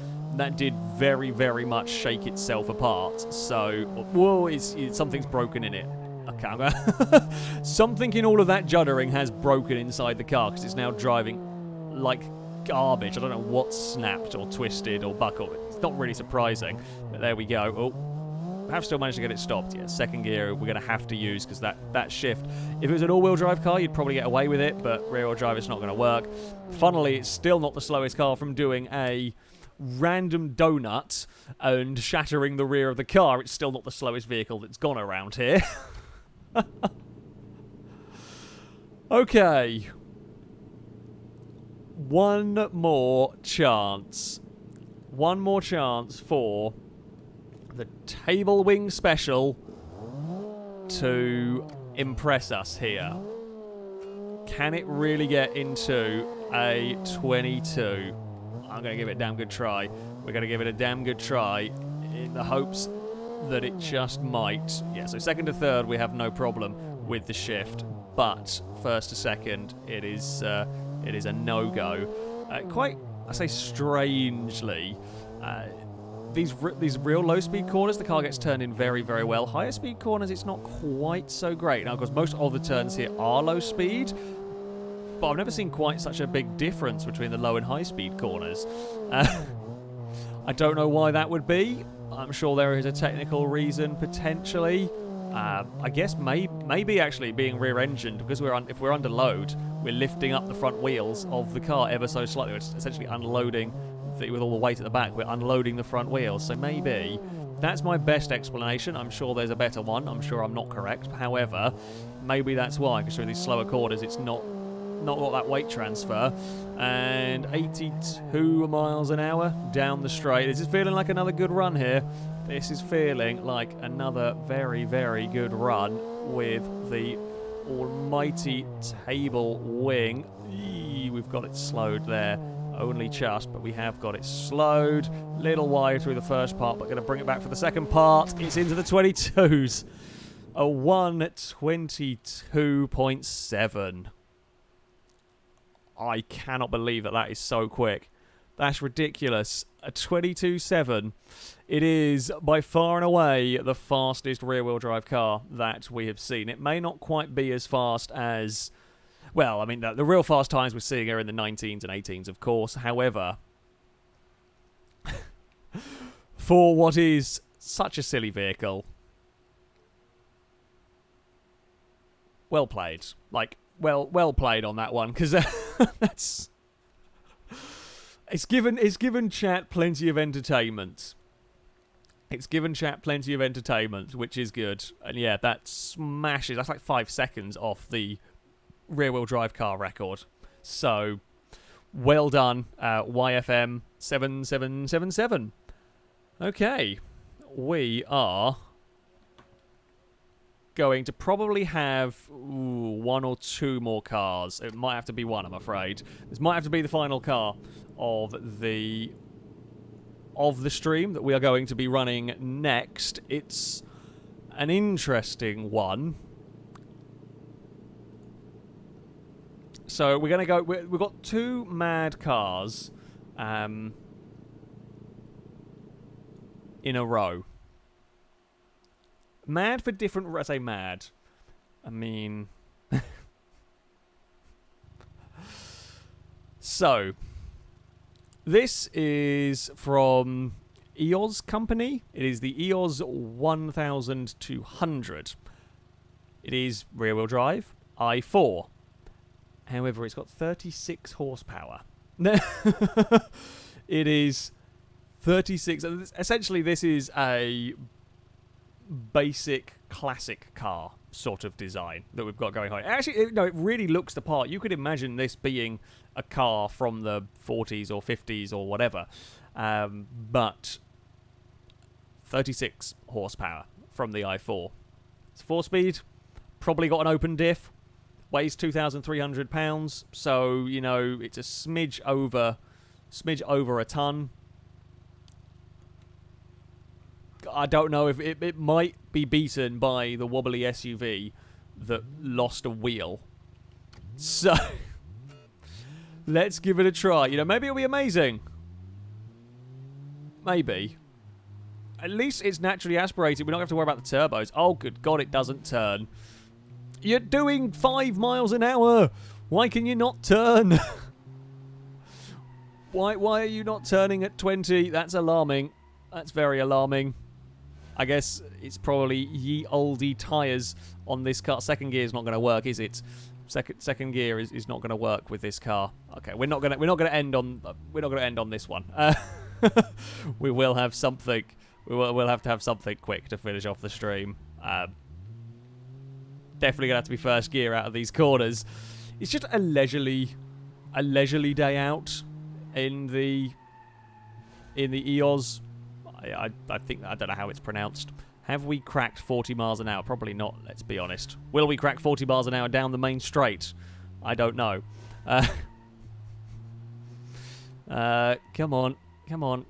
very, very much shake itself apart. So, whoa, something's broken in it. Okay, something in all of that juddering has broken inside the car, because it's now driving like garbage. I don't know what snapped or twisted or buckled. It's not really surprising, but there we go. Oh, I have still managed to get it stopped. Yeah, second gear we're going to have to use, because that shift, if it was an all-wheel drive car, you'd probably get away with it, but rear-wheel drive, it's not going to work. Funnily, it's still not the slowest car from doing a random donut and shattering the rear of the car. It's still not the slowest vehicle that's gone around here. Okay. One more chance. One more chance for the Table Wing Special to impress us here. Can it really get into a 22? I'm going to give it a damn good try. We're going to give it a damn good try in the hopes that it just might. Yeah, so second to third we have no problem with the shift, but first to second it is a no-go. Quite, I say strangely, these real low-speed corners, the car gets turned in very, very well. Higher speed corners, it's not quite so great. Now, of course, most of the turns here are low speed, but I've never seen quite such a big difference between the low and high speed corners. I don't know why that would be. I'm sure there is a technical reason, potentially. I guess maybe actually being rear-engined, because if we're under load, we're lifting up the front wheels of the car ever so slightly. It's essentially unloading, with all the weight at the back, we're unloading the front wheels. So maybe that's my best explanation. I'm sure there's a better one. I'm sure I'm not correct. However, maybe that's why, because through these slower corners, it's not got that weight transfer. And 82 miles an hour down the straight. This is feeling like another good run here. This is feeling like another very, very good run with the almighty Table Wing. We've got it slowed there. Only just, but we have got it slowed. Little wide through the first part, but going to bring it back for the second part. It's into the 22s. A 1:22.7. I cannot believe that is so quick. That's ridiculous. A 22.7. It is by far and away the fastest rear-wheel drive car that we have seen. It may not quite be as fast as... Well, I mean, the real fast times we're seeing are in the 19s and 18s, of course. However, for what is Such a silly vehicle. Well played. Like, well played on that one, because that's... It's given chat plenty of entertainment. It's given chat plenty of entertainment, which is good. And yeah, that smashes. That's like 5 seconds off the rear-wheel drive car record. So, well done, YFM 7777. Okay, we are going to probably have 1 or 2 more cars. It might have to be 1, I'm afraid. This might have to be the final car of the stream that we are going to be running next. It's an interesting one. So we're going to go... We've got 2 mad cars in a row. Mad for different... I say mad. I mean... So... This is from EOS company. It is the EOS 1200. It is rear-wheel drive, i4. However, it's got 36 horsepower. It is 36. Essentially, this is a basic classic car sort of design that we've got going on. Actually, no, it really looks the part. You could imagine this being a car from the 40s or 50s or whatever. But 36 horsepower from the i4. It's 4-speed. Probably got an open diff. Weighs 2,300 pounds. So, you know, it's a smidge over a ton. I don't know if it might be beaten by the wobbly SUV that lost a wheel. So, let's give it a try. You know, maybe it'll be amazing. Maybe. At least it's naturally aspirated. We don't have to worry about the turbos. Oh, good God, it doesn't turn. You're doing 5 miles an hour. Why can you not turn? Why are you not turning at 20? That's alarming. That's very alarming. I guess it's probably ye olde tyres on this car. Second gear is not going to work, is it? Second gear is not going to work with this car. Okay, we're not going to end on this one. We will have something. We'll have to have something quick to finish off the stream. Definitely gonna have to be first gear out of these corners. It's just a leisurely day out in the EOS. I think, I don't know how it's pronounced. Have we cracked 40 miles an hour? Probably not, let's be honest. Will we crack 40 miles an hour down the main straight? I don't know. Come on,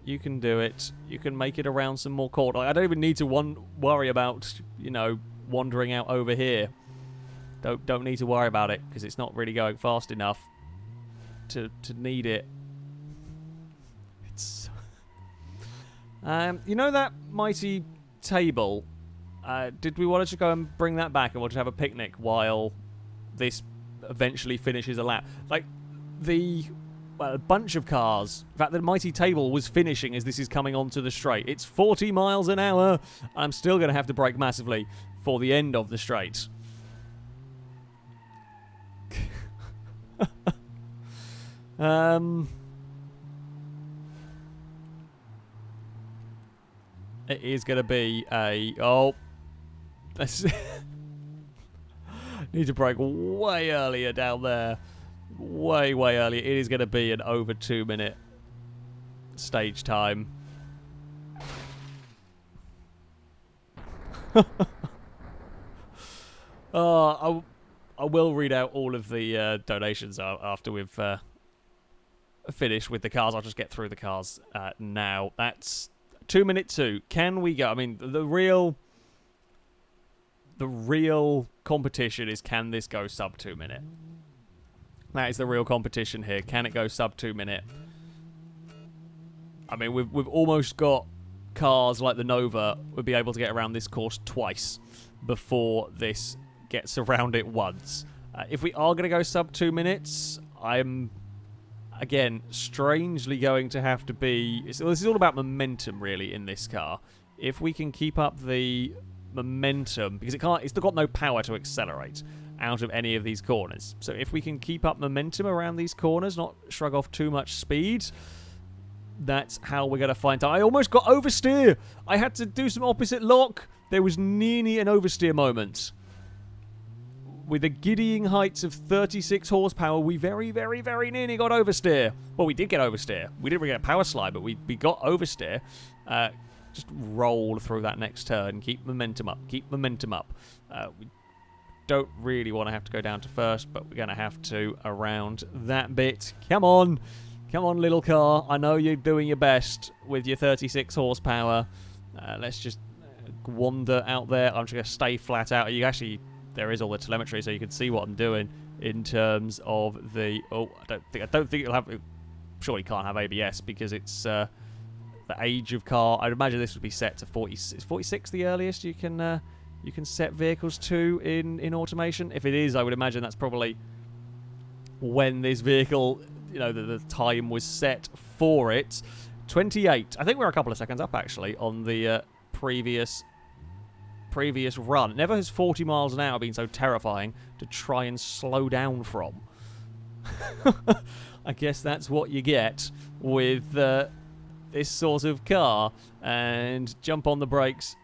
you can do it. You can make it around some more court. I don't even need to worry about, you know, wandering out over here. Don't need to worry about it, because it's not really going fast enough to need it. It's... you know that mighty table? Did we want to go and bring that back and we'll just have a picnic while this eventually finishes a lap? Like, a bunch of cars. In fact, the mighty table was finishing as this is coming onto the straight. It's 40 miles an hour. I'm still going to have to brake massively for the end of the straight. It is going to be a... Oh. Need to brake way earlier down there. Way earlier. It is going to be an over 2-minute stage time. I will read out all of the donations after we've finished with the cars. I'll just get through the cars now. That's 2-minute 2. Can we go? I mean, the real competition is, can this go sub 2-minute? That is the real competition here. Can it go sub 2-minute? I mean, we've almost got cars like the Nova would be able to get around this course twice before this gets around it once. If we are going to go sub 2 minutes, I'm, again, strangely going to have to be... This is all about momentum, really, in this car. if we can keep up the momentum, because it's still got no power to accelerate out of any of these corners. So if we can keep up momentum around these corners, not shrug off too much speed, that's how we're going to find out. I almost got oversteer. I had to do some opposite lock. There was nearly an oversteer moment. With the giddying heights of 36 horsepower, we very, very, very nearly got oversteer. Well, we did get oversteer. We didn't really get a power slide, but we got oversteer. Just roll through that next turn. Keep momentum up. Keep momentum up. We don't really want to have to go down to first, but we're going to have to around that bit. Come on. Come on, little car. I know you're doing your best with your 36 horsepower. Let's just wander out there. I'm just going to stay flat out. You actually... There is all the telemetry, so you can see what I'm doing in terms of the... Oh, I don't think it'll have... Surely can't have ABS because it's the age of car. I'd imagine this would be set to 40. Is 46 the earliest you can set vehicles to in automation? If it is, I would imagine that's probably when this vehicle, you know, the time was set for it. 28. I think we're a couple of seconds up actually on the previous run. Never has 40 miles an hour been so terrifying to try and slow down from. I guess that's what you get with this sort of car. And jump on the brakes.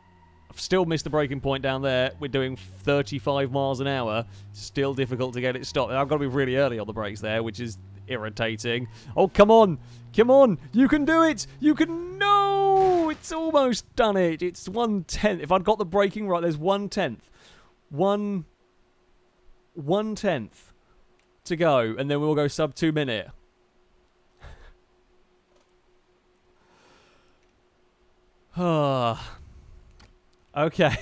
I've still missed the braking point down there. We're doing 35 miles an hour. Still difficult to get it stopped. I've got to be really early on the brakes there, which is irritating. Oh, come on. Come on. You can do it. You can... No! It's almost done it. It's 1/10. If I'd got the braking right, there's 1/10. 1/10 to go, and then we'll go sub 2 minute. Okay.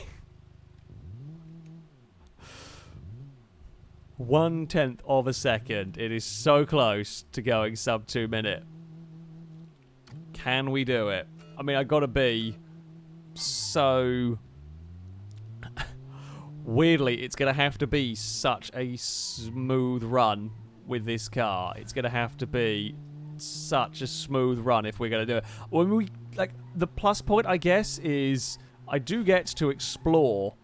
1/10 of a second. It is so close to going sub 2 minute. Can we do it? I mean, I've got to be so... Weirdly, it's going to have to be such a smooth run with this car. It's going to have to be such a smooth run if we're going to do it. When we, like, the plus point, I guess, is I do get to explore.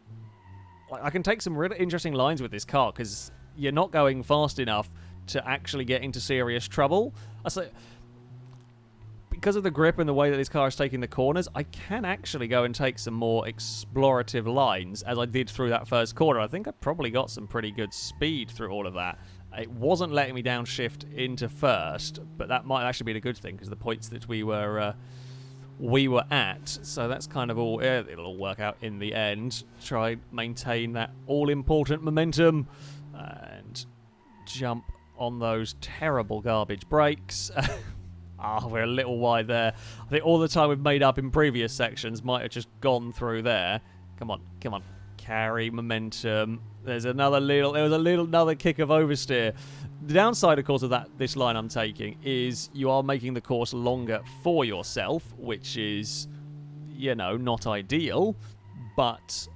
Like, I can take some really interesting lines with this car because you're not going fast enough to actually get into serious trouble. I say, because of the grip and the way that this car is taking the corners, I can actually go and take some more explorative lines, as I did through that first corner. I think I probably got some pretty good speed through all of that. It wasn't letting me downshift into first, but that might actually be a good thing, because the points that we were at, so that's kind of all... it'll all work out in the end. Try maintain that all-important momentum, and jump on those terrible garbage brakes. We're a little wide there. I think all the time we've made up in previous sections might have just gone through there. Come on, come on. Carry momentum. There's another another kick of oversteer. The downside, of course, of this line I'm taking is you are making the course longer for yourself, which is, you know, not ideal, but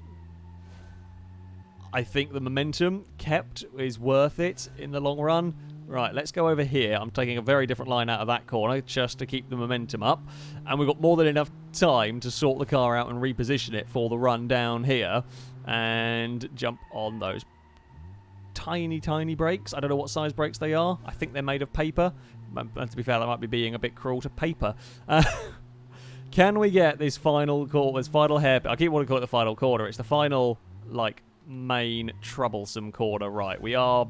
I think the momentum kept is worth it in the long run. Right, let's go over here. I'm taking a very different line out of that corner just to keep the momentum up. And we've got more than enough time to sort the car out and reposition it for the run down here. And jump on those tiny, tiny brakes. I don't know what size brakes they are. I think they're made of paper. And to be fair, that might be being a bit cruel to paper. Can we get this final corner, this final hairpin? I keep wanting to call it the final corner. It's the final, like, main troublesome corner. Right, we are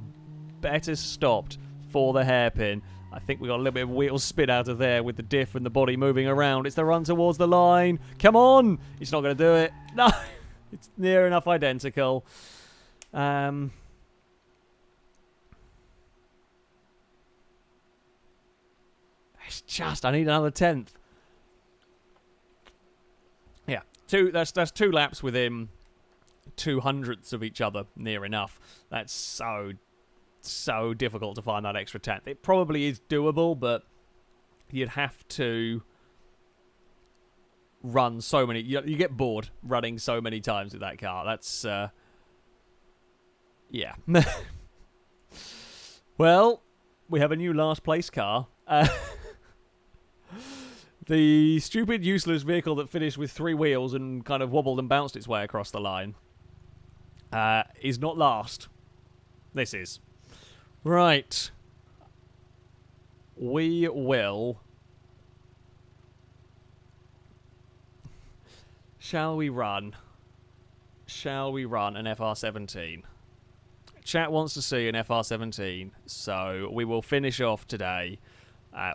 better stopped for the hairpin. I think we got a little bit of wheel spin out of there with the diff and the body moving around. It's the run towards the line. Come on! It's not going to do it. No! It's near enough identical. It's just, I need another 10th. Yeah, that's 2 laps within 200ths of each other, near enough. That's so difficult to find that extra 10th. It probably is doable, but you'd have to run so many... You get bored running so many times with that car. That's... yeah. Well, we have a new last place car. The stupid, useless vehicle that finished with 3 wheels and kind of wobbled and bounced its way across the line is not last. This is. Right. We will... Shall we run an FR17? Chat wants to see an FR17, so we will finish off today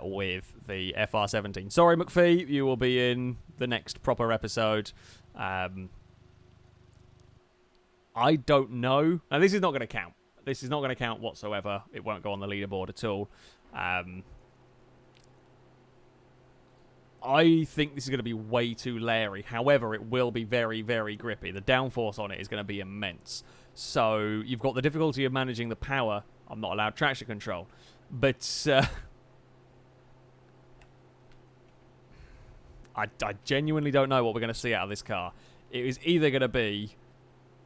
with the FR17. Sorry, McPhee, you will be in the next proper episode. I don't know. Now, this is not going to count. This is not going to count whatsoever. It won't go on the leaderboard at all. I think this is going to be way too leery. However, it will be very, very grippy. The downforce on it is going to be immense. So you've got the difficulty of managing the power. I'm not allowed traction control. But I genuinely don't know what we're going to see out of this car. It is either going to be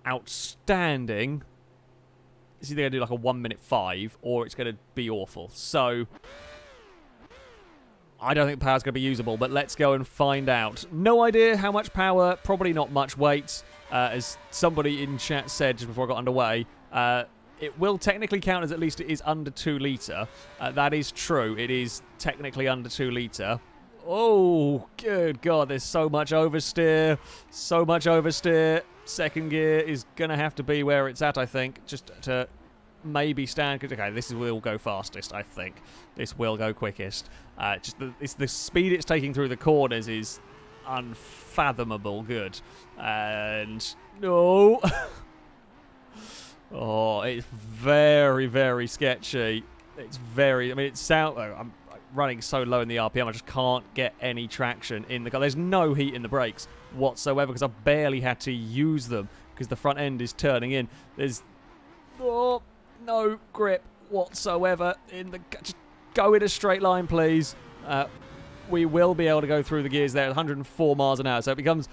outstanding. It's either going to do like a 1 minute 5, or it's going to be awful. So I don't think the power's going to be usable, but let's go and find out. No idea how much power, probably not much weight. As somebody in chat said just before I got underway, it will technically count as at least it is under 2 litre. That is true. It is technically under 2 litre. Oh, good God, there's so much oversteer. So much oversteer. Second gear is going to have to be where it's at, I think, just to maybe stand. Okay, this will go fastest, I think. This will go quickest. Just the speed it's taking through the corners is unfathomable good. And no. Oh, it's very, very sketchy. It's very... I mean, it sounds... I'm running so low in the RPM, I just can't get any traction in the car. There's no heat in the brakes whatsoever because I've barely had to use them because the front end is turning in. There's no grip whatsoever in the... Just go in a straight line, please. We will be able to go through the gears there at 104 miles an hour, so it becomes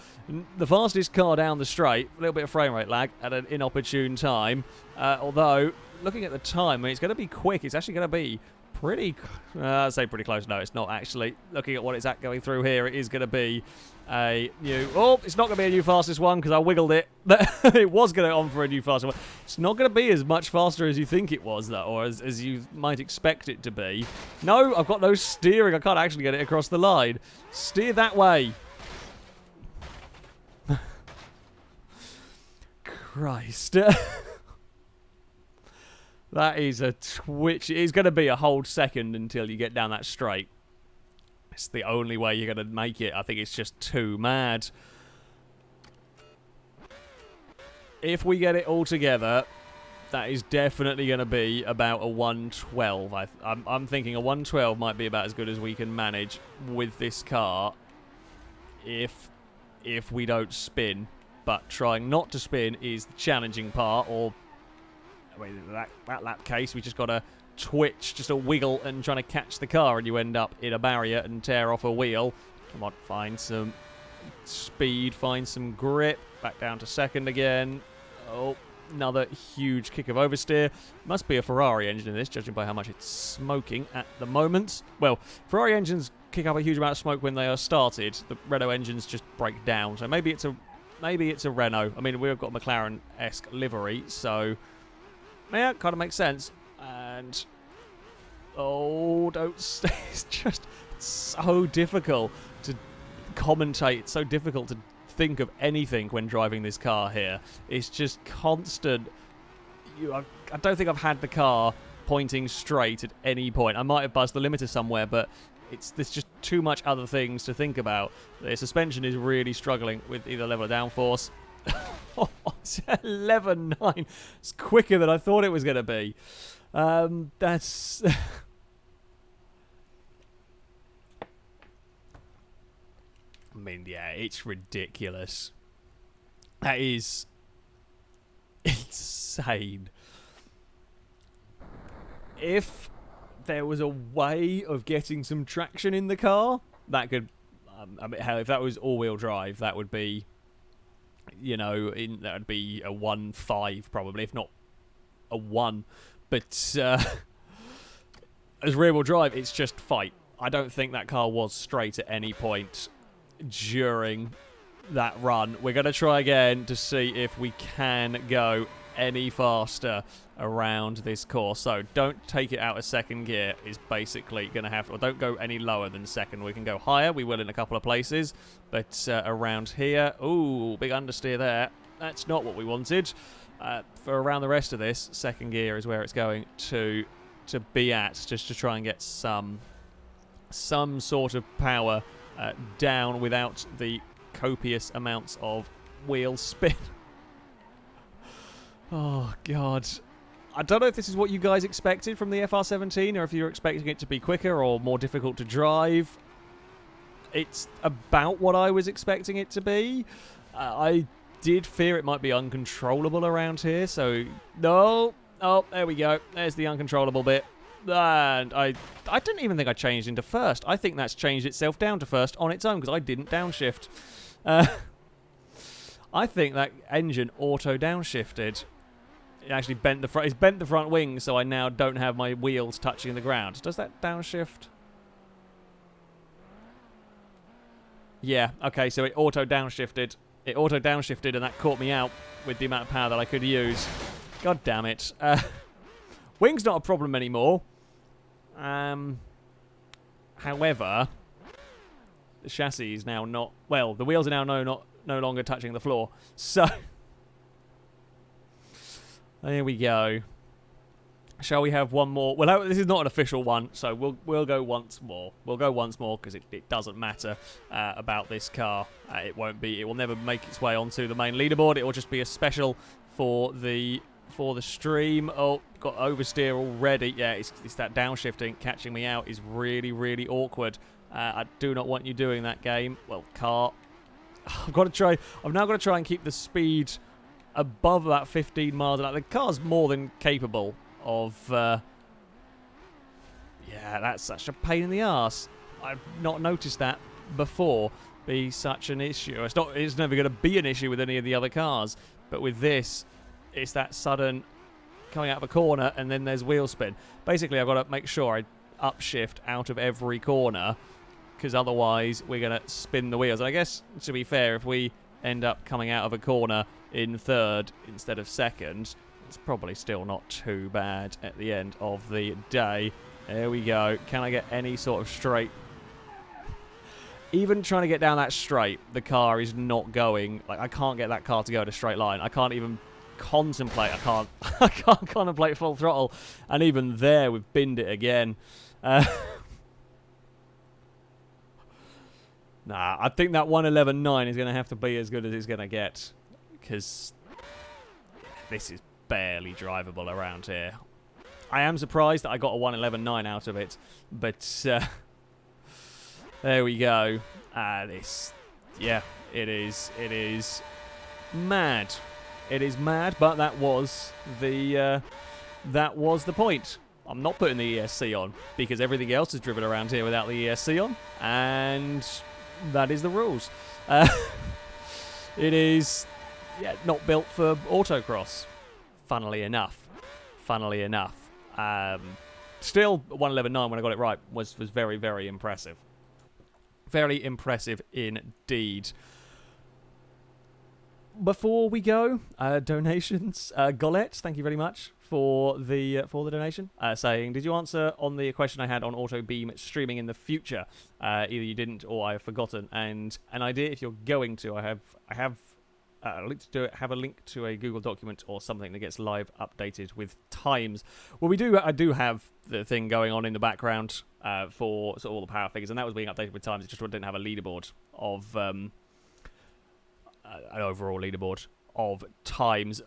the fastest car down the straight. A little bit of frame rate lag at an inopportune time. Although, looking at the time, I mean, it's going to be quick. It's actually going to be pretty... I'd say pretty close. No, it's not actually. Looking at what it's at going through here, it is going to be a new... Oh, it's not going to be a new fastest one because I wiggled it. It was going to on for a new fastest one. It's not going to be as much faster as you think it was, though, or as you might expect it to be. No, I've got no steering. I can't actually get it across the line. Steer that way. Christ. That is a twitch. It's going to be a whole second until you get down that straight. It's the only way you're going to make it. I think it's just too mad. If we get it all together, that is definitely going to be about a 112. I'm thinking a 112 might be about as good as we can manage with this car if we don't spin. But trying not to spin is the challenging part, or... That lap case, we just got to twitch, just a wiggle and trying to catch the car, and you end up in a barrier and tear off a wheel. Come on, find some speed, find some grip. Back down to second again. Oh, another huge kick of oversteer. Must be a Ferrari engine in this, judging by how much it's smoking at the moment. Well, Ferrari engines kick up a huge amount of smoke when they are started. The Renault engines just break down. So maybe it's a Renault. I mean, we've got a McLaren-esque livery, so... Yeah, kind of makes sense. And... Oh, don't stay. It's just so difficult to commentate. It's so difficult to think of anything when driving this car here. It's just constant. I don't think I've had the car pointing straight at any point. I might have buzzed the limiter somewhere, but there's just too much other things to think about. The suspension is really struggling with either level of downforce. Oh, it's 11.9. It's quicker than I thought it was going to be. That's... I mean, yeah, it's ridiculous. That is insane. If there was a way of getting some traction in the car, that could... I mean, hell, if that was all-wheel drive, that would be... You know, that would be a 1.5 probably, if not a 1. But as rear-wheel drive, it's just fight. I don't think that car was straight at any point during that run. We're going to try again to see if we can go any faster around this course. So don't take it out of second gear is basically going to have to, or don't go any lower than second. We can go higher, we will in a couple of places, but around here, ooh, big understeer there. That's not what we wanted. For around the rest of this, second gear is where it's going to be at, just to try and get some sort of power down without the copious amounts of wheel spin. Oh, God. I don't know if this is what you guys expected from the FR17 or if you're expecting it to be quicker or more difficult to drive. It's about what I was expecting it to be. I did fear it might be uncontrollable around here, so no. Oh, there we go. There's the uncontrollable bit. And I didn't even think I changed into first. I think that's changed itself down to first on its own because I didn't downshift. I think that engine auto downshifted. It actually bent the front. It's bent the front wing, so I now don't have my wheels touching the ground. Does that downshift? Yeah. Okay. So it auto downshifted. It auto downshifted, and that caught me out with the amount of power that I could use. God damn it. Wing's not a problem anymore. However, the chassis is now not... Well, the wheels are now no longer touching the floor. So, there we go. Shall we have one more? Well, this is not an official one, so we'll go once more. We'll go once more because it doesn't matter about this car. It won't be. It will never make its way onto the main leaderboard. It will just be a special for the stream. Oh, got oversteer already. Yeah, it's that downshifting catching me out is really, really awkward. I do not want you doing that, game. Well, car. I've got to try. I've now got to try and keep the speed above that 15 miles an hour. The car's more than capable of. Yeah, that's such a pain in the arse. I've not noticed that before be such an issue. It's never going to be an issue with any of the other cars, but with this, it's that sudden coming out of a corner and then there's wheel spin. Basically, I've got to make sure I upshift out of every corner because otherwise we're going to spin the wheels. And I guess, to be fair, if we end up coming out of a corner in third instead of second, it's probably still not too bad at the end of the day. There we go. Can I get any sort of straight? Even trying to get down that straight, the car is not going. Like, I can't get that car to go in a straight line. I can't even contemplate. I can't contemplate full throttle. And even there, we've binned it again. Nah, I think that 111.9 is going to have to be as good as it's going to get. Because this is barely drivable around here. I am surprised that I got a 111.9 out of it. But there we go. Yeah, it is mad. It is mad, but that was the point. I'm not putting the ESC on because everything else is driven around here without the ESC on, and that is the rules. It is not built for autocross. Funnily enough. Still, 111.9 when I got it right was very, very impressive. Very impressive indeed. Before we go, donations. Golette, thank you very much for the donation. Saying, did you answer on the question I had on Auto Beam streaming in the future? Either you didn't or I have forgotten. And an idea, if you're going to, I have a link to do it. Have a link to a Google document or something that gets live updated with times. Well, I do have the thing going on in the background for sort of all the power figures, and that was being updated with times. It just didn't have a leaderboard of an overall leaderboard of times.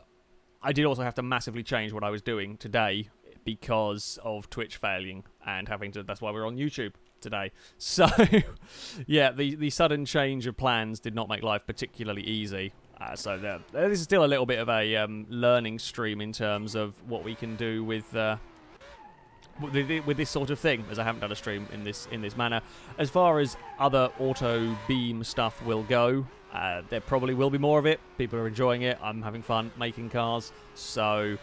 I did also have to massively change what I was doing today because of Twitch failing and having to. That's why we're on YouTube today. So, yeah, the sudden change of plans did not make life particularly easy. So this is still a little bit of a learning stream in terms of what we can do with this sort of thing, as I haven't done a stream in this manner. As far as other auto beam stuff will go, there probably will be more of it. People are enjoying it. I'm having fun making cars. So,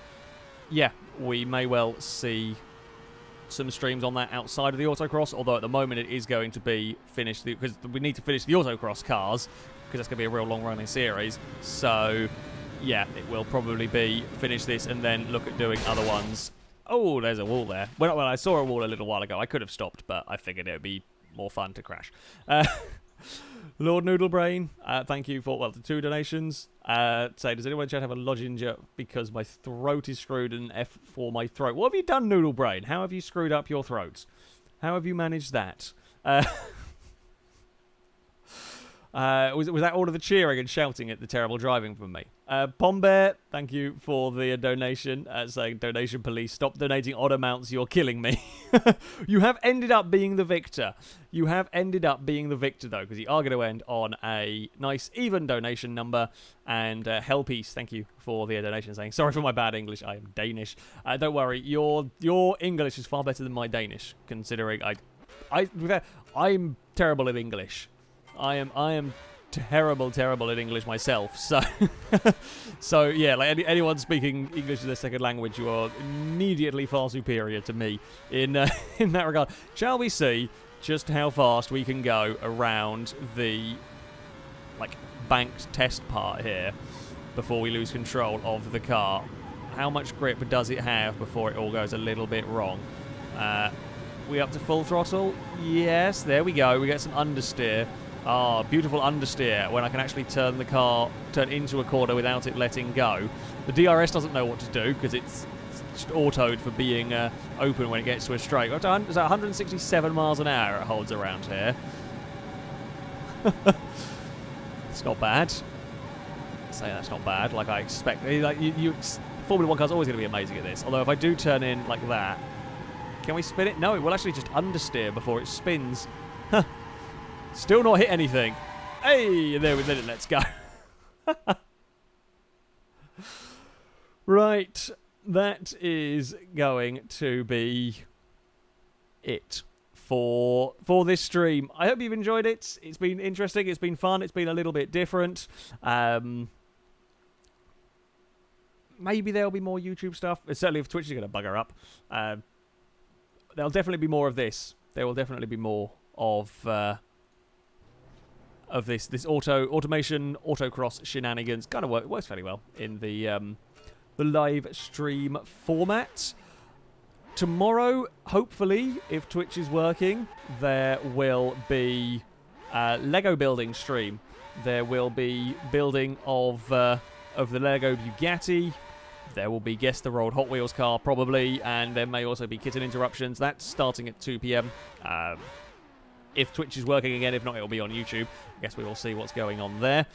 yeah, we may well see some streams on that outside of the autocross, although at the moment it is going to be finished, because we need to finish the autocross cars, because that's going to be a real long-running series. So, yeah, it will probably be finish this and then look at doing other ones. Oh, there's a wall there. Well, I saw a wall a little while ago. I could have stopped, but I figured it would be more fun to crash. Lord Noodlebrain, thank you for, the 2 donations. Say, does anyone in chat have a lozenge because my throat is screwed and F for my throat? What have you done, Noodlebrain? How have you screwed up your throat? How have you managed that? Was that all of the cheering and shouting at the terrible driving from me? Pombear, thank you for the donation. Saying, donation police, stop donating odd amounts, you're killing me. You have ended up being the victor. You have ended up being the victor, though, because you are going to end on a nice, even donation number. And Hellpiece, thank you for the donation, saying, sorry for my bad English, I am Danish. Don't worry, your English is far better than my Danish, considering I'm terrible at English. I am terrible at English myself. So, so yeah, like anyone speaking English as their second language, you are immediately far superior to me in that regard. Shall we see just how fast we can go around the banked test part here before we lose control of the car? How much grip does it have before it all goes a little bit wrong? We up to full throttle? Yes, there we go. We get some understeer. Ah, beautiful understeer when I can actually turn the car into a corner without it letting go. The DRS doesn't know what to do because it's just autoed for being open when it gets to a straight. Is that 167 miles an hour it holds around here? It's not bad. Say that's not bad. Like I expect. Formula 1 car's always going to be amazing at this. Although if I do turn in like that, can we spin it? No, it will actually just understeer before it spins. Huh. Still not hit anything. Hey, there we did it. Let's go. Right, that is going to be it for this stream. I hope you've enjoyed it. It's been interesting. It's been fun. It's been a little bit different. Maybe there'll be more YouTube stuff. Certainly if Twitch is going to bugger up. There'll definitely be more of this. There will definitely be more of this automation autocross shenanigans. Kind of works fairly well in the live stream format. Tomorrow, hopefully, if Twitch is working, there will be Lego building stream. There will be building of the Lego Bugatti. There will be Guess the Rolled Hot Wheels car, probably, and there may also be Kitten Interruptions. That's starting at 2 p.m. If Twitch is working again, if not, it'll be on YouTube. I guess we will see what's going on there.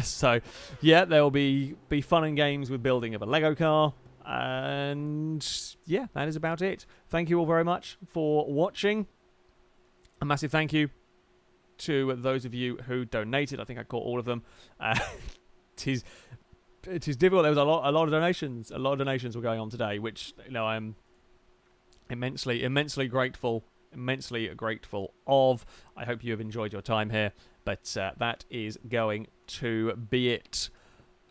So, yeah, there will be fun and games with building of a Lego car. And, yeah, that is about it. Thank you all very much for watching. A massive thank you to those of you who donated. I think I caught all of them. It is difficult. There was a lot of donations. A lot of donations were going on today, which I'm immensely grateful of. I hope you have enjoyed your time here. But that is going to be it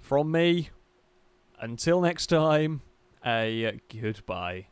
from me. Until next time, a goodbye.